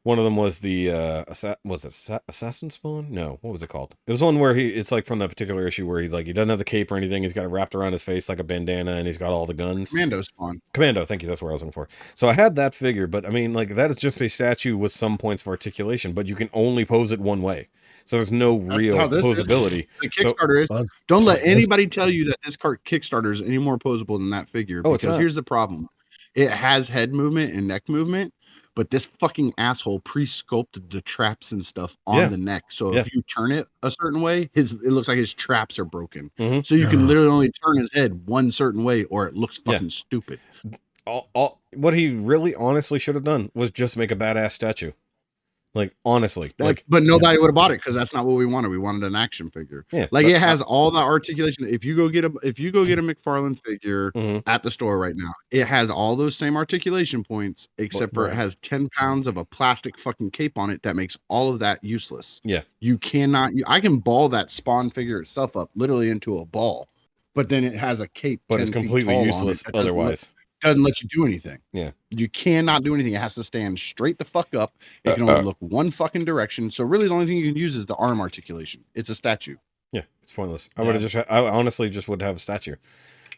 One of them was the Assassin Spawn? No, what was it called? It was one where it's like from that particular issue where he's like he doesn't have the cape or anything. He's got it wrapped around his face like a bandana, and he's got all the guns. Commando Spawn. Commando, thank you. That's what I was looking for. So I had that figure, but I mean, like that is just a statue with some points of articulation, but you can only pose it one way. So there's no real how this is. posability. The Kickstarter is. Well, Don't let that's- anybody tell you that this Kickstarter is any more posable than that figure. Oh, it's Because not. here's the problem: it has head movement and neck movement, but this fucking asshole pre-sculpted the traps and stuff on Yeah. the neck. So Yeah. if you turn it a certain way, it looks like his traps are broken. Mhm. So you can Ugh. literally only turn his head one certain way, or it looks Yeah. fucking stupid. What he really honestly should have done was just make a badass statue. Like honestly, But nobody would have bought it because that's not what we wanted. We wanted an action figure. yeah, Like but- it has all the articulation. If you go get a McFarlane figure Mhm. at the store right now, it has all those same articulation points, except for it right. has 10 pounds of a plastic fucking cape on it that makes all of that useless. Yeah. You cannot. I can ball that Spawn figure itself up literally into a ball, but then it has a cape. but it's 10 feet completely tall on it useless that doesn't otherwise. doesn't let you do anything. Yeah. You cannot do anything. It has to stand straight the fuck up. It can only look one fucking direction. So really the only thing you can use is the arm articulation. It's a statue. Yeah, it's pointless. I would have I honestly just would have a statue.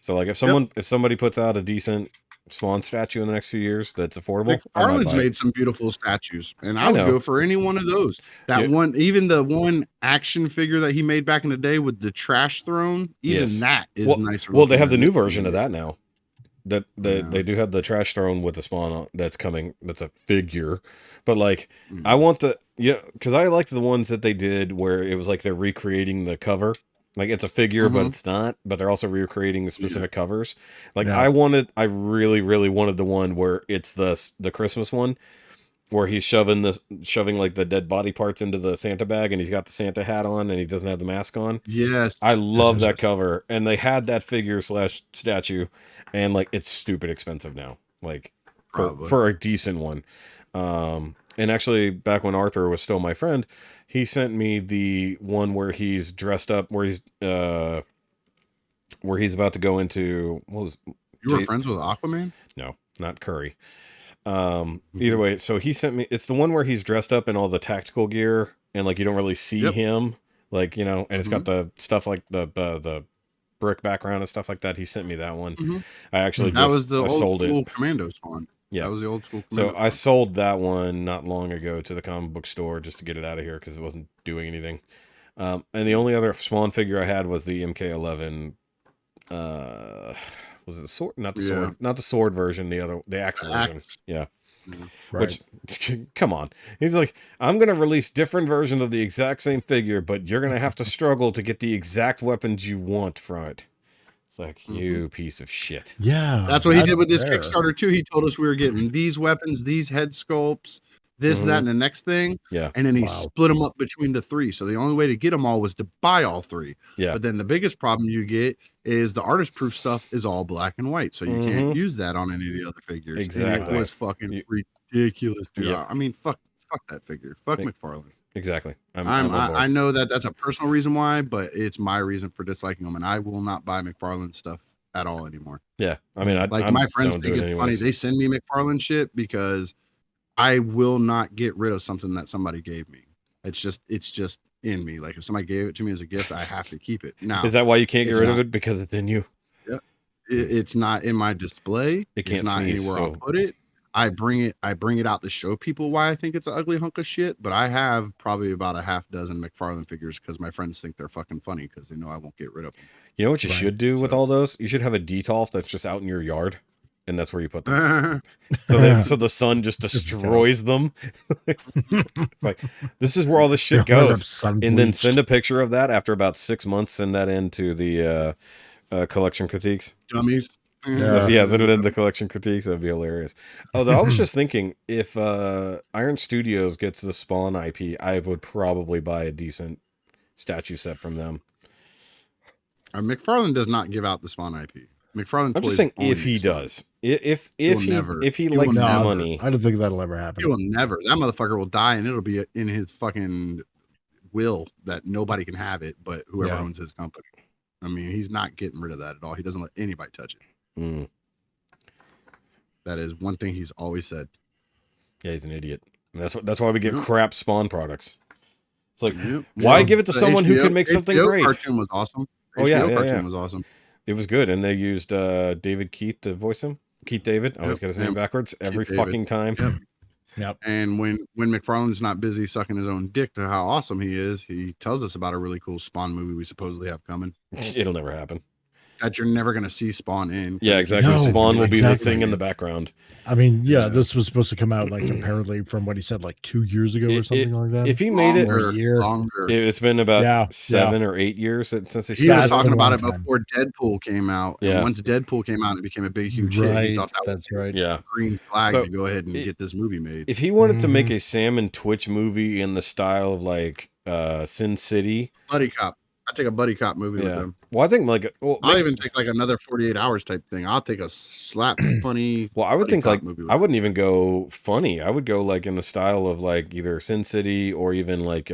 So like if somebody puts out a decent Spawn statue in the next few years that's affordable, I might McFarlane's buy it. made some beautiful statues, and I I would know. go for any one of those. That Yeah. one, even the one action figure that he made back in the day with the trash throne, even Yes. that is Well- nicer. Well, they looking have the than new this version one of is. that now. That Yeah. they do have the trash throne with the Spawn on, that's coming. That's a figure, but like Mm. I want because I liked the ones that they did where it was like they're recreating the cover. Like it's a figure, but Mhm. it's not. But they're also recreating the specific covers. Like Yeah. I really, really wanted the one where it's the Christmas one, where he's shoving like the dead body parts into the Santa bag, and he's got the Santa hat on, and he doesn't have the mask on. Yes, I love that Yes. cover, and they had that figure / statue, and like it's stupid expensive now, like Probably. for a decent one. And actually, back when Arthur was still my friend, he sent me the one where he's dressed up, where he's about to go into what was You were Jay- friends with Aquaman? no, not Curry. Either way, so he sent me. It's the one where he's dressed up in all the tactical gear and like you don't really see him, like and it's got the stuff like the brick background and stuff like that. He sent me that one. I actually that was the I old sold school it. Commando spawn. Yeah, that was the old school. Commando so I sold that one not long ago to the comic book store just to get it out of here because it wasn't doing anything. And the only other Spawn figure I had was the MK11. Was it the sword? Not the sword. Not the sword version. The axe version. Yeah. Right. Which, come on. He's like, I'm going to release different versions of the exact same figure, but you're going to have to struggle to get the exact weapons you want from it. It's like, you piece of shit. Yeah. That's what he did with this Kickstarter too. He told us we were getting these weapons, these head sculpts, this, that, and the next thing. Yeah. And then he split them up between the three. So the only way to get them all was to buy all three. Yeah. But then the biggest problem you get is the artist proof stuff is all black and white. So you can't use that on any of the other figures. Exactly. And it was fucking ridiculous, dude. I mean, fuck that figure. Fuck McFarlane. Exactly. I know that that's a personal reason why, but it's my reason for disliking him, and I will not buy McFarlane stuff at all anymore. Yeah, I mean, my friends think it's funny. They send me McFarlane shit because I will not get rid of something that somebody gave me. It's just in me. Like if somebody gave it to me as a gift, I have to keep it. Now, is that why you can't get rid of it? Because it's in you? Yeah, it's not in my display. It can't it's not sneeze, anywhere so... I'll put it. I bring it out to show people why I think it's an ugly hunk of shit, but I have probably about a half dozen McFarlane figures because my friends think they're fucking funny because they know I won't get rid of them. You know what you should do with all those? You should have a detolf that's just out in your yard, and that's where you put them. so the sun just destroys them. It's like, this is where all this shit goes. And then send a picture of that after about 6 months. Send that into the collection critiques. Dummies. Send it in the collection critiques. That'd be hilarious. Although I was just thinking, if Iron Studios gets the Spawn IP, I would probably buy a decent statue set from them. McFarlane does not give out the Spawn IP. McFarlane. I'm just saying, if he does, if he likes the money, I don't think that'll ever happen. He will never. That motherfucker will die, and it'll be in his fucking will that nobody can have it, but whoever owns his company. I mean, he's not getting rid of that at all. He doesn't let anybody touch it. That is one thing he's always said. Yeah, he's an idiot. And that's why we get crap Spawn products. It's like, why give it to someone who can make something great? Cartoon was awesome. Cartoon was awesome. It was good, and they used David Keith to voice him. Keith David. I always get his name backwards every fucking time. Yep. And when McFarlane's not busy sucking his own dick to how awesome he is, he tells us about a really cool Spawn movie we supposedly have coming. It'll never happen. That you're never going to see Spawn in. Yeah, exactly. No, Spawn will be the thing in the background. I mean, this was supposed to come out like apparently from what he said like 2 years ago or something like that. If he made it a year, it's been about 7 or 8 years since he was talking about it before Deadpool came out. Yeah. And once Deadpool came out, it became a big huge hit. He thought that's right. Yeah, green flag to go ahead and get this movie made. If he wanted to make a Sam and Twitch movie in the style of like Sin City, Buddy Cop. I take a buddy cop movie with them. Well, I think I'll even take like another 48 hours type thing. I'll take a slap funny. Well, I would think like I wouldn't even go funny. I would go like in the style of like either Sin City or even like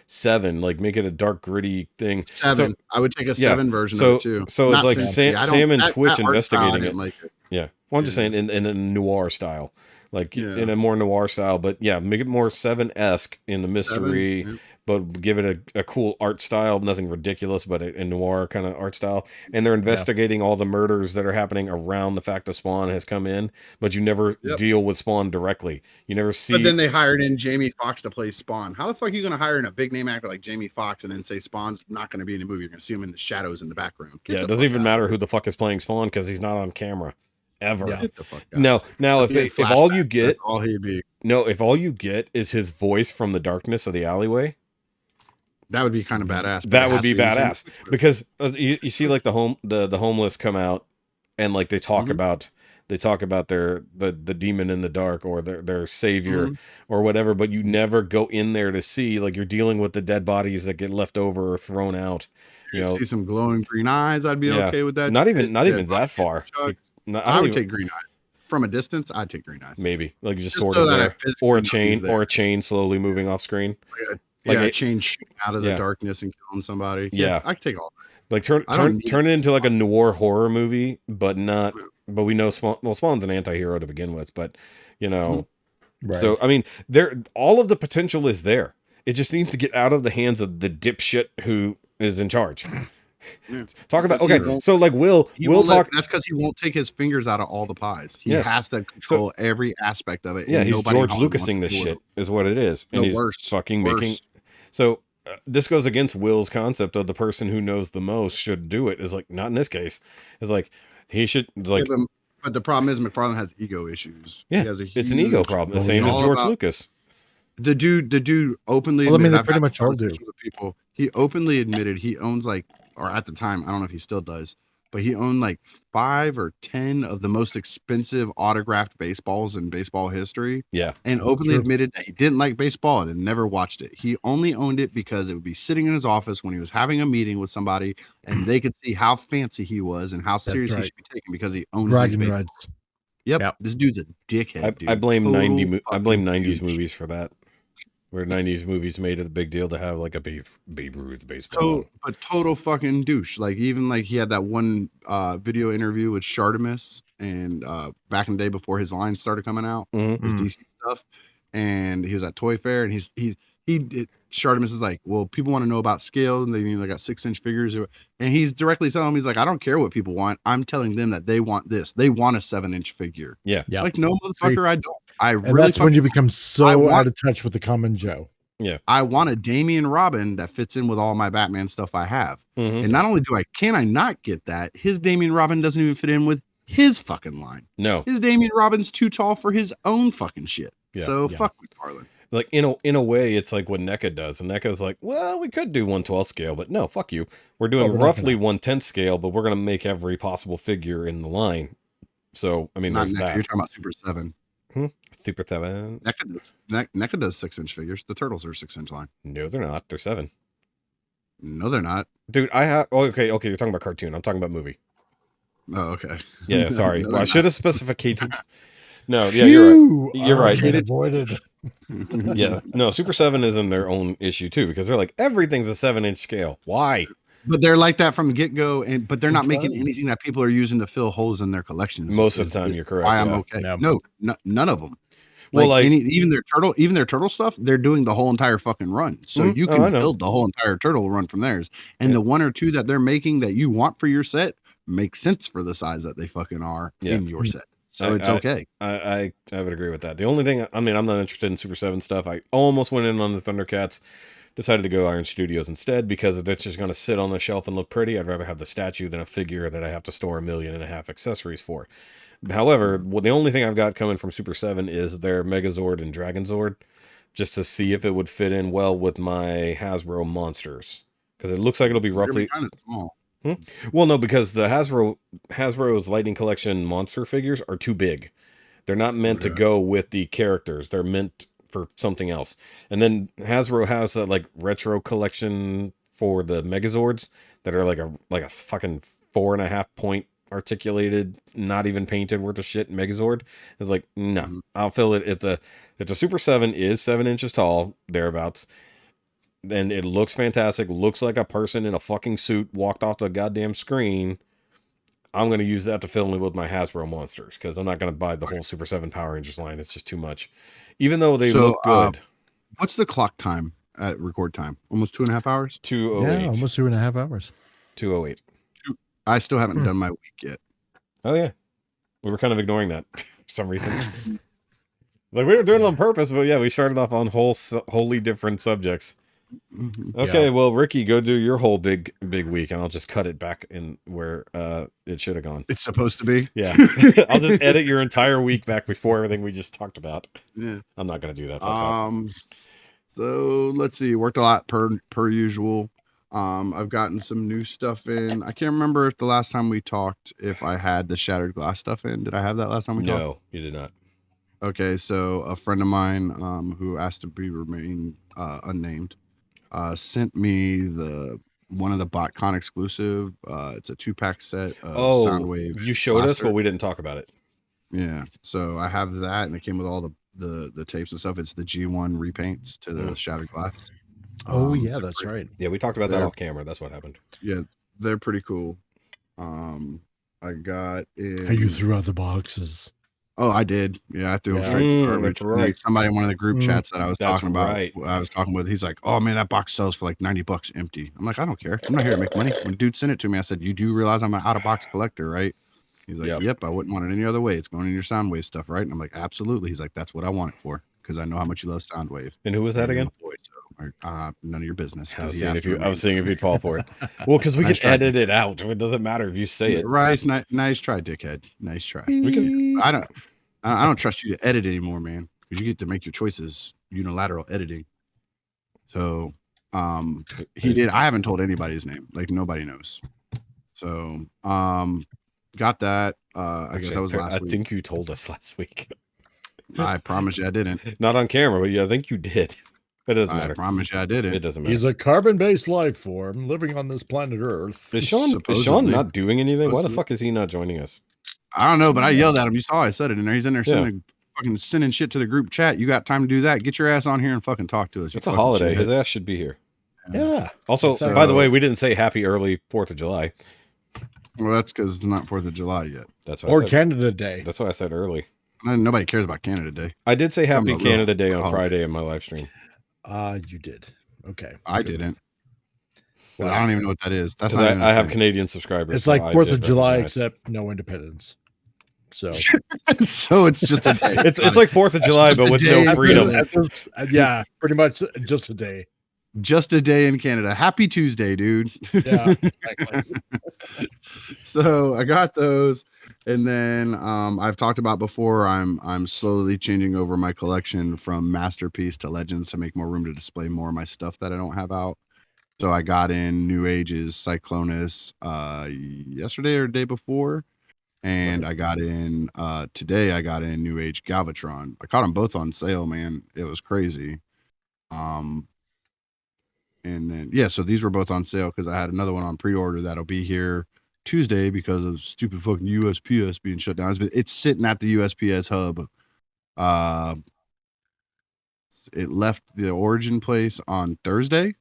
7. Like make it a dark gritty thing. 7. I would take a 7 version of it too. So it's like Sam and Twitch investigating it. Like it. Yeah. Well, I'm just saying in a noir style. Like in a more noir style, but make it more 7-esque in the mystery, but give it a cool art style, nothing ridiculous, but a noir kind of art style. And they're investigating all the murders that are happening around the fact that Spawn has come in, but you never deal with Spawn directly. You never see. But then they hired in Jamie Foxx to play Spawn. How the fuck are you going to hire in a big name actor like Jamie Foxx and then say Spawn's not going to be in the movie? You're going to see him in the shadows in the background. It doesn't even matter who the fuck is playing Spawn because he's not on camera. Ever. Get the fuck out. No. Now if all you get, that's all he'd be. No, if all you get is his voice from the darkness of the alleyway, that would be kind of badass. That would be badass because you see like the homeless come out and like they talk about their the demon in the dark or their savior or whatever, but you never go in there to see, like, you're dealing with the dead bodies that get left over or thrown out. You know, see some glowing green eyes. I'd be okay with that. Not even that far. I would take green eyes from a distance. I'd take green eyes. Maybe like just sort of there, or a chain slowly moving off screen. Like a chain shooting out of the darkness and killing somebody. Yeah, I could take all that. Like turn it into like a noir horror movie, but not but we know Spawn's an anti-hero to begin with, but you know, Right. so I mean, all of the potential is there. It just needs to get out of the hands of the dipshit who is in charge. Yeah. Talk about Because he okay, won't- so like Will talk. That's because he won't take his fingers out of all the pies. He Yes. has to control every aspect of it. Yeah, and he's nobody in George Hollywood Lucasing wants this to do shit it. is what it is, and No, he's worse. fucking making. So this goes against Will's concept of the person who knows the most should do it. Is like not in this case. It's like he should like. Yeah, but the problem is McFarlane has ego issues. Yeah, he has it's an ego problem. The same as George Lucas. The dude openly. Well, I mean, admitted, they I've pretty had much all do. conversations with people. He openly admitted he owns or at the time, I don't know if he still does, but he owned 5 or 10 of the most expensive autographed baseballs in baseball history. Yeah. And openly admitted that he didn't like baseball and had never watched it. He only owned it because it would be sitting in his office when he was having a meeting with somebody and they could see how fancy he was and how serious he should be taken because he owns these baseballs. Yep. This dude's a dickhead, dude. I blame 90s movies for that. Where 90s movies made it a big deal to have a Babe Ruth baseball. A total fucking douche. Even he had that one video interview with ShaunDiesel and back in the day before his line started coming out, his DC stuff, and he was at Toy Fair and ShaunDiesel is like, well, people want to know about scale and they got 6-inch figures, and he's directly telling them, he's like, I don't care what people want. I'm telling them that they want this. They want a 7-inch figure. Yeah. No, motherfucker, I don't. And that's when you become so out of touch with the common Joe. Yeah. I want a Damian Robin that fits in with all my Batman stuff I have. And not only can I not get that, his Damian Robin doesn't even fit in with his fucking line. No. His Damian Robin's too tall for his own fucking shit. Yeah. So fuck McFarlane. In a way, it's like what NECA does. And NECA's like, well, we could do 1/12 scale, but no, fuck you. We're doing roughly 1/10 scale, but we're going to make every possible figure in the line. So, I mean, there's that. You're talking about Super 7. Super 7. NECA does 6-inch figures. The Turtles are 6-inch line. No, they're not. They're 7. No, they're not. Dude, I have... Oh, okay, you're talking about cartoon. I'm talking about movie. Oh, okay. Yeah, sorry. No, well, I should have specified. No, yeah, you're right. Avoided. Yeah. No, Super 7 is in their own issue, too, because they're like, everything's a 7-inch scale. Why? But they're like that from the get-go, but they're not making anything that people are using to fill holes in their collections. Most of the time, you're correct. Why I'm okay. Yeah. No, none of them. Well, even their turtle stuff, they're doing the whole entire fucking run. So you can build the whole entire turtle run from theirs. And the 1 or 2 that they're making that you want for your set makes sense for the size that they fucking are in your set. So it's okay. I would agree with that. The only thing, I mean, I'm not interested in Super 7 stuff. I almost went in on the Thundercats. Decided to go Iron Studios instead because that's just going to sit on the shelf and look pretty. I'd rather have the statue than a figure that I have to store 1.5 million accessories for. However, the only thing I've got coming from Super 7 is their Megazord and Dragonzord, just to see if it would fit in well with my Hasbro monsters. Because it looks like it'll be roughly kind of small. Well, no, because the Hasbro's Lightning Collection monster figures are too big. They're not meant to go with the characters. They're meant for something else. And then Hasbro has that retro collection for the Megazords that are like a fucking 4.5 point articulated, not even painted worth of shit Megazord. It's like, no, I'll fill it. If the Super 7 is 7 inches tall, thereabouts, then it looks fantastic, looks like a person in a fucking suit walked off the goddamn screen. I'm going to use that to fill in with my Hasbro monsters because I'm not going to buy the whole Super 7 Power Rangers line. It's just too much. Even though they look good. What's the clock time at record time? Almost 2.5 hours? 2:08. Yeah, almost 2.5 hours. 2:08. I still haven't done my week yet. Oh, yeah. We were kind of ignoring that for some reason. We were doing it on purpose, but yeah, we started off on wholly different subjects. Okay, well, Rikki, go do your whole big week, and I'll just cut it back in where it should have gone. It's supposed to be. Yeah, I'll just edit your entire week back before everything we just talked about. Yeah, I'm not gonna do that. So let's see. Worked a lot per usual. I've gotten some new stuff in. I can't remember if the last time we talked, if I had the shattered glass stuff in. Did I have that last time we talked? No, you did not. Okay, so a friend of mine who asked to remain unnamed sent me one of the BotCon exclusive. It's a 2-pack set of Soundwave. You showed us, but we didn't talk about it. Yeah, so I have that, and it came with all the tapes and stuff. It's the G1 repaints to the shattered glass. Oh yeah, that's right. Yeah, we talked about that off camera. That's what happened. Yeah, they're pretty cool. I got in. How you threw out the boxes. Oh, I did. Yeah, I threw them Yeah. straight to garbage. That's And then right. somebody in one of the group chats that I was That's talking about, right. I was talking with, he's like, "Oh man, that box sells for like $90 empty." I'm like, "I don't care. I'm not here to make money." When dude sent it to me, I said, "You do realize I'm an out of box collector, right?" He's like, Yep. "Yep, I wouldn't want it any other way. It's going in your Soundwave stuff, right?" And I'm like, "Absolutely." He's like, "That's what I want it for, because I know how much you love Soundwave." And who was that And I'm again? like, "Boy, so, none of your business." I was He seeing asked if for you. my I was seeing if info. you'd fall for it. Well, because we Nice can try, edit it out. It doesn't matter if you say it. Right? Nice try, dickhead. Nice try. We can. I don't trust you to edit anymore, man, because you get to make your choices. Unilateral editing. So, he did. I haven't told anybody his name. Like nobody knows. So, got that. I guess that was last I week. think you told us last week. I promise you, I didn't. Not on camera, but yeah, I think you did. It doesn't I matter. promise you, I didn't. It doesn't matter. He's a carbon-based life form living on this planet Earth. Is Sean Supposedly. not doing anything? Why the Supposedly. fuck is he not joining us? I don't know, but I yelled at him. You saw I said it in there. He's in there Yeah. sending shit to the group chat. You got time to do that? Get your ass on here and fucking talk to us. It's a holiday. His ass should be here. Yeah. Also, So- by the way, we didn't say happy early 4th of July. Well, that's because it's not 4th of July yet. That's what Or I said. Canada Day. That's why I said early. Nobody cares about Canada Day. I did say happy about real Canada Day on holiday. Friday in my live stream. You did. Okay. I Good. didn't. Well, I don't even know what that is. That's Because not even I a have thing. Canadian subscribers. It's so like I 4th did of July, recognize. except no independence. So So it's just a day. It's like 4th of July, just but a with day. no freedom. yeah, pretty much just a day. Just a day in Canada. Happy Tuesday, dude. Yeah, exactly. So I got those, and then I've talked about before. I'm slowly changing over my collection from Masterpiece to Legends to make more room to display more of my stuff that I don't have out. So I got in New Age's Cyclonus yesterday or the day before, and I got in today. I got in New Age Galvatron. I caught them both on sale, man. It was crazy. And then yeah, so these were both on sale because I had another one on pre-order that'll be here Tuesday because of stupid fucking USPS being shut down. It's sitting at the USPS hub. It left the origin place on Thursday,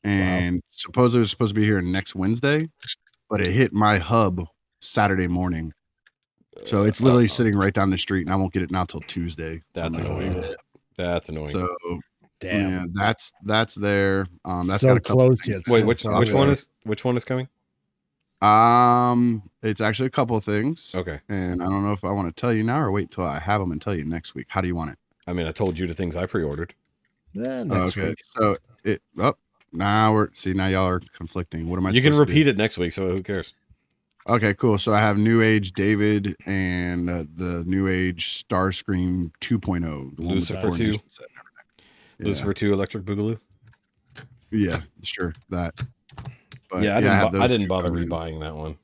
and supposedly it was supposed to be here next Wednesday, but it hit my hub Saturday morning. So it's literally sitting right down the street, and I won't get it now till Tuesday. That's I'm like, annoying. That's annoying. So Damn. yeah, that's there. That's So got a couple close things. yet. Wait, so which far. one is coming? It's actually a couple of things. Okay. And I don't know if I want to tell you now or wait till I have them and tell you next week. How do you want it? I mean, I told you the things I pre-ordered. Yeah, next Okay. week. So now y'all are conflicting. What am I? You can supposed to do? repeat it next week, so who cares? Okay, cool. So I have New Age David and the New Age Starscream 2.0. the one with the Lucifer 2. coordination set and everything. Yeah. Lucifer 2 Electric Boogaloo. Yeah, sure. That. But Yeah, have those I didn't two bother coming in. rebuying that one.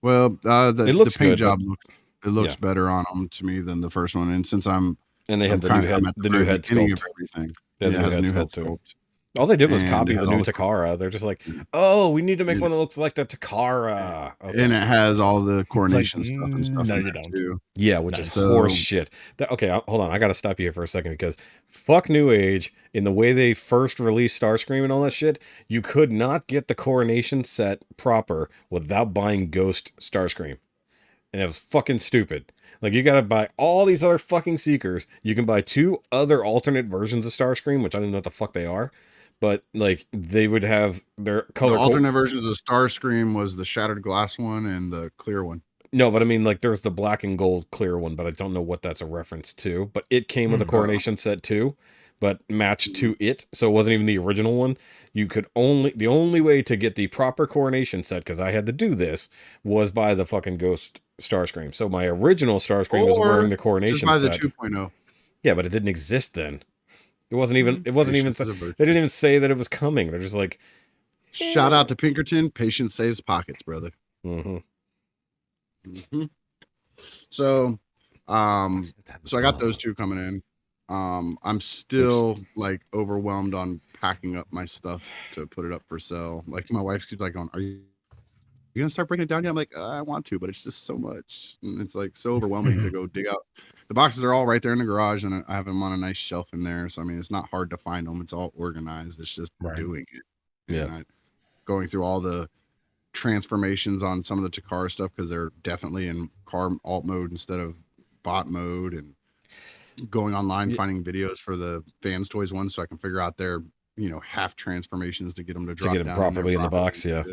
Well, It looks the paint good, job but- looks yeah. better on them to me than the first one. And since I'm And they had the I'm new head, at the new very head beginning sculpt. of everything. They had Yeah, the it has a new new head head sculpt too. sculpt. All they did was And copy it the has new all the- Takara. They're just like, oh, we need to make one that looks like the Takara. Okay. And it has all the coronation like, stuff and stuff. no, in you there, don't. Too. Yeah, which is Nice. horse So- shit. Okay, hold on. I got to stop you here for a second because fuck New Age. In the way they first released Starscream and all that shit, you could not get the coronation set proper without buying Ghost Starscream. And it was fucking stupid. Like, you got to buy all these other fucking Seekers. You can buy 2 other alternate versions of Starscream, which I don't know what the fuck they are. But, like, they would have their color... The alternate versions of Starscream was the shattered glass one and the clear one. No, but I mean, like, there's the black and gold clear one, but I don't know what that's a reference to. But it came with a coronation set too, but matched to it, so it wasn't even the original one. You could the only way to get the proper coronation set, because I had to do this, was by the fucking Ghost Starscream. So my original Starscream is wearing the Just coronation by the set. 2.0. Yeah, but it didn't exist then. It wasn't even. It wasn't even. Patience is a virtue. They didn't even say that it was coming. They're just like, Shout out to Pinkerton. Patience saves pockets, brother. mm-hmm. So I got those 2 coming in. I'm still like overwhelmed on packing up my stuff to put it up for sale. Like my wife keeps like going, "Are you gonna start breaking it down?" Yeah, I'm like, I want to, but it's just so much, and it's like so overwhelming to go dig out. The boxes are all right there in the garage, and I have them on a nice shelf in there. So I mean, it's not hard to find them. It's all organized. It's just Right. doing it. Yeah. And going through all the transformations on some of the Takara stuff because they're definitely in car alt mode instead of bot mode, and going online finding videos for the fans toys ones so I can figure out their half transformations to get them to drop get them down properly in the box. Yeah,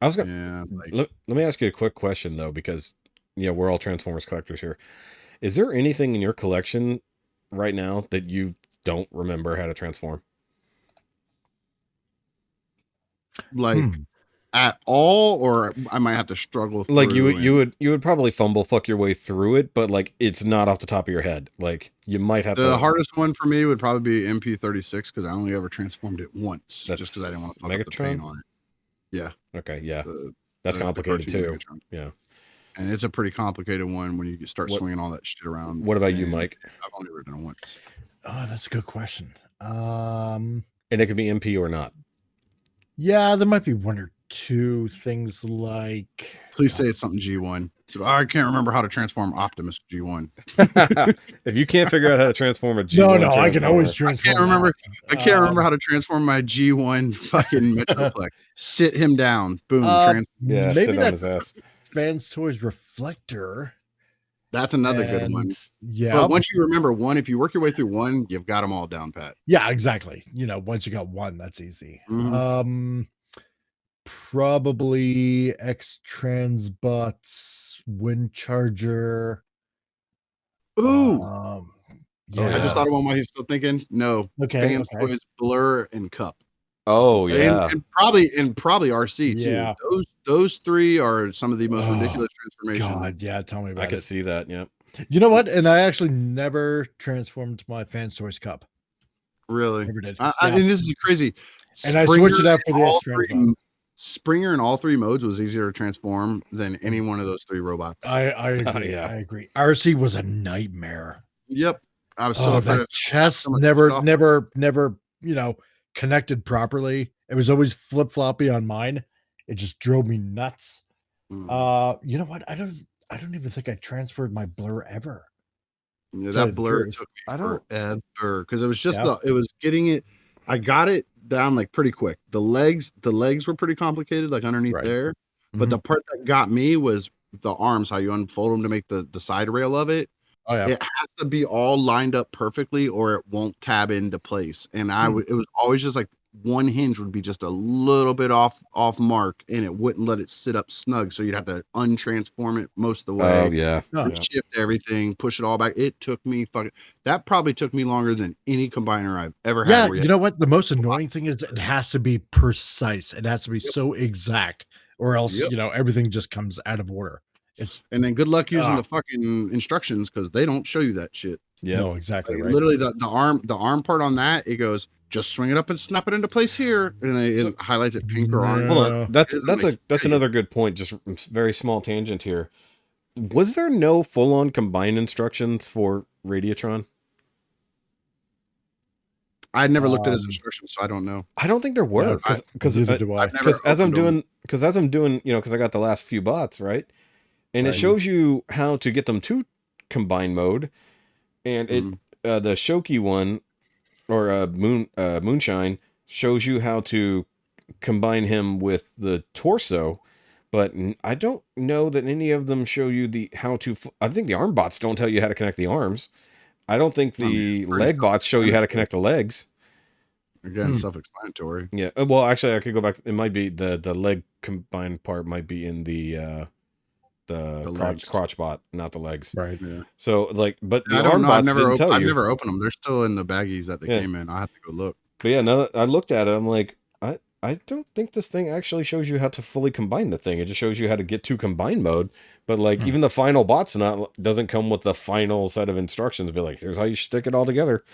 I was gonna let me ask you a quick question though, because we're all Transformers collectors here. Is there anything in your collection right now that you don't remember how to transform? Like at all, or I might have to struggle through. Like you would probably fumble fuck your way through it, but like it's not off the top of your head. Like you might have the hardest one for me would probably be MP36 because I only ever transformed it once. That's just because I didn't want to fuck Megatron? up the paint on it. Yeah. Okay, yeah. That's complicated too. Megatron. Yeah. And it's a pretty complicated one when you start swinging all that shit around. What about you, Mike? I've only ever done it once. Oh, that's a good question. And it could be MP or not. Yeah, there might be one or two things like. Please say it's something G1. So I can't remember how to transform Optimus G1. If you can't figure out how to transform a G1, no, I can always transform. I can't remember how to transform my G1 fucking Metroplex. Sit him down. Boom. Maybe sit on that his ass. Fans Toys Reflector. That's another good one. Yeah. But once you remember one, if you work your way through one, you've got them all down pat. Yeah, exactly. Once you got one, that's easy. Probably X Transbots, Wind Charger. Ooh. Yeah. I just thought of one while he's still thinking. No. Okay. Fans Toys, Blur, and Cup. Oh yeah. And probably RC too. Yeah. Those three are some of the most ridiculous transformations. God, yeah, tell me about it. I could see that, yeah. You know what? And I actually never transformed my Fans Toys Cup. Really? Never did. And this is crazy. And I switched it out for the extra. Springer in all three modes was easier to transform than any one of those three robots. I agree. I agree. RC was a nightmare. Yep. I was so that chest never connected properly. It was always flip-floppy on mine. It just drove me nuts. You know what? I don't even think I transferred my Blur ever. Yeah, that Blur took me forever because it was just it was getting it. I got it down like pretty quick. The legs were pretty complicated, like underneath there. But the part that got me was the arms, how you unfold them to make the side rail of it. Oh yeah. It has to be all lined up perfectly or it won't tab into place. And it was always just like one hinge would be just a little bit off mark and it wouldn't let it sit up snug. So you'd have to untransform it most of the way. Oh yeah. Shift everything, push it all back. It took me that probably took me longer than any combiner I've ever had. Yeah, you know what? The most annoying thing is it has to be precise. It has to be so exact, or else everything just comes out of order. And then good luck using the fucking instructions because they don't show you that shit. Yeah, no, exactly. Right. Literally, the arm part on that, it goes just swing it up and snap it into place here, and it highlights it pink or orange. Hold on, that's another good point. Just very small tangent here. Was there no full-on combine instructions for Radiatron? I never looked at his instructions, so I don't know. I don't think there were because as I'm doing, because I got the last few bots right. And it shows you how to get them to combine mode, and the SHOKY one, or Moonshine, shows you how to combine him with the torso, but I don't know that any of them show you how to. I think the arm bots don't tell you how to connect the arms. I don't think the leg bots show you how to connect the legs. Again, self-explanatory. Yeah. Well, actually, I could go back. It might be the leg combined part might be in the crotch bot, not the legs. Right. Yeah. So but the arm bots didn't tell you. I've never opened them. They're still in the baggies that they came in. I have to go look. But yeah, now that I looked at it, I'm like, I don't think this thing actually shows you how to fully combine the thing. It just shows you how to get to combine mode. But even the final bot's doesn't come with the final set of instructions. Be like, here's how you stick it all together.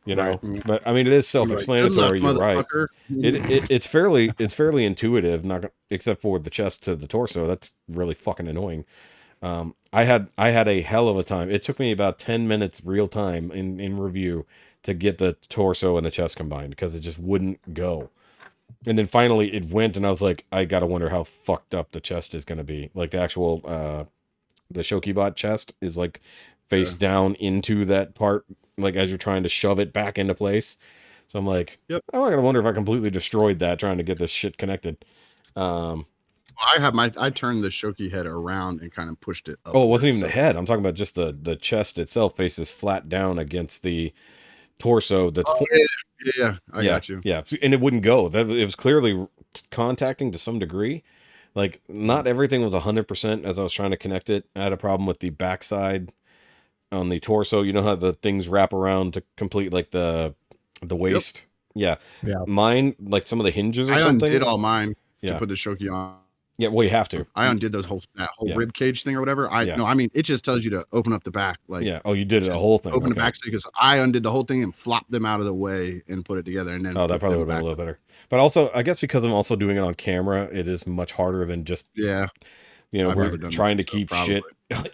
But I mean, it is self-explanatory. You're right. It's fairly intuitive, except for the chest to the torso. That's really fucking annoying. I had a hell of a time. It took me about 10 minutes real time in review to get the torso and the chest combined because it just wouldn't go. And then finally it went, and I was like, I gotta wonder how fucked up the chest is gonna be. Like the actual the SHOKY bot chest is like face down into that part, like as you're trying to shove it back into place. So I'm like, I gotta wonder if I completely destroyed that trying to get this shit connected. Well, I turned the Shoki head around and kind of pushed it up. Oh, it wasn't even the head. I'm talking about just the chest itself faces flat down against the torso. That's yeah, I got you. Yeah, and it wouldn't go. That it was clearly contacting to some degree. Like not everything was 100% as I was trying to connect it. I had a problem with the backside on the torso. You know how the things wrap around to complete like the waist. Yep. Yeah. Mine, like some of the hinges or something. I undid all mine to Yeah. put the Shoki on. Yeah, well, you have to. I undid that whole rib cage thing or whatever. No, I mean it just tells you to open up the back. Like oh, you did it a whole thing. Open the back because I undid the whole thing and flopped them out of the way and put it together. And then that probably would have been a little better. But also, I guess because I'm also doing it on camera, it is much harder than just we're trying to keep shit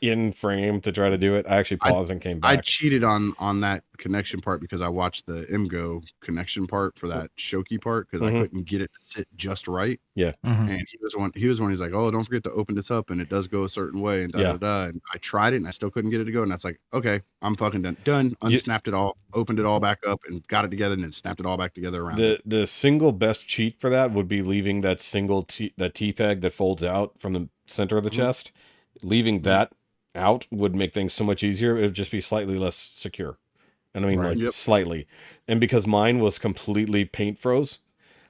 in frame to try to do it. I actually paused and came back. I cheated on that connection part because I watched the N.Y.M.I.A connection part for that Shoki part because I couldn't get it to sit just right. Yeah. And he was one. He's like, oh, don't forget to open this up and it does go a certain way and And I tried it and I still couldn't get it to go. And that's like, okay, I'm fucking done. Unsnapped it all, opened it all back up and got it together and then snapped it all back together around the single best cheat for that would be leaving that single that T-peg that folds out from the center of the chest. Leaving that out would make things so much easier. It would just be slightly less secure. And I mean, slightly. And because mine was completely paint froze,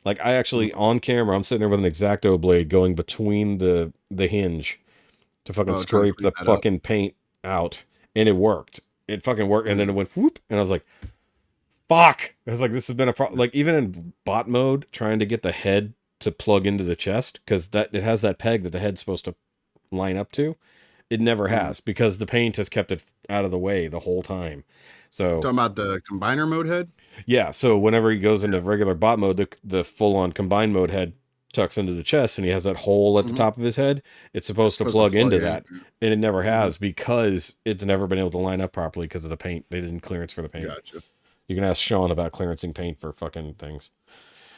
like I actually on camera, I'm sitting there with an X-Acto blade going between the hinge to fucking scrape the fucking paint out. And it worked. It fucking worked. And then it went whoop. And I was like, fuck. I was like, this has been a problem. Like even in bot mode, trying to get the head to plug into the chest, because it has that peg that the head's supposed to line up to. It never has because the paint has kept it out of the way the whole time. So talking about the combiner mode head. Yeah. So whenever he goes into regular bot mode, the full on combined mode head tucks into the chest and he has that hole at the top of his head. It's supposed to plug into that. And it never has because it's never been able to line up properly because of the paint. They didn't clearance for the paint. Gotcha. You can ask Sean about clearancing paint for fucking things.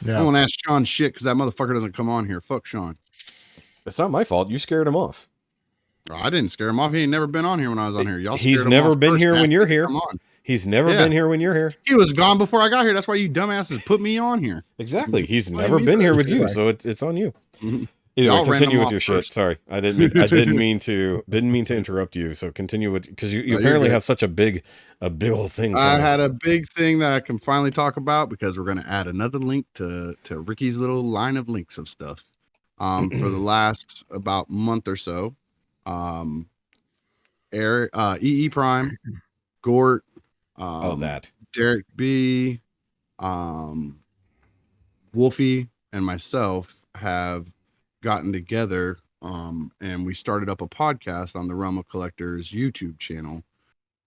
Yeah. I won't ask Sean shit because that motherfucker doesn't come on here. Fuck Sean. It's not my fault. You scared him off. I didn't scare him off. He ain't never been on here when I was on here. He's never been here when you're here. He's never been here when you're here. He was gone before I got here. That's why you dumbasses put me on here. Exactly. He's never been here with you, so it's on you. Either continue with your shit. Sorry, I didn't mean to interrupt you. So continue with because you apparently have such a big old thing. I had a big thing that I can finally talk about because we're going to add another link to Ricky's little line of links of stuff. For the last about month or so. EE Prime, Gort, Derek B, Wolfie, and myself have gotten together, and we started up a podcast on the Realm of Collectors YouTube channel,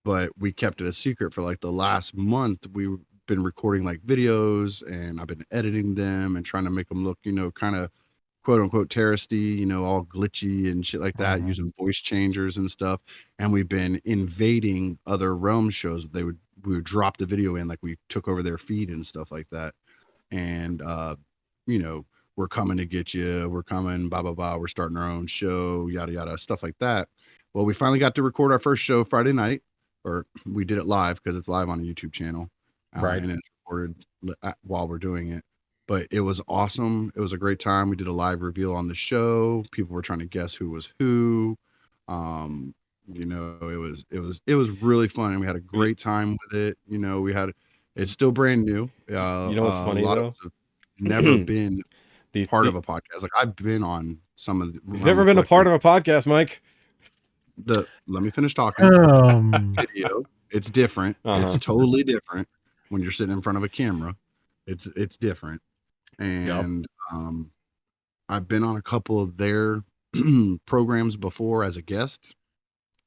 but we kept it a secret for like the last month. We've been recording like videos, and I've been editing them and trying to make them look, kind of quote unquote terroristy, all glitchy and shit like that, using voice changers and stuff. And we've been invading other Realm shows. We would drop the video in, like we took over their feed and stuff like that. And we're coming to get you. We're coming, blah blah blah. We're starting our own show, yada yada, stuff like that. Well, we finally got to record our first show Friday night, or we did it live because it's live on a YouTube channel, right? And it's recorded while we're doing it. But it was awesome. It was a great time. We did a live reveal on the show. People were trying to guess who was who. It was really fun, and we had a great time with it. It's still brand new. What's funny though? Never been part of a podcast. Like I've been on some of the. He's never been a part of a podcast, Mike. Let me finish talking. Video. It's different. It's totally different when you're sitting in front of a camera. It's different. And I've been on a couple of their programs before as a guest,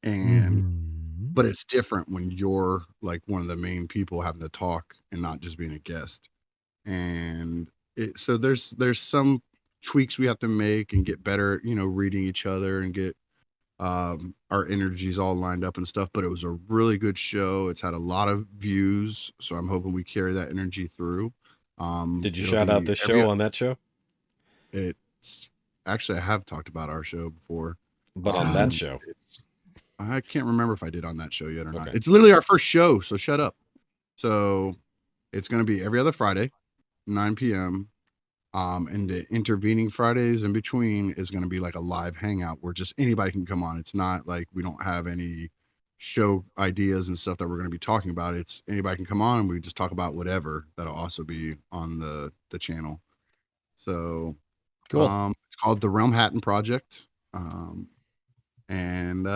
but it's different when you're like one of the main people having to talk and not just being a guest. And so there's some tweaks we have to make and get better, reading each other and get our energies all lined up and stuff. But it was a really good show. It's had a lot of views, so I'm hoping we carry that energy through. Did you shout out this show on that show? It's actually, I have talked about our show before, but on that show, I can't remember if I did on that show yet or not. It's literally our first show, so shut up. So it's going to be every other Friday, 9 p.m. And the intervening Fridays in between is going to be like a live hangout where just anybody can come on. It's not like we don't have any show ideas and stuff that we're going to be talking about. It's anybody can come on and we just talk about whatever. That'll also be on the channel. So Cool. it's called the Realm Hatton Project. And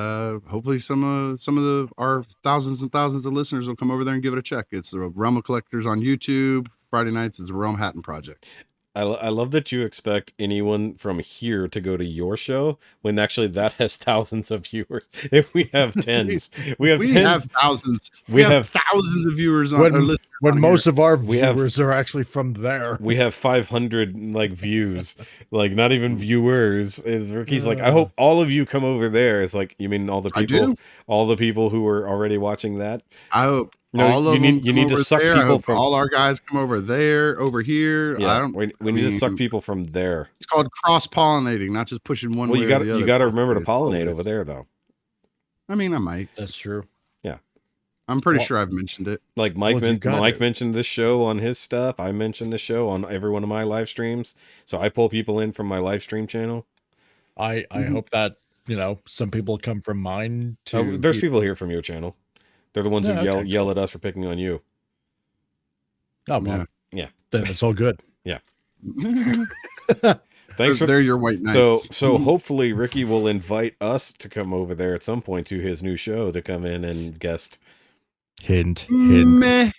hopefully some of our thousands and thousands of listeners will come over there and give it a check. It's the Realm of Collectors on YouTube. Friday nights is the Realm Hatton Project. I love that you expect anyone from here to go to your show when actually that has thousands of viewers. If we have tens, we have thousands. We have thousands of viewers on. When most here. of our viewers are actually from there. We have 500 like views, like not even viewers. Is Ricky's like, I hope all of you come over there. It's like, you mean all the people who are already watching that? I hope. No, you need to suck people from all our guys come over there, over here. Yeah, we need to suck people from there. It's called cross-pollinating, not just pushing one way or the other. You got to remember to pollinate over there, though. I mean, I might. That's true. Yeah, I'm pretty sure I've mentioned it. Like Mike mentioned this show on his stuff. I mentioned the show on every one of my live streams. So I pull people in from my live stream channel. I hope that some people come from mine too. There's people here from your channel. They're the ones who yell at us for picking on you. Oh, well, yeah. Then it's all good. Yeah. Thanks. They're your white knights. So hopefully Ricky will invite us to come over there at some point to his new show to come in and guest. Hint. Meh.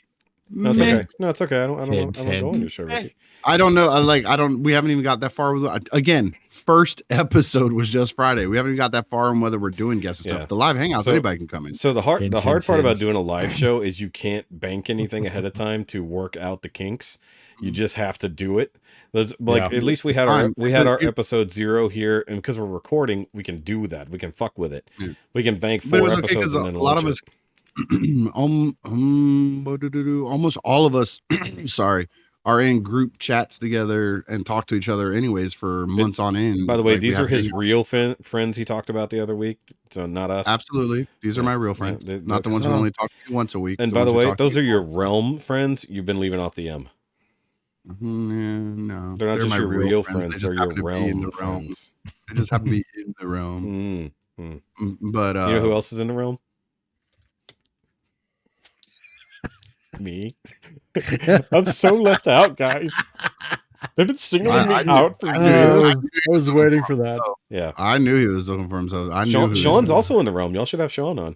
No, it's okay. No, it's okay. I don't want to go on your show, Ricky. I don't know. We haven't even got that far with again. First episode was just Friday. We haven't even got that far on whether we're doing guest stuff. The live hangouts, anybody can come in. So the hard part about doing a live show is you can't bank anything ahead of time to work out the kinks. You just have to do it. At least we had our episode 0 here, and because we're recording, we can do that. We can fuck with it. Yeah. We can bank 4 episodes and then a lot of us. Almost all of us. Sorry. Are in group chats together and talk to each other anyways for months on end. By the way, these are his real friends he talked about the other week, so not us. Absolutely. These are my real friends, not the ones who only talk to me once a week. And by the way, those are your realm friends. You've been leaving off the M. No. They're not just your real friends. They're your realm friends. They just happen to be in the realm. But you know who else is in the realm? Me. I'm so left out, guys. They've been singling me out for years. I was waiting for that. Yeah, I knew he was looking for himself. Sean's also in the realm. Y'all should have Sean on.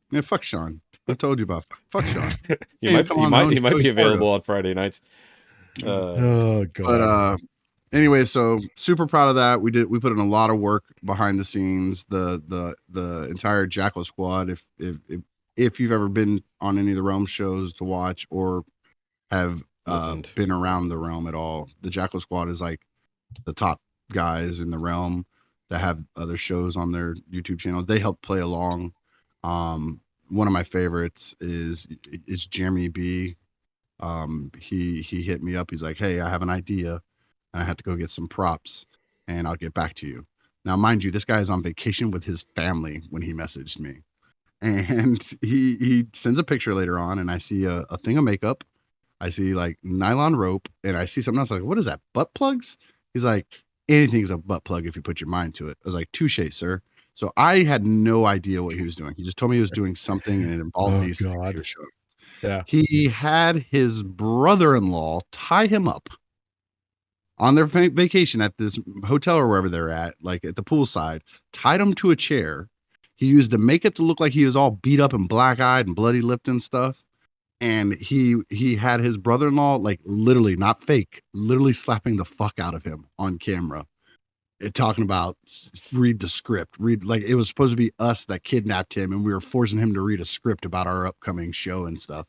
Yeah, fuck Sean. I told you about fuck Sean. He might be available on Friday nights. Oh god. But anyway, so super proud of that. We put in a lot of work behind the scenes. The entire Jackal squad. If you've ever been on any of the Realm shows to watch or have been around the Realm at all, the Jackal squad is like the top guys in the Realm that have other shows on their YouTube channel. They help play along. One of my favorites is Jeremy B. He hit me up. He's like, hey, I have an idea and I have to go get some props and I'll get back to you. Now, mind you, this guy is on vacation with his family when he messaged me. And he sends a picture later on, and I see a thing of makeup. I see like nylon rope, and I see something else. Like, what is that? Butt plugs? He's like, anything's a butt plug if you put your mind to it. I was like, touche, sir. So I had no idea what he was doing. He just told me he was doing something, and it involved these things he was showing. Yeah. He had his brother-in-law tie him up on their vacation at this hotel or wherever they're at, like at the poolside, tied him to a chair. He used the makeup to look like he was all beat up and black-eyed and bloody lipped and stuff. And he had his brother-in-law, like literally, not fake, literally slapping the fuck out of him on camera. Talking about read the script. Like it was supposed to be us that kidnapped him and we were forcing him to read a script about our upcoming show and stuff.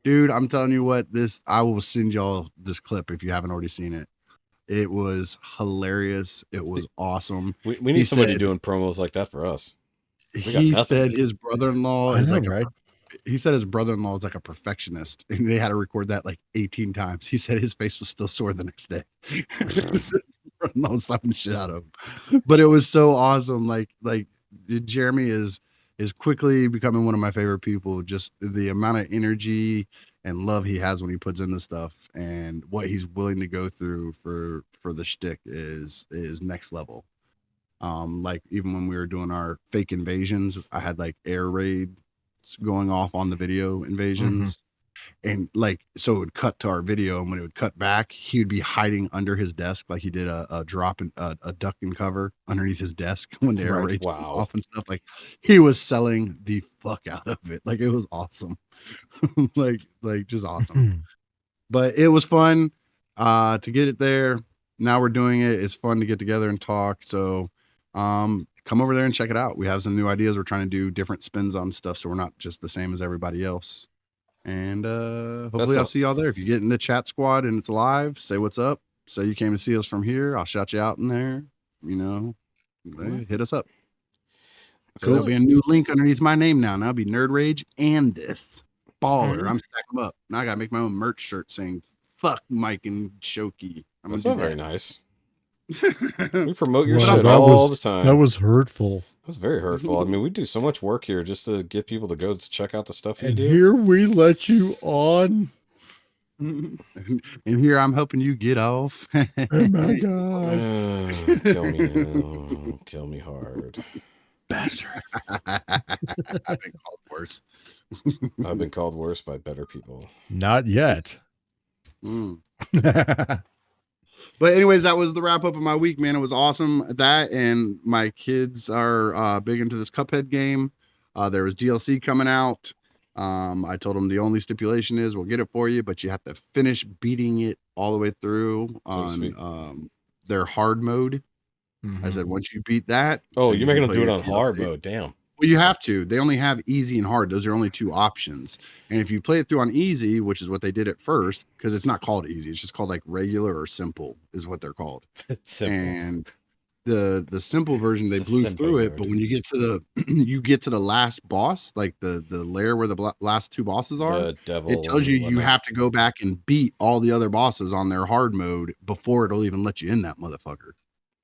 Dude, I'm telling you what, I will send y'all this clip if you haven't already seen it. It was hilarious. It was awesome. We need somebody doing promos like that for us. He said his brother-in-law is right? He said his brother-in-law is like a perfectionist, and they had to record that like 18 times. He said his face was still sore the next day. Brother-in-law was slapping the shit out of him, but it was so awesome. Like Jeremy is quickly becoming one of my favorite people. Just the amount of energy and love he has when he puts in the stuff, and what he's willing to go through for the shtick is next level. Like even when we were doing our fake invasions, I had like air raids going off on the video invasions. And like, so it would cut to our video, and when it would cut back, he would be hiding under his desk, like he did a drop in a duck and cover underneath his desk when the air Right. raids went Wow. off and stuff. Like he was selling the fuck out of it. Like it was awesome. like just awesome. But it was fun to get it there. Now we're doing it. It's fun to get together and talk. So come over there and check it out. We have some new ideas. We're trying to do different spins on stuff, so we're not just the same as everybody else. And hopefully I'll see y'all there. If you get in the chat squad and it's live, say what's up. Say you came to see us from here. I'll shout you out in there. You know, hit us up. So there'll be a new link underneath my name now. Now it'll be Nerd Rage and this baller. I'm stacking them up. Now I gotta make my own merch shirt saying "fuck Mike and SHOKY." That's not very nice. We promote your Wow, shit all the time. That was hurtful. That was very hurtful. I mean, we do so much work here just to get people to go check out the stuff you And do. here we let you on. And here I'm helping you get off. Oh my god. Kill me now. Kill me hard. Bastard. I've been called worse. I've been called worse by better people. Not yet. But anyways, that was the wrap up of my week, man. It was awesome. That, and my kids are big into this Cuphead game. There was DLC coming out. I told them the only stipulation is we'll get it for you, but you have to finish beating it all the way through on their hard mode. I said, once you beat that. Oh, you're making them do it on hard mode. Damn. Well, you have to. They only have easy and hard. Those are only two options. And if you play it through on easy, which is what they did at first, because it's not called easy, it's just called like regular or simple is what they're called. Simple. And the simple version, they blew through it. But when you get to the last boss, like the layer where the last two bosses are, the devil, it tells you have to go back and beat all the other bosses on their hard mode before it'll even let you in that motherfucker.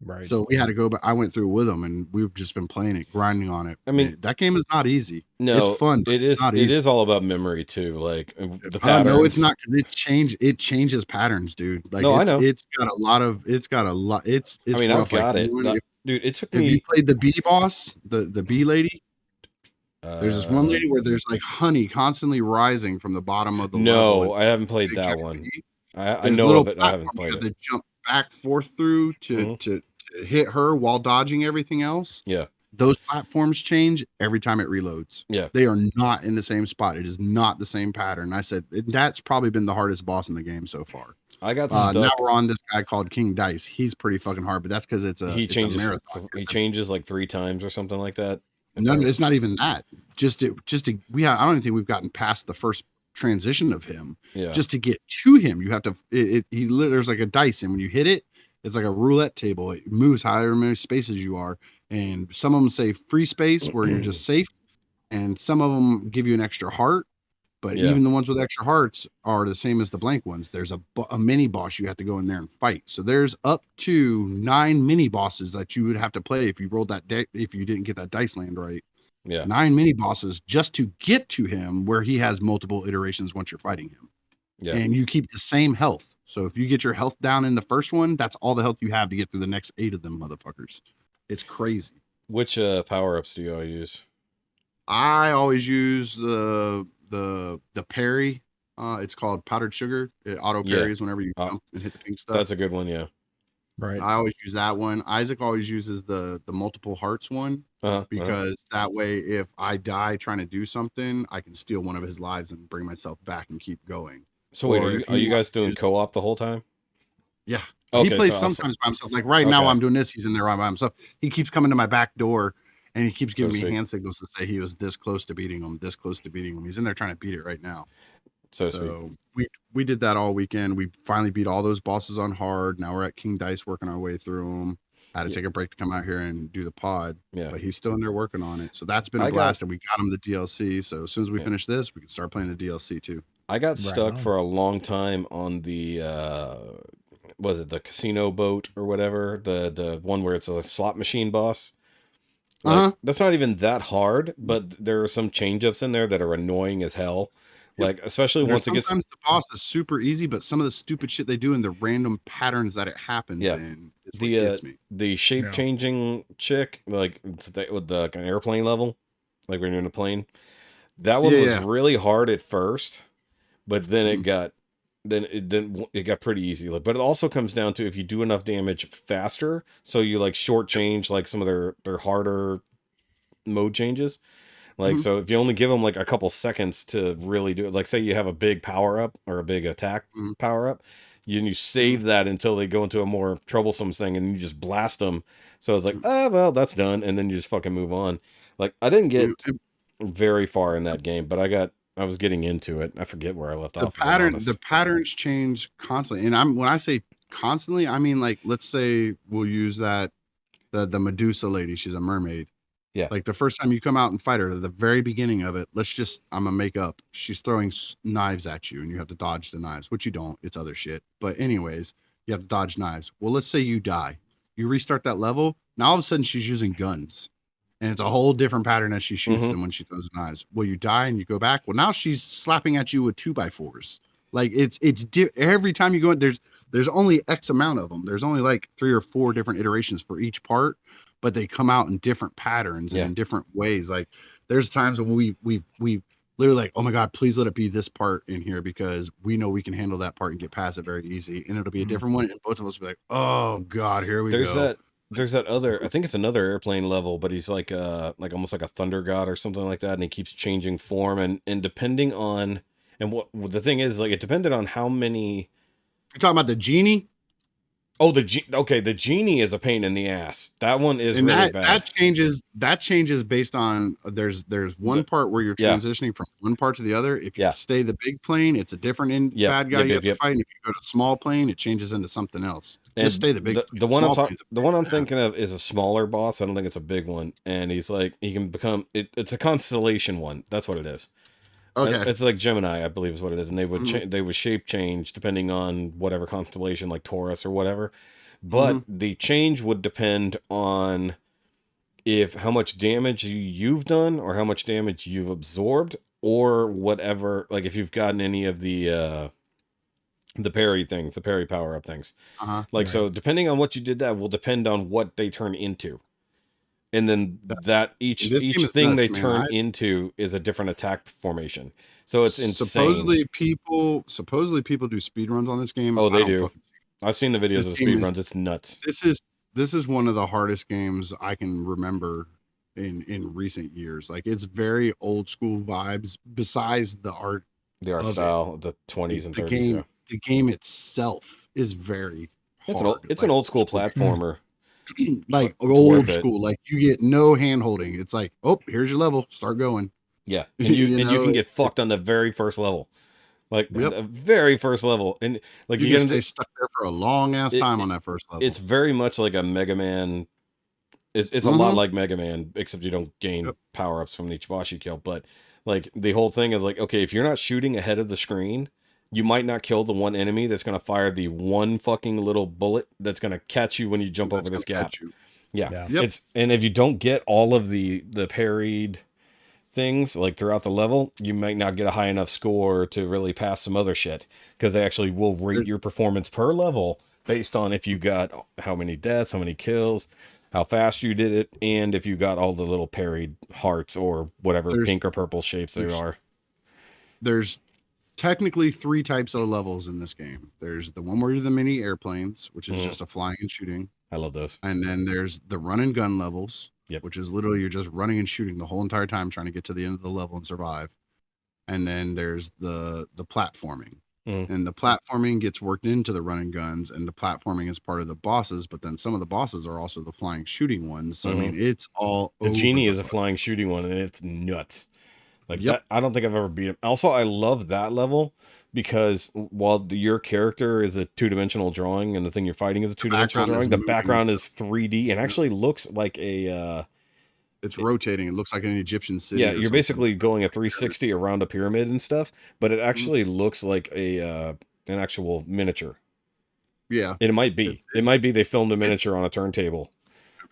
Right. So we had to go back. I went through with them, and we've just been playing it, grinding on it. I mean, that game is not easy. No, it's fun. It is. It is all about memory too. Like the patterns. No, it's not, because it changes patterns, dude. Like no, I know. It's got a lot. It's. I mean, rough. I've got it, dude. It took me. Have you played the bee boss, the bee lady? There's this one lady where there's like honey constantly rising from the bottom of the level. No, I haven't played that one. I know of it. I haven't played it. To jump back forth through to hit her while dodging everything else. Yeah. Those platforms change every time it reloads. Yeah. They are not in the same spot. It is not the same pattern. I said that's probably been the hardest boss in the game so far. I got stuck. Now we're on this guy called King Dice. He's pretty fucking hard, but that's because he changes like 3 times or something like that. No, it's not even that. I don't even think we've gotten past the first transition of him. Yeah. Just to get to him, you have to. There's like a dice, and when you hit it, it's like a roulette table. It moves however many spaces you are, and some of them say free space where you're just safe, and some of them give you an extra heart. But even the ones with extra hearts are the same as the blank ones. There's a mini boss you have to go in there and fight. So there's up to 9 mini bosses that you would have to play if you rolled that if you didn't get that dice land right. Yeah. 9 mini bosses just to get to him, where he has multiple iterations once you're fighting him. Yeah. And you keep the same health. So if you get your health down in the first one, that's all the health you have to get through the next 8 of them motherfuckers. It's crazy. Which power-ups do you all use? I always use the parry. It's called powdered sugar. It auto parries whenever you jump and hit the pink stuff. That's a good one, yeah. Right. I always use that one. Isaac always uses the multiple hearts one, because that way, if I die trying to do something, I can steal one of his lives and bring myself back and keep going. So wait, are you guys doing co-op the whole time? Yeah. Okay, he plays sometimes by himself. Like right now I'm doing this, he's in there by himself. He keeps coming to my back door, and he keeps giving me hand signals to say he was this close to beating him, this close to beating him. He's in there trying to beat it right now. So we did that all weekend. We finally beat all those bosses on hard. Now we're at King Dice working our way through them. I had to take a break to come out here and do the pod. Yeah. But he's still in there working on it. So that's been a blast. And we got him the DLC. So as soon as we finish this, we can start playing the DLC too. I got stuck for a long time on the was it the casino boat or whatever? The one where it's a slot machine boss. Like, that's not even that hard, but there are some change ups in there that are annoying as hell. Like, especially There's once it gets, sometimes the boss is super easy, but some of the stupid shit they do and the random patterns that it happens yeah, in is what gets me. the shape Yeah. changing chick, like with the kind of airplane level, like when you're in a plane, that one Yeah, was yeah. really hard at first, but then Mhm. it got pretty easy. Like, but it also comes down to if you do enough damage faster, so you like shortchange like some of their harder mode changes. Like, Mhm. so if you only give them like a couple seconds to really do it, like say you have a big power up or a big attack Mhm. power up, you save that until they go into a more troublesome thing, and you just blast them. So it's like, oh well, that's done, and then you just fucking move on. Like, I didn't And- get very far in that game, but I was getting into it. I forget where I left off, if I'm honest. the patterns change constantly, and when I say constantly, I mean like let's say we'll use that the Medusa lady. She's a mermaid. Yeah. Like the first time you come out and fight her, at the very beginning of it, I'm gonna make up. She's throwing knives at you, and you have to dodge the knives, which you don't. It's other shit. But anyways, you have to dodge knives. Well, let's say you die. You restart that level. Now all of a sudden she's using guns, and it's a whole different pattern as she shoots than when she throws knives. Well, you die and you go back. Well, now she's slapping at you with 2x4s. Like every time you go in, there's only X amount of them. There's only like 3 or 4 different iterations for each part, but they come out in different patterns and in different ways. Like there's times when we've literally like, oh my god, please let it be this part in here because we know we can handle that part and get past it very easy, and it'll be a different one, and both of us will be like, oh god, here we go. There's that other, I think it's another airplane level, but he's like almost like a thunder god or something like that, and he keeps changing form, and depending on, and what the thing is, like, it depended on how many. You're talking about the genie? Oh, the genie is a pain in the ass. That one is And really that bad. that changes based on there's one part where you're transitioning from one part to the other. If you stay the big plane, it's a different bad guy you have to fight. And if you go to small plane, it changes into something else. Just stay the big the one I'm thinking of is a smaller boss. I don't think it's a big one, and he's like, he can become it's a constellation one. That's what it is. Okay. It's like Gemini, I believe is what it is, and they would they would shape change depending on whatever constellation, like Taurus or whatever. But the change would depend on if how much damage you've done or how much damage you've absorbed or whatever. Like if you've gotten any of the parry things, the parry power up things. Like so, depending on what you did, that will depend on what they turn into. And then that each thing they turn into is a different attack formation. So it's insane. Supposedly people do speed runs on this game. Oh, they do. I've seen the videos of speed runs. It's nuts. This is one of the hardest games I can remember in recent years. Like it's very old school vibes. Besides the art style, the 20s and 30s. The game itself is very hard. It's an old school platformer. Like old school, like you get no hand holding. It's like, oh, here's your level, start going. Yeah, and you can get fucked on the very first level, like the very first level, and like you can stay stuck there for a long ass time on that first level. It's very much like a Mega Man. It's a lot like Mega Man, except you don't gain power ups from each boss you kill. But like the whole thing is like, okay, if you're not shooting ahead of the screen, you might not kill the one enemy that's going to fire the one fucking little bullet that's going to catch you when you jump over this gap. Yeah. It's, and if you don't get all of the parried things like throughout the level, you might not get a high enough score to really pass some other shit, because they actually will rate your performance per level based on if you got how many deaths, how many kills, how fast you did it, and if you got all the little parried hearts or whatever pink or purple shapes there are. There's technically 3 types of levels in this game. There's the one where you're the mini airplanes, which is just a flying and shooting. I love those. And then there's the run and gun levels, which is literally you're just running and shooting the whole entire time trying to get to the end of the level and survive. And then there's the platforming. And the platforming gets worked into the run and guns, and the platforming is part of the bosses, but then some of the bosses are also the flying shooting ones. So I mean, it's all the genie is a flying shooting one, and it's nuts. Like that, I don't think I've ever beat him. Also, I love that level because while your character is a 2-dimensional drawing and the thing you're fighting is a 2-dimensional drawing, the background is 3D and actually looks like a it's rotating. It looks like an Egyptian city. Yeah, you're basically going a 360 around a pyramid and stuff, but it actually looks like an actual miniature. Yeah. It might be. It might be they filmed a miniature on a turntable.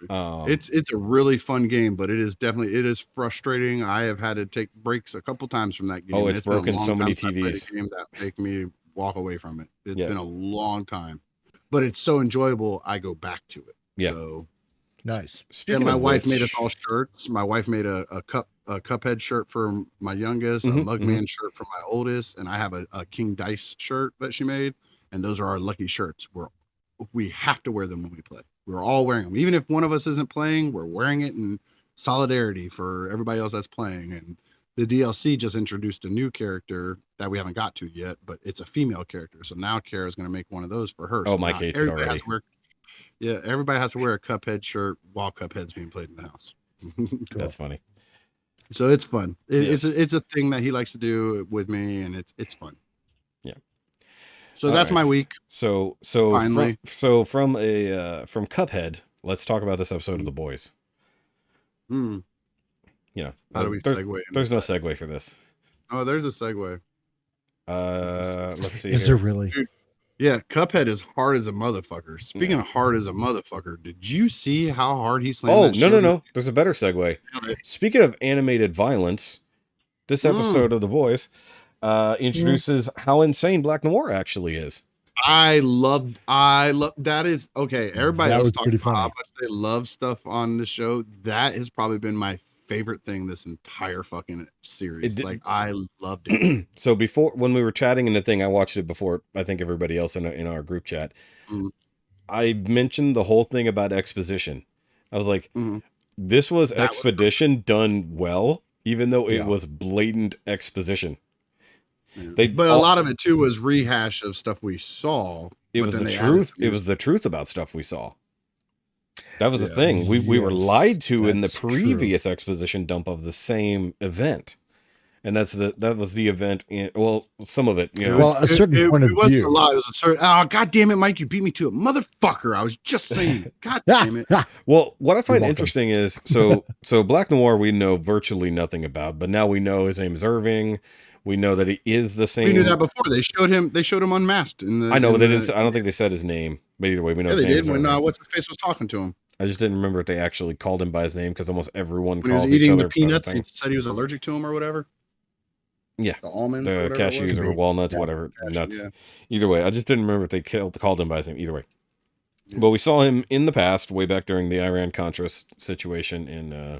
It's a really fun game, but it is frustrating. I have had to take breaks a couple times from that game. Oh, and it's been a broken long so many time since I played TVs. a game that make me walk away from it. It's Yeah. been a long time, but it's so enjoyable. I go back to it. Yeah. So Nice. Speaking and my of wife made which, us all shirts. My wife made a Cuphead shirt for my youngest, a Mugman shirt for my oldest, and I have a King Dice shirt that she made, and those are our lucky shirts. We have to wear them when we play. We're all wearing them, even if one of us isn't playing. We're wearing it in solidarity for everybody else that's playing. And the DLC just introduced a new character that we haven't got to yet, but it's a female character. So now Kara's going to make one of those for her. Oh, so my now hates it already. everybody has to wear a Cuphead shirt while Cuphead's being played in the house. That's funny. So it's fun. Yes. It's a thing that he likes to do with me, and it's fun. Yeah. So All that's right. my week. So Finally. from Cuphead, let's talk about this episode of The Boys. Hmm. Yeah. How do we segue? There's no segue for this. Oh, there's a segue. Let's see. Is here. there really? Dude, yeah, Cuphead is hard as a motherfucker. Speaking of hard as a motherfucker, did you see how hard he slammed Oh, that no. There's a better segue. Speaking of animated violence, this episode of The Boys introduces how insane Black Noir actually is. I love that is okay. Everybody That else was talking pretty about how funny. much they love stuff on the show. That has probably been my favorite thing this entire fucking series. Like I loved it. So before, when we were chatting in the thing, I watched it before I think everybody else in our group chat. I mentioned the whole thing about exposition. I was like, this was Expedition done well, even though it was blatant exposition. But a lot of it too was rehash of stuff we saw. It was the truth. It was the truth about stuff we saw. That was the thing. We were lied to in the previous exposition dump of the same event. And that was the event in, well, some of it, you know. Well, a certain point of view. A lot. It was a certain, oh, God damn it, Mike, you beat me to it. Motherfucker. I was just saying. God damn it. Well, what I find interesting is, so Black Noir we know virtually nothing about, but now we know his name is Irving. We know that he is the same. We knew that before. They showed him unmasked. I know, but they didn't. I don't think they said his name. But either way, we know his name is Irving. When what's his face was talking to him. I just didn't remember if they actually called him by his name because almost everyone when calls he was each eating other the peanuts by and said he was allergic to them or whatever. Yeah, the almonds, the cashews or walnuts, whatever, nuts. Yeah. Either way, I just didn't remember if they called him by his name. Either way, but we saw him in the past, way back during the Iran-Contra situation in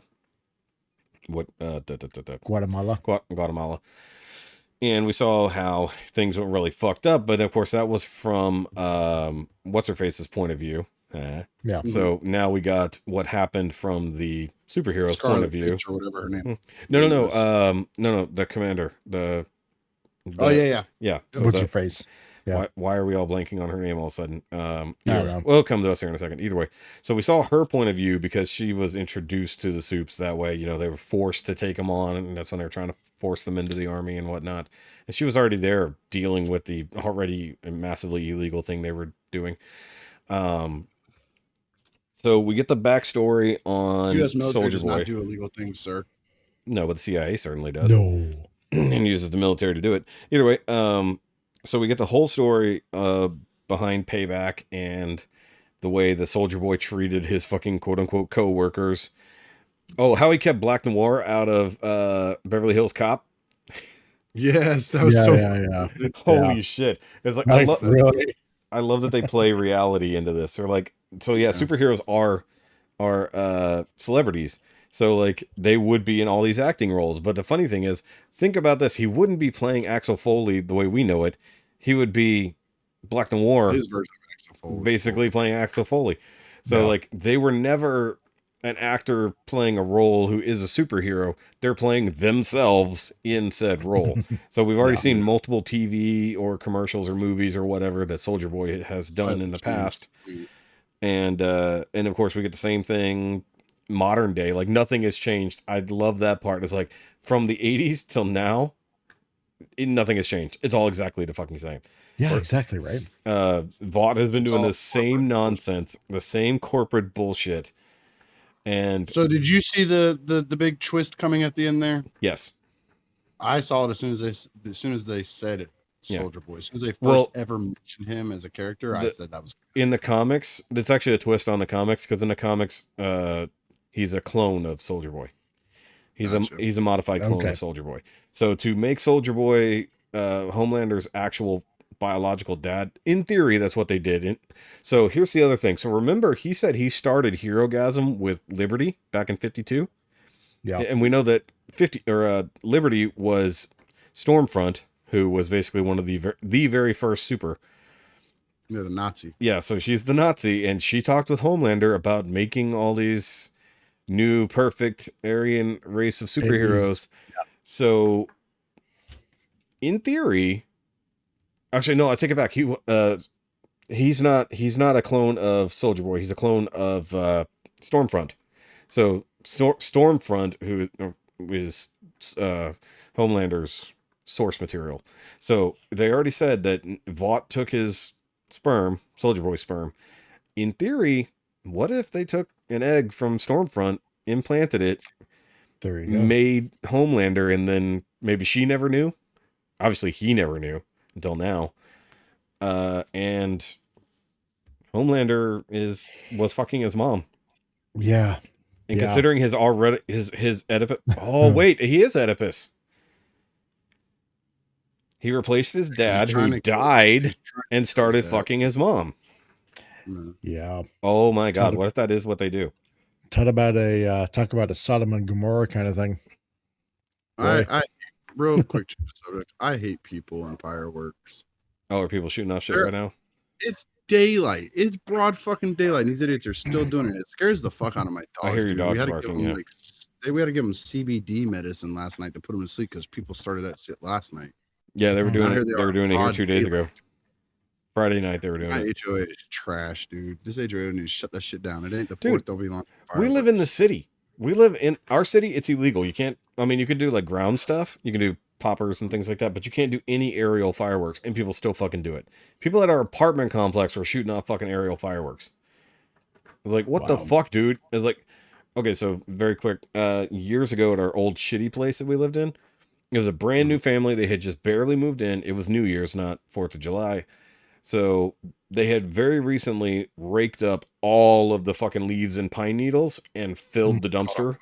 Guatemala, and we saw how things were really fucked up. But of course, that was from what's her face's point of view. Yeah. So now we got what happened from the superhero's point of view. Or whatever her name. No. The commander. Yeah. So what's your face? Yeah. Why are we all blanking on her name all of a sudden? Well, it'll come to us here in a second. Either way, so we saw her point of view because she was introduced to the Supes that way. You know, they were forced to take them on, and that's when they were trying to force them into the army and whatnot. And she was already there dealing with the already massively illegal thing they were doing. So we get the backstory on U.S. military Soldier does Boy. not do illegal things, sir. No, but the CIA certainly does. No. And uses the military to do it. Either way, so we get the whole story behind Payback and the way the Soldier Boy treated his fucking quote-unquote co-workers. Oh, how he kept Black Noir out of Beverly Hills Cop. Yes, that was Holy shit. It's like, I love that they play reality into this. They're like, superheroes are celebrities. So like they would be in all these acting roles. But the funny thing is, think about this. He wouldn't be playing Axel Foley the way we know it. He would be Black Noir, his version of Axel Foley, basically playing Axel Foley. So like they were never an actor playing a role who is a superhero. They're playing themselves in said role. So we've already seen multiple TV or commercials or movies or whatever that Soldier Boy has done in the past. And of course we get the same thing modern day. Like nothing has changed. I love that part. It's like from the 80s till now, nothing has changed. It's all exactly the fucking same. Yeah, exactly right. Vought has been doing the same nonsense, the same corporate bullshit. And so did you see the big twist coming at the end there? Yes. I saw it as soon as they said it. Yeah. Soldier Boy. As soon as they first Well, ever mentioned him as a character, I said that was in the comics. It's actually a twist on the comics, because in the comics, he's a clone of Soldier Boy. He's a modified clone of Soldier Boy. So to make Soldier Boy Homelander's actual biological dad, in theory, that's what they did. So here's the other thing. So remember, he said he started Herogasm with Liberty back in 52. Yeah. And we know that Liberty was Stormfront, who was basically one of the very first super. Yeah, the Nazi. Yeah, so she's the Nazi, and she talked with Homelander about making all these new perfect Aryan race of superheroes. Yeah. So in theory, actually no, I take it back. He's not a clone of Soldier Boy. He's a clone of Stormfront. So Stormfront, who is Homelander's source material. So they already said that Vought took his sperm, Soldier Boy sperm. In theory, what if they took an egg from Stormfront, implanted it, there you go, made Homelander, and then maybe she never knew? Obviously, he never knew until now. And Homelander was fucking his mom. Yeah. And considering his Oedipus. Oh, wait, he is Oedipus. He replaced his dad, who died, and started fucking his mom. Yeah. Oh my God! What if that is what they do? Talk about a Sodom and Gomorrah kind of thing. I real quick subject. I hate people and fireworks. Oh, are people shooting off shit right now? It's daylight. It's broad fucking daylight. And these idiots are still doing it. It scares the fuck out of my dogs. I hear your dogs barking. Yeah. We had to give them CBD medicine last night to put them to sleep because people started that shit last night. Yeah, they were doing it. They were doing it here 2 days ago. Friday night they were doing it. HOA is trash, dude. This HOA needs to shut that shit down. It ain't the 4th. They'll be long. We live in the city. We live in our city. It's illegal. You can't. I mean, you can do like ground stuff. You can do poppers and things like that, but you can't do any aerial fireworks, and people still fucking do it. People at our apartment complex were shooting off fucking aerial fireworks. I was like, what the fuck, dude? It's like, okay, so very quick. Years ago at our old shitty place that we lived in, it was a brand new family. They had just barely moved in. It was New Year's, not 4th of July. So they had very recently raked up all of the fucking leaves and pine needles and filled the dumpster.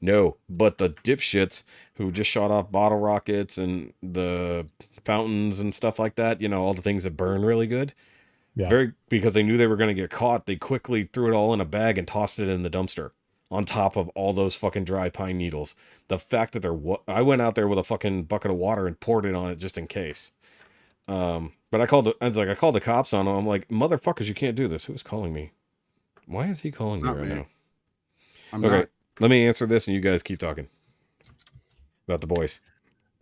No, but the dipshits who just shot off bottle rockets and the fountains and stuff like that, you know, all the things that burn really good. Yeah. Because they knew they were going to get caught, they quickly threw it all in a bag and tossed it in the dumpster on top of all those fucking dry pine needles. The fact that I went out there with a fucking bucket of water and poured it on it just in case. But I called the cops on him. I'm like, motherfuckers, you can't do this. Who's calling me? Why is he calling me right now? Okay, let me answer this and you guys keep talking about the boys.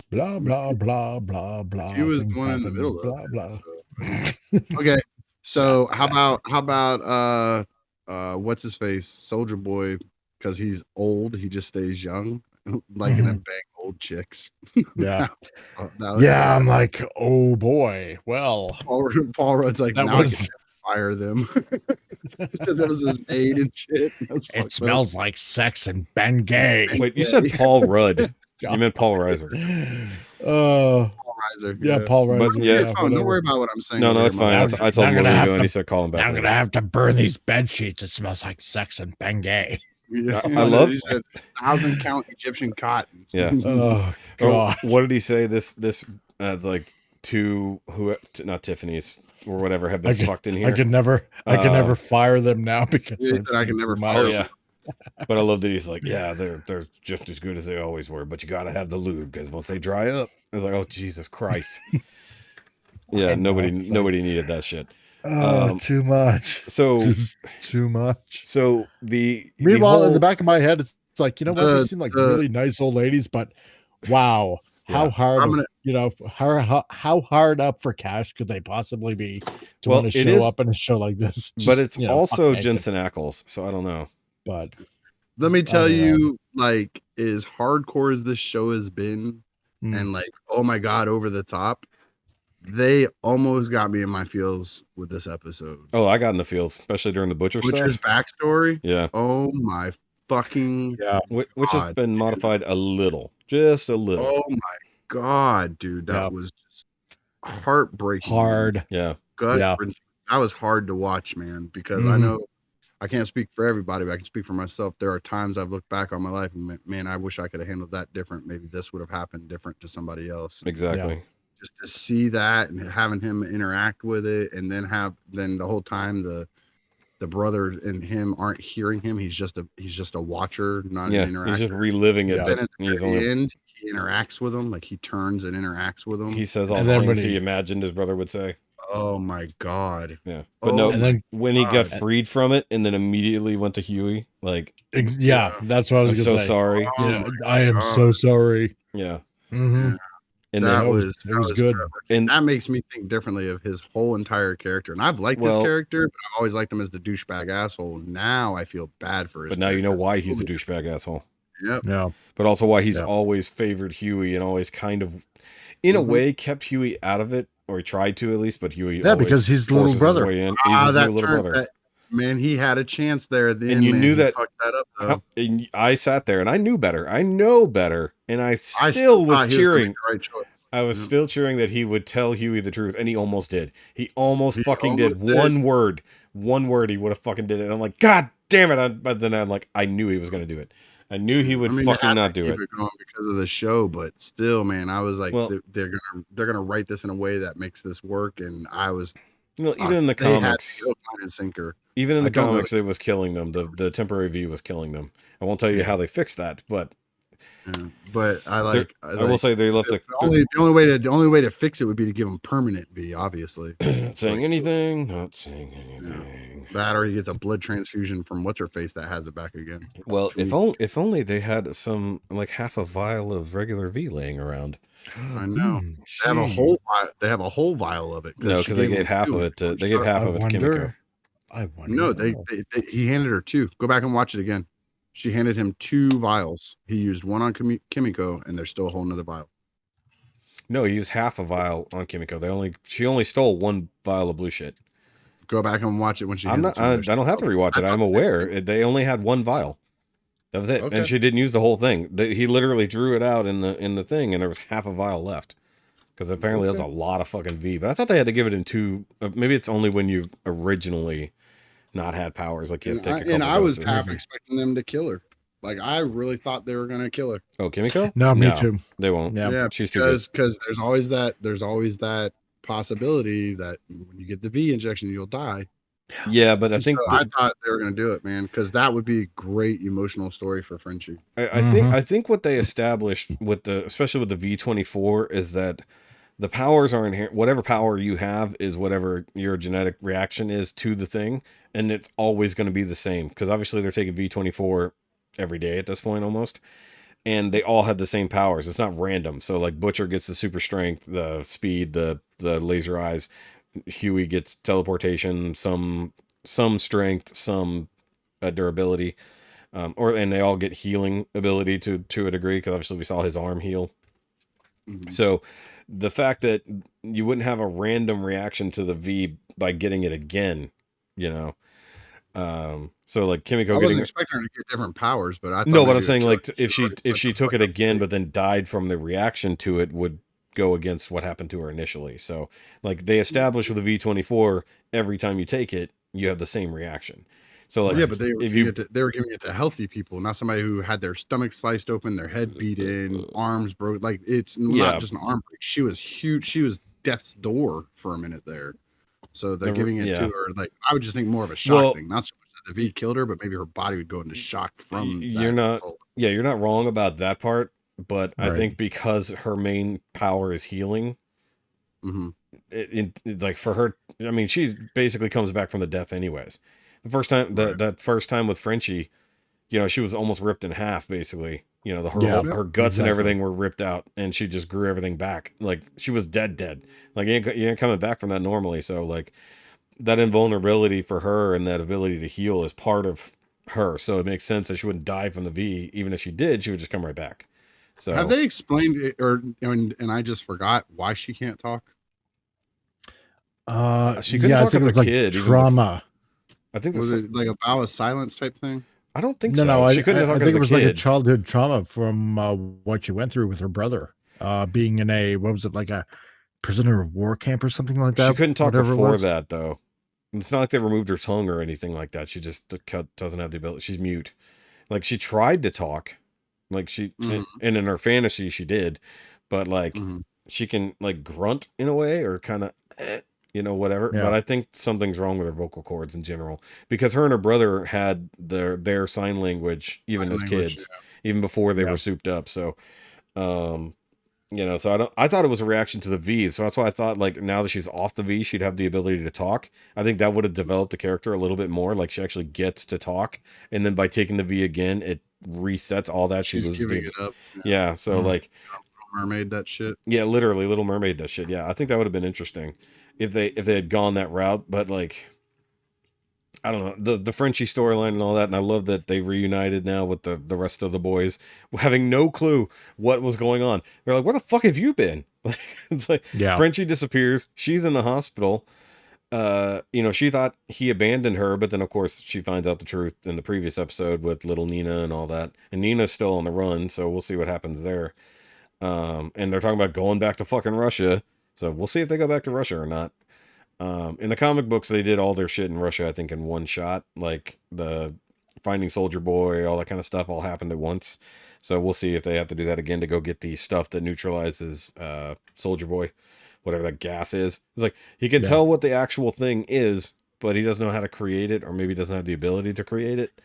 Blah, blah, blah, blah, blah. He was the one in the middle blah, of blah. So. Okay, so how about what's his face? Soldier Boy, because he's old, he just stays young. Like in a bang old chicks. Yeah. I'm like, oh boy. Well, Paul Rudd's like, now I can fire them. That was his maid and shit. It smells like sex and Bengay. Wait, you said Paul Rudd. You meant Paul Reiser. Paul Reiser. Yeah, Paul Reiser. But, yeah, don't worry about what I'm saying. No, it's fine. I told him what we were doing. He said call him back. I'm gonna have to burn these bed sheets. It smells like sex and Bengay. Yeah, I love 1,000 count Egyptian cotton. Yeah. Oh God. What did he say? This it's like not Tiffany's or whatever have been fucked in here. I could never fire them now because I can never fire. Yeah. But I love that he's like, yeah, they're just as good as they always were, but you got to have the lube because once they dry up, it's like, oh Jesus Christ. Yeah, nobody needed that shit. Too much. So just too much. So meanwhile, in the back of my head, it's like, you know what? They seem like really nice old ladies, but wow, how hard, how hard up for cash could they possibly be to want to show up in a show like this? But it's also Jensen Ackles, so I don't know. But let me tell you, like, as hardcore as this show has been, and like, oh my God, over the top. They almost got me in my feels with this episode. Oh, I got in the feels, especially during the Butcher's backstory. Yeah. Oh my fucking which has been modified a little, just a little. Oh my God, dude, that was just heartbreaking. Hard. Yeah. Gut Yeah. wrenching. That was hard to watch, man, because I Mhm. know I can't speak for everybody, but I can speak for myself. There are times I've looked back on my life and man, I wish I could have handled that different. Maybe this would have happened different to somebody else. Exactly. Just to see that and having him interact with it, and then the whole time the brother and him aren't hearing him. He's just a watcher, not an interactor. He's just reliving it. Yeah. Then at the He's very only end, he interacts with him, like he turns and interacts with him. he says all And the then when things he he- imagined his brother would say. Oh my god. Yeah. But Oh no, And then- when he got God. freed from it and then immediately went to Huey, like, Yeah, that's what I was I'm gonna so say. sorry. Oh Yeah, my I am God. so sorry. Yeah. Mm-hmm. Yeah. And That then was it was good. and that makes me think differently of his whole entire character. And I've liked his Well- character, but I've always liked him as the douchebag asshole. Now I feel bad for his but now you know character. why he's a douchebag asshole. Yep. Yeah. But also why he's Yeah. always favored Huey and always kind of, in a way, kept Huey out of it, or he tried to at least. But Huey, Yeah, always because he's the little forces his brother. way in. He's his new little brother. Man, he had a chance there at the And end. you man. knew He that- fucked that up though. And I sat there and I knew better. I know better, and I I still was thought he cheering. gonna make the right choice. I was Yeah. still cheering that he would tell Huey the truth, and he almost did. He almost He fucking almost did. did. One word, he would have fucking did it. And I'm like, God damn it! But then I'm like, I knew he was gonna do it. I knew he would I mean, fucking they had not to do keep it. going because of the show, but still, man, I was like, Well- they're gonna write this in a way that makes this work, and I was You know, even in the they had comics, to go line and sinker. even in I the don't know comics, it was killing them. The temporary V was killing them. I won't tell you how they fixed that, but Yeah. But I will say they left the only way to fix it would be to give him permanent V, obviously. not saying anything, not saying anything. That or he gets a blood transfusion from what's her face that has it back again. Well, if only they had some, like, half a vial of regular V laying around. I know. They have a whole vial of it. No, because they gave half of it to Kimiko. I wonder. No, he handed her 2. Go back and watch it again. She handed him 2 vials. He used one on Kimiko, and there's still a whole nother vial. No, he used half a vial on Kimiko. She only stole 1 vial of blue shit. Go back and watch it when she. I don't have to rewatch it. I'm aware they only had 1 vial. That was it, Okay. and she didn't use the whole thing. He literally drew it out in the thing, and there was half a vial left. Because apparently that's a lot of fucking V. But I thought they had to give it in 2. Maybe it's only when you've originally not had powers, like you have to take a couple And I was doses. half expecting them to kill her. Like I really thought they were gonna kill her. Oh, Kimiko? No, me too. They won't. Yeah. Yeah, she's too good. because there's always that possibility that when you get the V injection, you'll die. Yeah, but I think I thought they were gonna do it, man, because that would be a great emotional story for Frenchie. I think what they established with especially with the V24 is that the powers are inherent. Whatever power you have is whatever your genetic reaction is to the thing, and it's always going to be the same. Because obviously they're taking V24 every day at this point almost, and they all had the same powers. It's not random. So like Butcher gets the super strength, the speed, the laser eyes. Huey gets teleportation, some strength, some durability, and they all get healing ability to a degree, because obviously we saw his arm heal. Mhm. So the fact that you wouldn't have a random reaction to the V by getting it again, so like Kimiko I getting wasn't expecting her to get different powers, but I thought no, but maybe I'm saying it like was if she took it like again but then died from the reaction to it, would go against what happened to her initially. So like they established with the V24, every time you take it, you have the same reaction. So like yeah, but they were if giving it to healthy people, not somebody who had their stomach sliced open, their head beat in, arms broke. Like it's not just an arm break. She was huge. She was death's door for a minute there. So they're giving it to her. Like I would just think more of a shock thing, not so much that the V killed her, but maybe her body would go into shock from. You're not wrong about that part, but I Right. think because her main power is healing, it's like for her, I mean, she basically comes back from the death anyways. The first time, that first time with Frenchie, she was almost ripped in half, basically. Her guts and everything were ripped out, and she just grew everything back. Like she was dead. Like you ain't coming back from that normally. So like that invulnerability for her and that ability to heal is part of her. So it makes sense that she wouldn't die from the V. Even if she did, she would just come right back. So have they explained it, and I just forgot why she can't talk? she couldn't talk as a kid. Trauma. I think Was it like a vow of silence type thing? I don't think No, so. no. She couldn't talk I as think a it was kid. like a childhood trauma from what she went through with her brother, being in a, what was it, like a prisoner of war camp or something like that. She couldn't talk whatever it before was. that, though. It's not like they removed her tongue or anything like that. She just doesn't have the ability. She's mute. Like, she tried to talk. Like, and in her fantasy, she did. But, like, she can, like, grunt in a way or kind of, whatever. Yeah. But I think something's wrong with her vocal cords in general. Because her and her brother had their sign language even as kids. Even before they were souped up. So, so I thought it was a reaction to the V. So that's why I thought, like, now that she's off the V, she'd have the ability to talk. I think that would have developed the character a little bit more. Like, she actually gets to talk. And then by taking the V again, it resets all that. She's giving it up. Yeah. So, like, Mermaid that shit. Yeah, literally Little Mermaid that shit. Yeah, I think that would have been interesting if they had gone that route. But, like, I don't know, the Frenchie storyline and all that, and I love that they reunited now with the rest of the boys, having no clue what was going on. They're like, "Where the fuck have you been?" It's like, Frenchie disappears. She's in the hospital. She thought he abandoned her, but then of course she finds out the truth in the previous episode with little Nina and all that. And Nina's still on the run, so we'll see what happens there. And they're talking about going back to fucking Russia, so we'll see if they go back to Russia or not. In the comic books, they did all their shit in Russia, I think, in one shot. Like, the finding Soldier Boy, all that kind of stuff all happened at once. So we'll see if they have to do that again to go get the stuff that neutralizes Soldier Boy, whatever that gas is. It's like, he can tell what the actual thing is, but he doesn't know how to create it, or maybe doesn't have the ability to create it.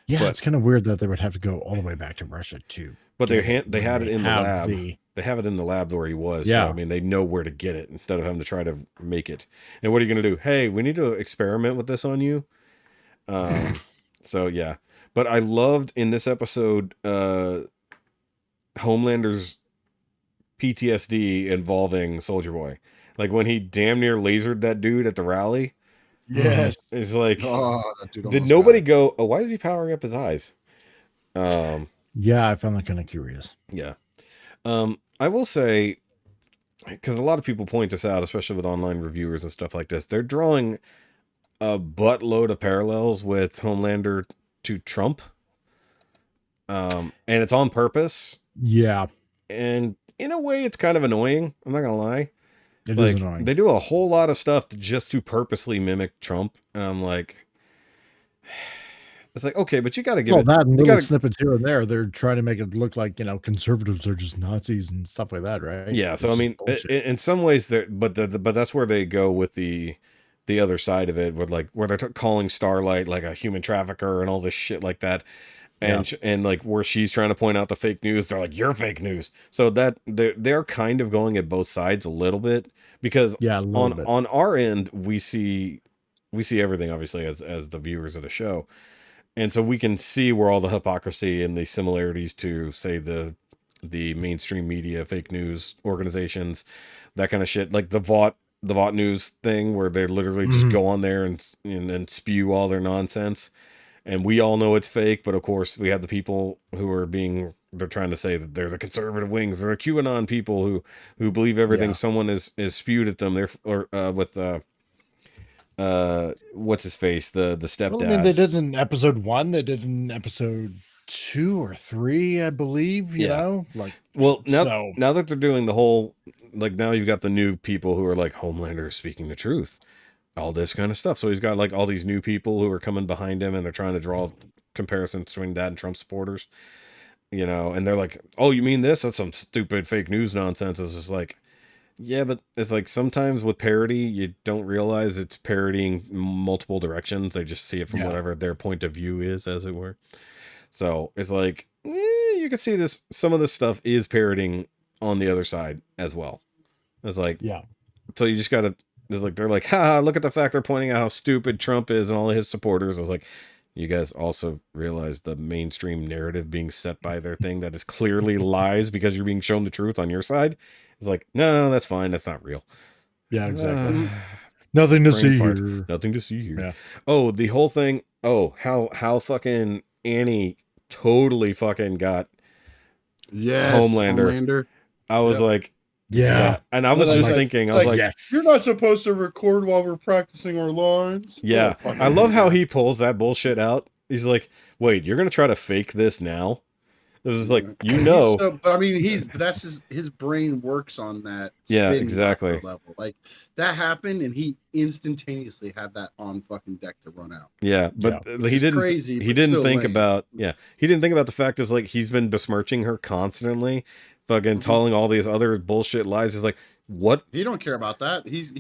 Yeah, it's kind of weird that they would have to go all the way back to Russia too. But they had it in the lab. They have it in the lab where he was. Yeah. So, I mean, they know where to get it instead of having to try to make it. And what are you going to do? Hey, we need to experiment with this on you. So, yeah. But I loved in this episode Homelander's PTSD involving Soldier Boy. Like, when he damn near lasered that dude at the rally. Yes. It's like, did nobody go, oh, why is he powering up his eyes? Yeah, I found that kind of curious. Yeah. I will say, because a lot of people point this out, especially with online reviewers and stuff like this, they're drawing a buttload of parallels with Homelander to Trump. And it's on purpose. Yeah. And in a way, it's kind of annoying. I'm not going to lie. It is annoying. They do a whole lot of stuff just to purposely mimic Trump. And I'm like... It's like, okay, but you got to give it... that and little snippets here and there. They're trying to make it look like, conservatives are just Nazis and stuff like that, right? Yeah, so I mean, in some ways, but that's where they go with the other side of it, with like where they're calling Starlight like a human trafficker and all this shit like that, and like where she's trying to point out the fake news, they're like, you're fake news. So that they're kind of going at both sides a little bit, because on our end we see everything obviously as the viewers of the show. And so we can see where all the hypocrisy and the similarities to, say, the mainstream media, fake news organizations, that kind of shit, like the Vought news thing, where they literally just go on there and spew all their nonsense, and we all know it's fake. But of course, we have the people who are they're trying to say that they're the conservative wings, they're the QAnon people who believe everything someone is spewed at them. With what's his face, the stepdad. Well, I mean, they did in episode 1, they did in episode 2 or 3, I believe. You know, like, well, now that they're doing the whole, like, now you've got the new people who are like, Homelander is speaking the truth, all this kind of stuff. So he's got like all these new people who are coming behind him, and they're trying to draw comparisons between that and Trump supporters, and they're like, oh, you mean this? That's some stupid fake news nonsense. It's just like, yeah, but it's like sometimes with parody, you don't realize it's parodying multiple directions. They just see it from whatever their point of view is, as it were. So it's like, you can see this. Some of this stuff is parodying on the other side as well. It's like, so you just got to, it's like, they're like, haha, look at the fact they're pointing out how stupid Trump is and all of his supporters. I was like, you guys also realize the mainstream narrative being set by their thing that is clearly lies because you're being shown the truth on your side. It's like, no, that's fine. That's not real. Yeah, exactly. Nothing to see here. Nothing to see here. Yeah. Oh, the whole thing. Oh, how fucking Annie totally fucking got Homelander. I was like, yeah. And I was just thinking, I was like, yes. You're not supposed to record while we're practicing our lines. Yeah. I love how he pulls that bullshit out. He's like, wait, you're going to try to fake this now? This is like, But I mean, that's his brain works on that. Yeah, spin exactly. level. Like that happened, and he instantaneously had that on fucking deck to run out. Yeah, but he didn't. Crazy. He didn't think about. Yeah, he didn't think about the fact is like he's been besmirching her constantly, fucking telling all these other bullshit lies. He's like, what? He don't care about that. He's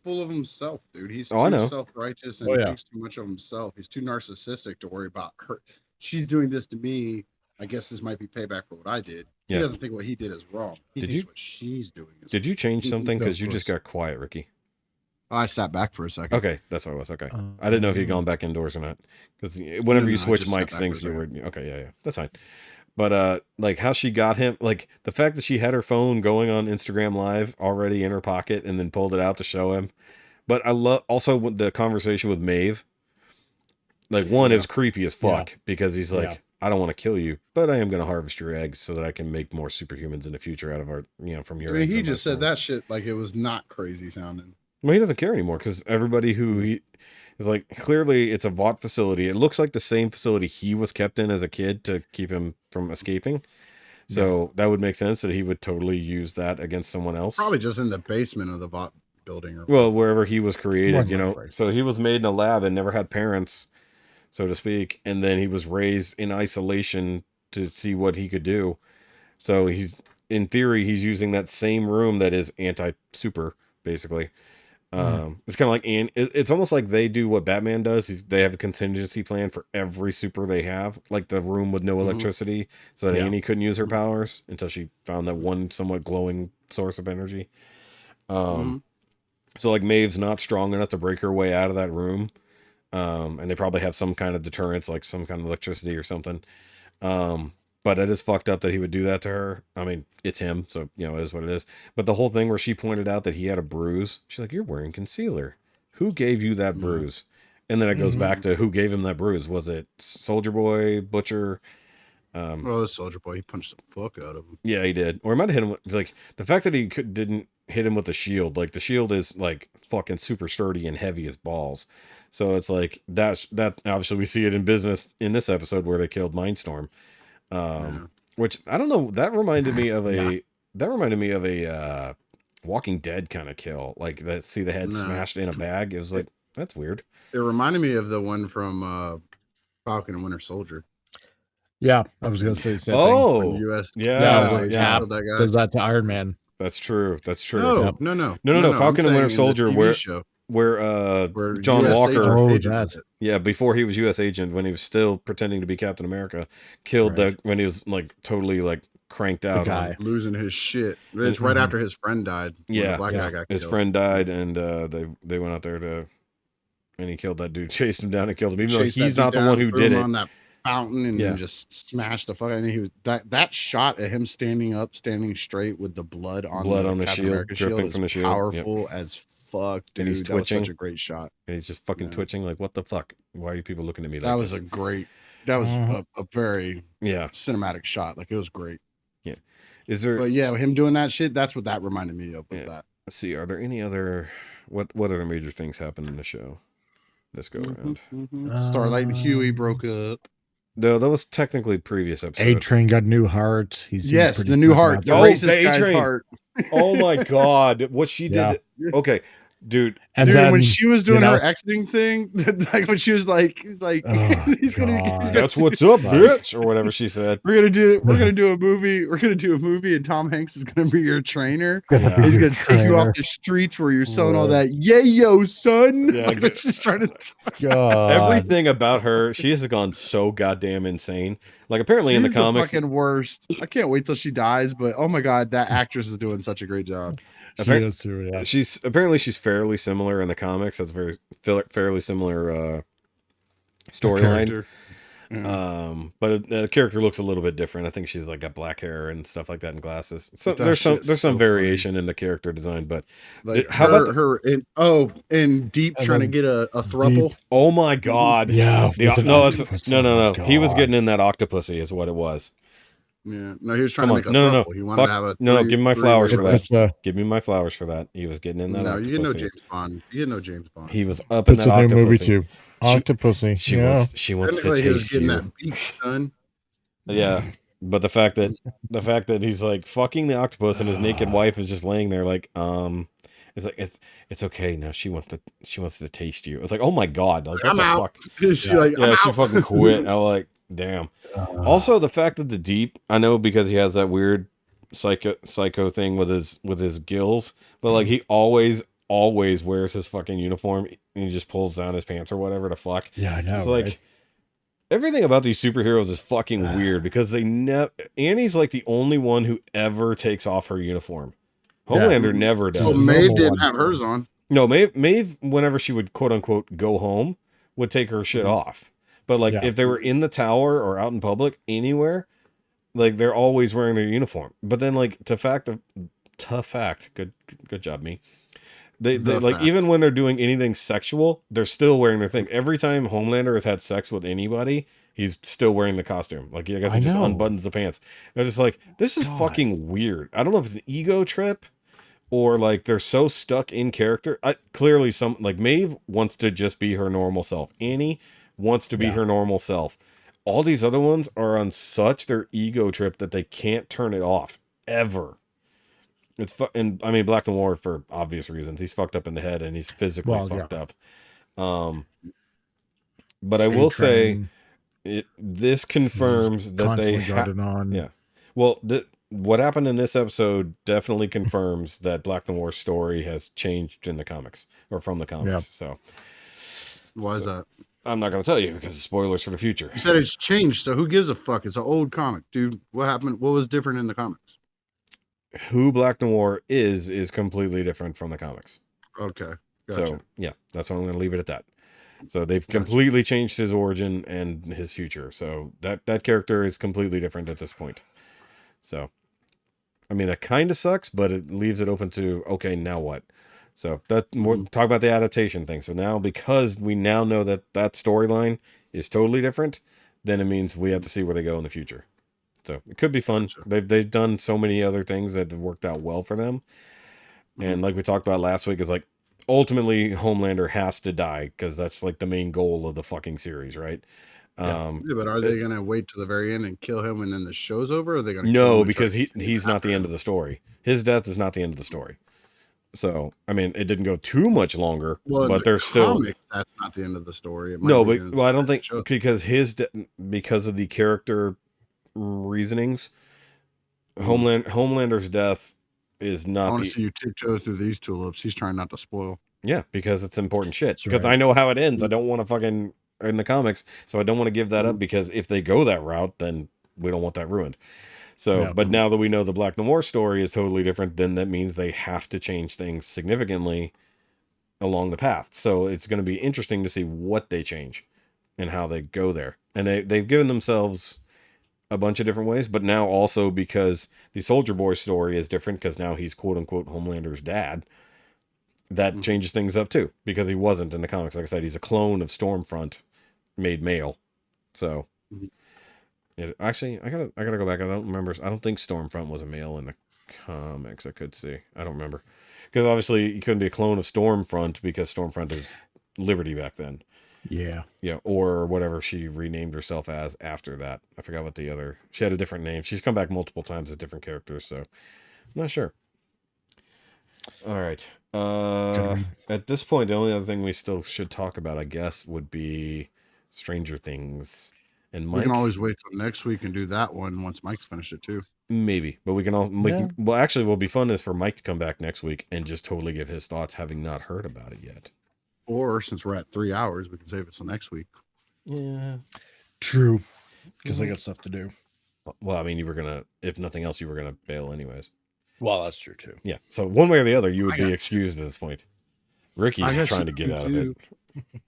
full of himself, dude. He's I know. self-righteous and thinks too much of himself. He's too narcissistic to worry about her. She's doing this to me. I guess this might be payback for what I did. He doesn't think what he did is wrong. He thinks what she's doing is Did you change something? Because you just got quiet, Ricky. I sat back for a second. Okay, that's what it was. Okay. I didn't know if you'd gone back indoors or not. Because whenever you switch mics, things get weird. Okay, yeah. That's fine. But like how she got him, like the fact that she had her phone going on Instagram Live already in her pocket and then pulled it out to show him. But I love also the conversation with Maeve. Like one is creepy as fuck because he's like, I don't want to kill you, but I am going to harvest your eggs so that I can make more superhumans in the future out of our, from your eggs. He just said that shit like it was not crazy sounding. Well, he doesn't care anymore because everybody who he is like, clearly it's a VOT facility. It looks like the same facility he was kept in as a kid to keep him from escaping. So that would make sense that he would totally use that against someone else. Probably just in the basement of the VOT building. Well, wherever he was created, So he was made in a lab and never had parents, so to speak. And then he was raised in isolation to see what he could do. So he's, in theory, he's using that same room that is anti-super, basically. It's kind of like, it's almost like they do what Batman does. They have a contingency plan for every super they have, like the room with no electricity, so that Annie couldn't use her powers until she found that one somewhat glowing source of energy. So like Maeve's not strong enough to break her way out of that room. And they probably have some kind of deterrence, like some kind of electricity or something. But it is fucked up that he would do that to her. I mean, it's him, so, it is what it is. But the whole thing where she pointed out that he had a bruise, she's like, you're wearing concealer. Who gave you that bruise? And then it goes back to who gave him that bruise. Was it Soldier Boy, Butcher? Well, it was Soldier Boy. He punched the fuck out of him. Yeah, he did. Or he might have hit him with, like, the fact that he didn't hit him with the shield. Like, the shield is, like, fucking super sturdy and heavy as balls. So it's like, that obviously we see it in business in this episode where they killed Mindstorm. Which I don't know, that reminded me of a Walking Dead kind of kill, like that. See the head smashed in a bag. It was like, that's weird. It reminded me of the one from Falcon and Winter Soldier. Yeah, I was gonna say the same thing. US, yeah, does that to Iron Man. That's true. No. Falcon and Winter Soldier, where John US Walker, before he was U.S. agent, when he was still pretending to be Captain America, killed when he was like totally like cranked out, the guy losing his shit. It's right after his friend died. Yeah, the black guy got his killed. friend died, and they went out there and he killed that dude, chased him down and killed him, even though he's not the one who did it. On that fountain and then just smashed the fuck out. And he was that shot at him standing straight with the blood on the shield, dripping from the shield, powerful as fuck, dude. And he's twitching. That was such a great shot. And he's just fucking twitching, like, what the fuck? Why are you people looking at me like that? Was this? a very cinematic shot. Like, it was great. Yeah. Is there? But yeah, him doing that shit. That's what that reminded me of. Was that? Let's see. Are there any other? What other major things happened in the show? Let's go around. Starlight and Huey broke up. No, that was technically previous episode. A-Train got new heart. The new heart. The A-Train heart. Oh my god, what she did. Okay, dude. And then, when she was doing her exiting thing, like when she was like, he's gonna, that's what's up, bitch, or whatever she said. We're gonna do a movie, and Tom Hanks is gonna be your trainer. He's gonna take you off the streets where you're selling all that yayo, son. Yeah, like, she's trying to. Everything about her, she has gone so goddamn insane. Like, apparently in the comics, fucking worst. I can't wait till she dies. But oh my god, that actress is doing such a great job. She's fairly similar in the comics. That's fairly similar storyline. But the character looks a little bit different. I think she's like got black hair and stuff like that and glasses. So there's some variation in the character design. But like how about her in Deep trying to get a throuple? Oh my god! Yeah, no. He was getting in that octopussy, is what it was. Yeah, no, he was trying to make a throuple. He wanted to have a give me my flowers for that. Give me my flowers for that. He was getting in that. No, you get no James Bond. He was up in that octopussy. Movie too. Octopussy. She wants to taste you. That beef, son. Yeah, but the fact that he's like fucking the octopus and his naked wife is just laying there like it's like it's okay now. She wants to taste you. It's like, oh my god, like what I'm the out. fuck? She's Yeah. like, I'm Yeah, she out. fucking quit. I'm like, damn. Also, the fact that the Deep, I know because he has that weird psycho thing with his gills, but like he always wears his fucking uniform and he just pulls down his pants or whatever to fuck. Yeah, I know. It's like right? everything about these superheroes is fucking weird because they never. Annie's like the only one who ever takes off her uniform. Homelander never Well, does. the Maeve normal didn't one. have hers on. No, Maeve, whenever she would quote unquote go home, would take her shit off. But like Yeah. if they were in the tower or out in public anywhere, like they're always wearing their uniform. But then like tough fact, good job, me. They The like fact. even when they're doing anything sexual, they're still wearing their thing. Every time Homelander has had sex with anybody, he's still wearing the costume. Like I guess he I just know. unbuttons the pants. They're just like, this is God. fucking weird. I don't know if it's an ego trip or like they're so stuck in character. Clearly some like Maeve wants to just be her normal self. Annie wants to be Yeah. her normal self. All these other ones are on such their ego trip that they can't turn it off ever. And I mean Black Noir for obvious reasons. He's fucked up in the head and he's physically fucked up. But I will say this confirms that they got it on. Yeah. Well, what happened in this episode definitely confirms that Black Noir's story has changed in the comics or from the comics. Yeah. So Why is that? I'm not going to tell you because it's spoilers for the future. You said it's changed, so who gives a fuck? It's an old comic, dude. What happened? What was different in the comics? Who Black Noir is completely different from the comics. Okay, gotcha. So yeah, that's why I'm going to leave it at that. So they've completely changed his origin and his future. So that character is completely different at this point. So, I mean, that kind of sucks, but it leaves it open to, okay, now what? So we'll talk about the adaptation thing. So now, because we now know that storyline is totally different, then it means we have to see where they go in the future. So it could be fun. They've done so many other things that have worked out well for them. And like we talked about last week, is like ultimately Homelander has to die because that's like the main goal of the fucking series, right? Yeah, but are they gonna wait to the very end and kill him and then the show's over? Or are they gonna kill No, him and because try he's not the end of the story. His death is not the end of the story. So I mean, it didn't go too much longer, well, but there's still comics, that's not the end of the story. It might no, be but the end well, I of don't the think show. because because of the character reasonings, Homelander's death is I not want the to see you tiptoe through these tulips. He's trying not to spoil. yeah because it's important shit. That's Because right. I know how it ends. I don't want to fucking in the comics, so I don't want to give that up because if they go that route, then we don't want that ruined. So, Yeah. but now that we know the Black Noir story is totally different, then that means they have to change things significantly along the path. So it's going to be interesting to see what they change and how they go there. And they've given themselves a bunch of different ways, but now also because the Soldier Boy story is different because now he's quote unquote Homelander's dad. That changes things up too because he wasn't in the comics. Like I said, he's a clone of Stormfront made male. So actually, I gotta go back. I don't remember. I don't think Stormfront was a male in the comics. I could see. I don't remember because obviously you couldn't be a clone of Stormfront because Stormfront is Liberty back then. Yeah. Yeah, or whatever she renamed herself as after that. I forgot what the other. She had a different name. She's come back multiple times as different characters, so I'm not sure. All right. At this point, the only other thing we still should talk about, I guess, would be Stranger Things. And Mike, We can always wait till next week and do that one once Mike's finished it too. maybe, but we can all. Well, actually, what'll be fun is for Mike to come back next week and just totally give his thoughts, having not heard about it yet. Or since we're at 3 hours, we can save it till next week. Yeah. True. Because I got stuff to do. Well, I mean, you were gonna, if nothing else, you were gonna bail anyways. Well, that's true too. Yeah. So one way or the other, you would be excused at this point. Ricky's trying to get out of it.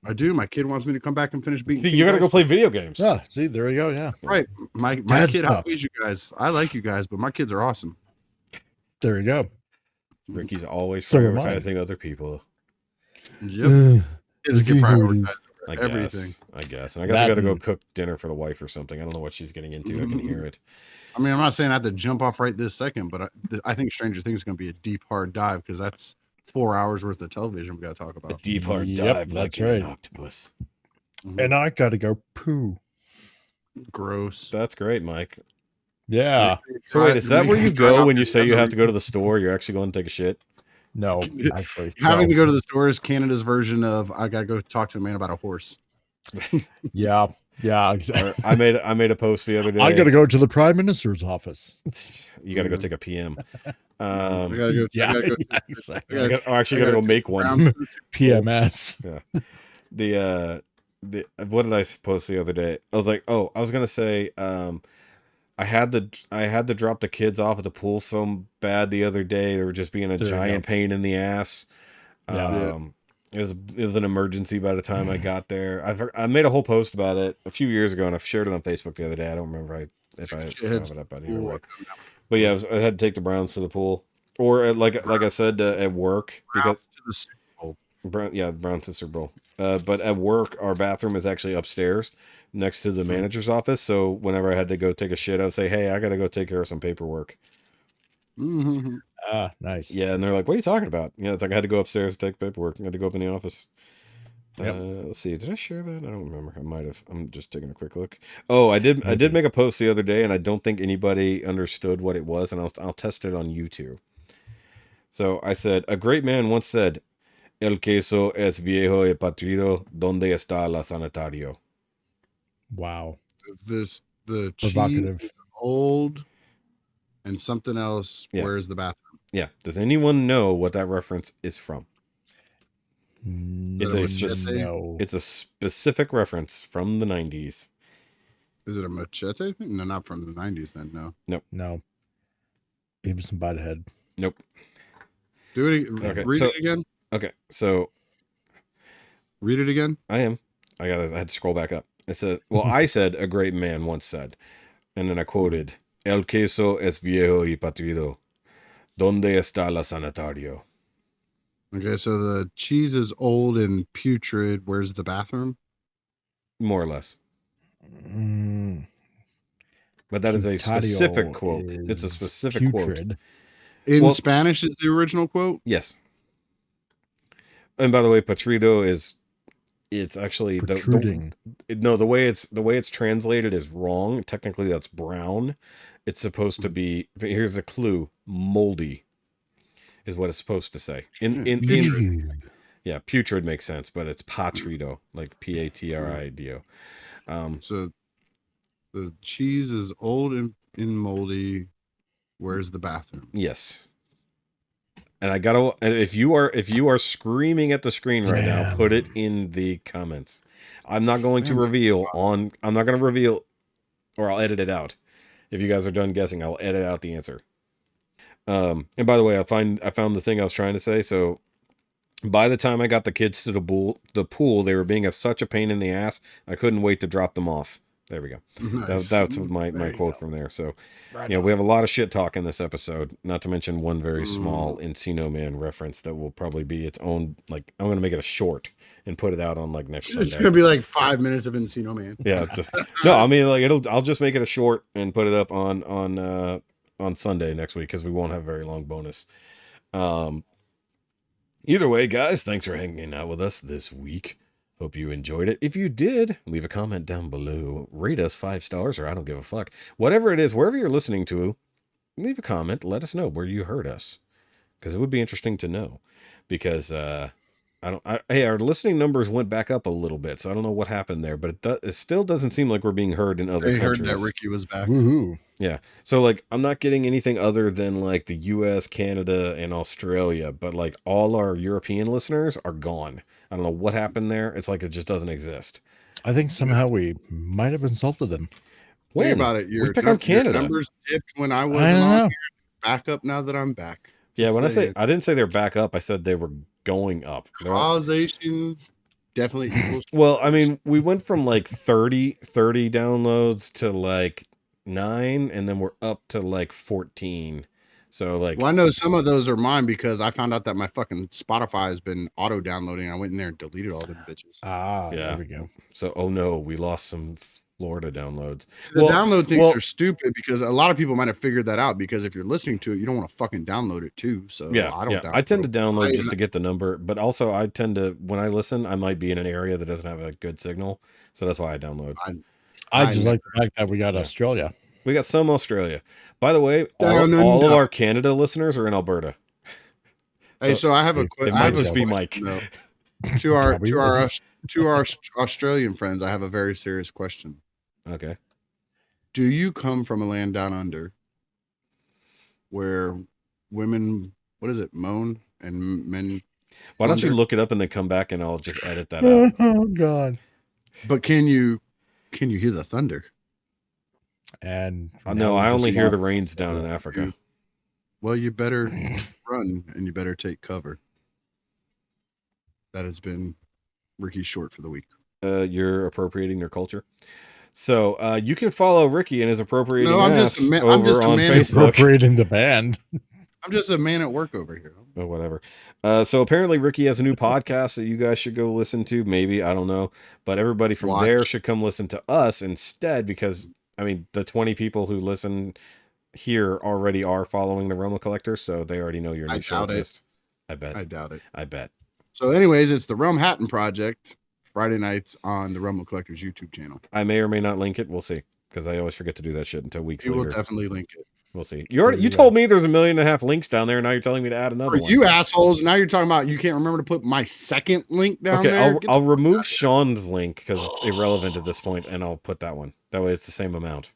I do. My kid wants me to come back and finish beating. See, you got to go play video games. Yeah. See, there we go. Yeah. Right. My Dad kid stuff. outweighs you guys. I like you guys, but my kids are awesome. There we go. Ricky's always So am I. prioritizing other people. Yep. Kids get prioritized I over everything. guess. And I guess I got to go cook dinner for the wife or something. I don't know what she's getting into. I can hear it. I mean, I'm not saying I have to jump off right this second, but I think Stranger Things is going to be a deep, hard dive because that's 4 hours worth of television we got to talk A about. deep hard Yep, dive like that's right. an octopus. And I got to go poo. Gross. That's great, Mike. Yeah. So wait, is that where you go when you say you have to go to the store? You're actually going to take a shit? No, actually. Having no. to go to the store is Canada's version of I gotta go talk to a man about a horse. Yeah. Yeah, exactly. I made a post the other day. I gotta go to the Prime Minister's office. You got to go take a PM. I gotta go. Yeah, I gotta go. yeah, exactly. I actually got to go make one. PMS. Yeah. The what did I post the other day? I was like, oh, I was gonna say, I had to drop the kids off at the pool so bad the other day. They were just being a giant pain in the ass. Yeah. It was an emergency by the time I got there. I made a whole post about it a few years ago, and I've shared it on Facebook the other day. I don't remember if I still have it up out here. But yeah, I had to take the Browns to the pool, or like I said at work, because to the Super Bowl. Browns to Super Bowl. But at work, our bathroom is actually upstairs next to the manager's office. So whenever I had to go take a shit, I would say, "Hey, I got to go take care of some paperwork." Mm-hmm. Ah, nice. Yeah, and they're like, "What are you talking about?" Yeah, it's like I had to go upstairs to take paperwork. I had to go up in the office. Yep. Let's see. Did I share that? I don't remember. I might have. I'm just taking a quick look. Oh, I did. I did make a post the other day, and I don't think anybody understood what it was, and I'll test it on YouTube. So I said, a great man once said, "El queso es viejo y patrido. ¿Dónde está la sanitario?" Wow. The Provocative. cheese is old, and something else. Yeah. Where's the bathroom? Yeah. Does anyone know what that reference is from? It's a a specific reference from the 90s. Is it a machete thing? No, not from the 90s. Then no. Nope. No. Beavis and Butthead. Nope. Do it. Okay, Read it again. Okay, so read it again. I had to scroll back up. It said, well, I said a great man once said, and then I quoted, "El queso es viejo y patrido. ¿Dónde está la sanitario?" Okay, so the cheese is old and putrid. Where's the bathroom? More or less. But that is a Putario specific quote. It's a specific putrid. quote. In Spanish is the original quote? Yes. And by the way, patrido it's actually protruding. The way it's translated is wrong. Technically that's brown. It's supposed to be, here's a clue, moldy is what it's supposed to say. Yeah, putrid makes sense, but it's patrido, like patrido. So the cheese is old and moldy. Where's the bathroom? Yes. And if you are screaming at the screen right now, put it in the comments. I'm not going to reveal, or I'll edit it out. If you guys are done guessing, I'll edit out the answer. And by the way, I found the thing I was trying to say. So by the time I got the kids to the pool, they were being such a pain in the ass. I couldn't wait to drop them off. There we go. Nice. That's my quote from there. So, we have a lot of shit talk in this episode, not to mention one very small N.Y.A reference that will probably be its own, like, I'm going to make it a short and put it out on, like, next Sunday. It's going to be like 5 minutes of N.Y.A. Yeah, no, I mean, like, I'll just make it a short and put it up on Sunday next week, because we won't have a very long bonus. Either way, guys, thanks for hanging out with us this week. Hope you enjoyed it. If you did, leave a comment down below. Rate us 5 stars, or I don't give a fuck. Whatever it is, wherever you're listening to, leave a comment. Let us know where you heard us, because it would be interesting to know. Because our listening numbers went back up a little bit, so I don't know what happened there. But it still doesn't seem like we're being heard in other countries. I heard that Rikki was back. Woohoo. Yeah. So, like, I'm not getting anything other than, like, the US, Canada, and Australia. But, like, all our European listeners are gone. I don't know what happened there. It's like it just doesn't exist. I think somehow we might have insulted them. Think about it. We pick on Canada. Your numbers dipped when I wasn't on here. Back up now that I'm back. Yeah, when I didn't say they're back up. I said they were going up. Causation definitely equals. Well, I mean, we went from like 30 downloads to like 9, and then we're up to like 14. So, like, well, I know some of those are mine because I found out that my fucking Spotify has been auto downloading. I went in there and deleted all them bitches. Ah, yeah. There we go. So, oh no, we lost some Florida downloads. The download things are stupid because a lot of people might have figured that out, because if you're listening to it, you don't want to fucking download it too. So yeah, I tend to download just to get the number, but also I tend to, when I listen, I might be in an area that doesn't have a good signal, so that's why I download. I just like the fact that we got Australia. We got some Australia. By the way, Down all of under. our Canada listeners are in Alberta. Hey, so I have a It might just be Mike. though. To our Probably to our is. to our Australian friends, I have a very serious question. Okay. Do you come from a land down under where women, what is it, moan and men? Why don't you Thunder? look it up and then come back and I'll just edit that out. Oh God. But can you hear the thunder? And No, I only hear the rains down in Africa. Well, you better run and you better take cover. That has been Ricky's short for the week. You're appropriating their culture. So you can follow Rikki and his appropriating No, I'm ass just a man- over I'm just a on man Facebook. appropriating the band. I'm just a man at work over here. Oh, whatever. So apparently Rikki has a new podcast that you guys should go listen to. Maybe, I don't know. But everybody from Watch. there should come listen to us instead because, I mean, the 20 people who listen here already are following the Roma Collector, so they already know your new show exists. I bet. I doubt it. I bet. So anyways, it's the Rum Hatton Project, Friday nights on the Roma Collector's YouTube channel. I may or may not link it. We'll see. Because I always forget to do that shit until weeks You will later. definitely link it. We'll see. You told me there's 1.5 million links down there, and now you're telling me to add another For one. you assholes, now you're talking about you can't remember to put my second link down Okay, there. I'll remove Sean's link because it's irrelevant at this point, and I'll put that one. That way it's the same amount.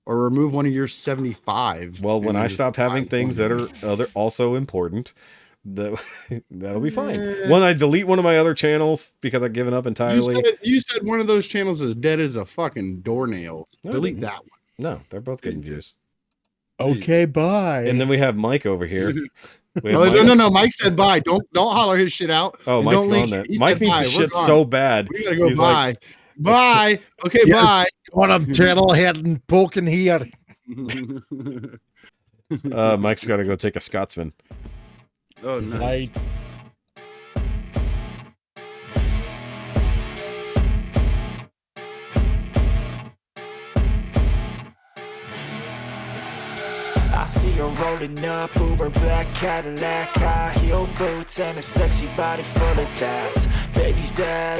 Or remove one of your 75. Well, when and I just stop having find things one. that are also important, that'll be fine. When I delete one of my other channels because I've given up entirely. You said one of those channels is dead as a fucking doornail. No, Delete that one. No, they're both getting views. Okay, bye. And then we have Mike over here. No. Mike said bye. Don't holler his shit out. Oh, And Mike's don't link gone then. it. He Mike said needs bye. to We're shit gone. so bad. We gotta go He's bye. like- Bye. Okay, Yeah. bye. What up, channel head and poking here? Mike's got to go take a Scotsman. Oh, nice. Like, I see her rolling up, Uber black Cadillac, high heel boots and a sexy body full of tats. Baby's bad.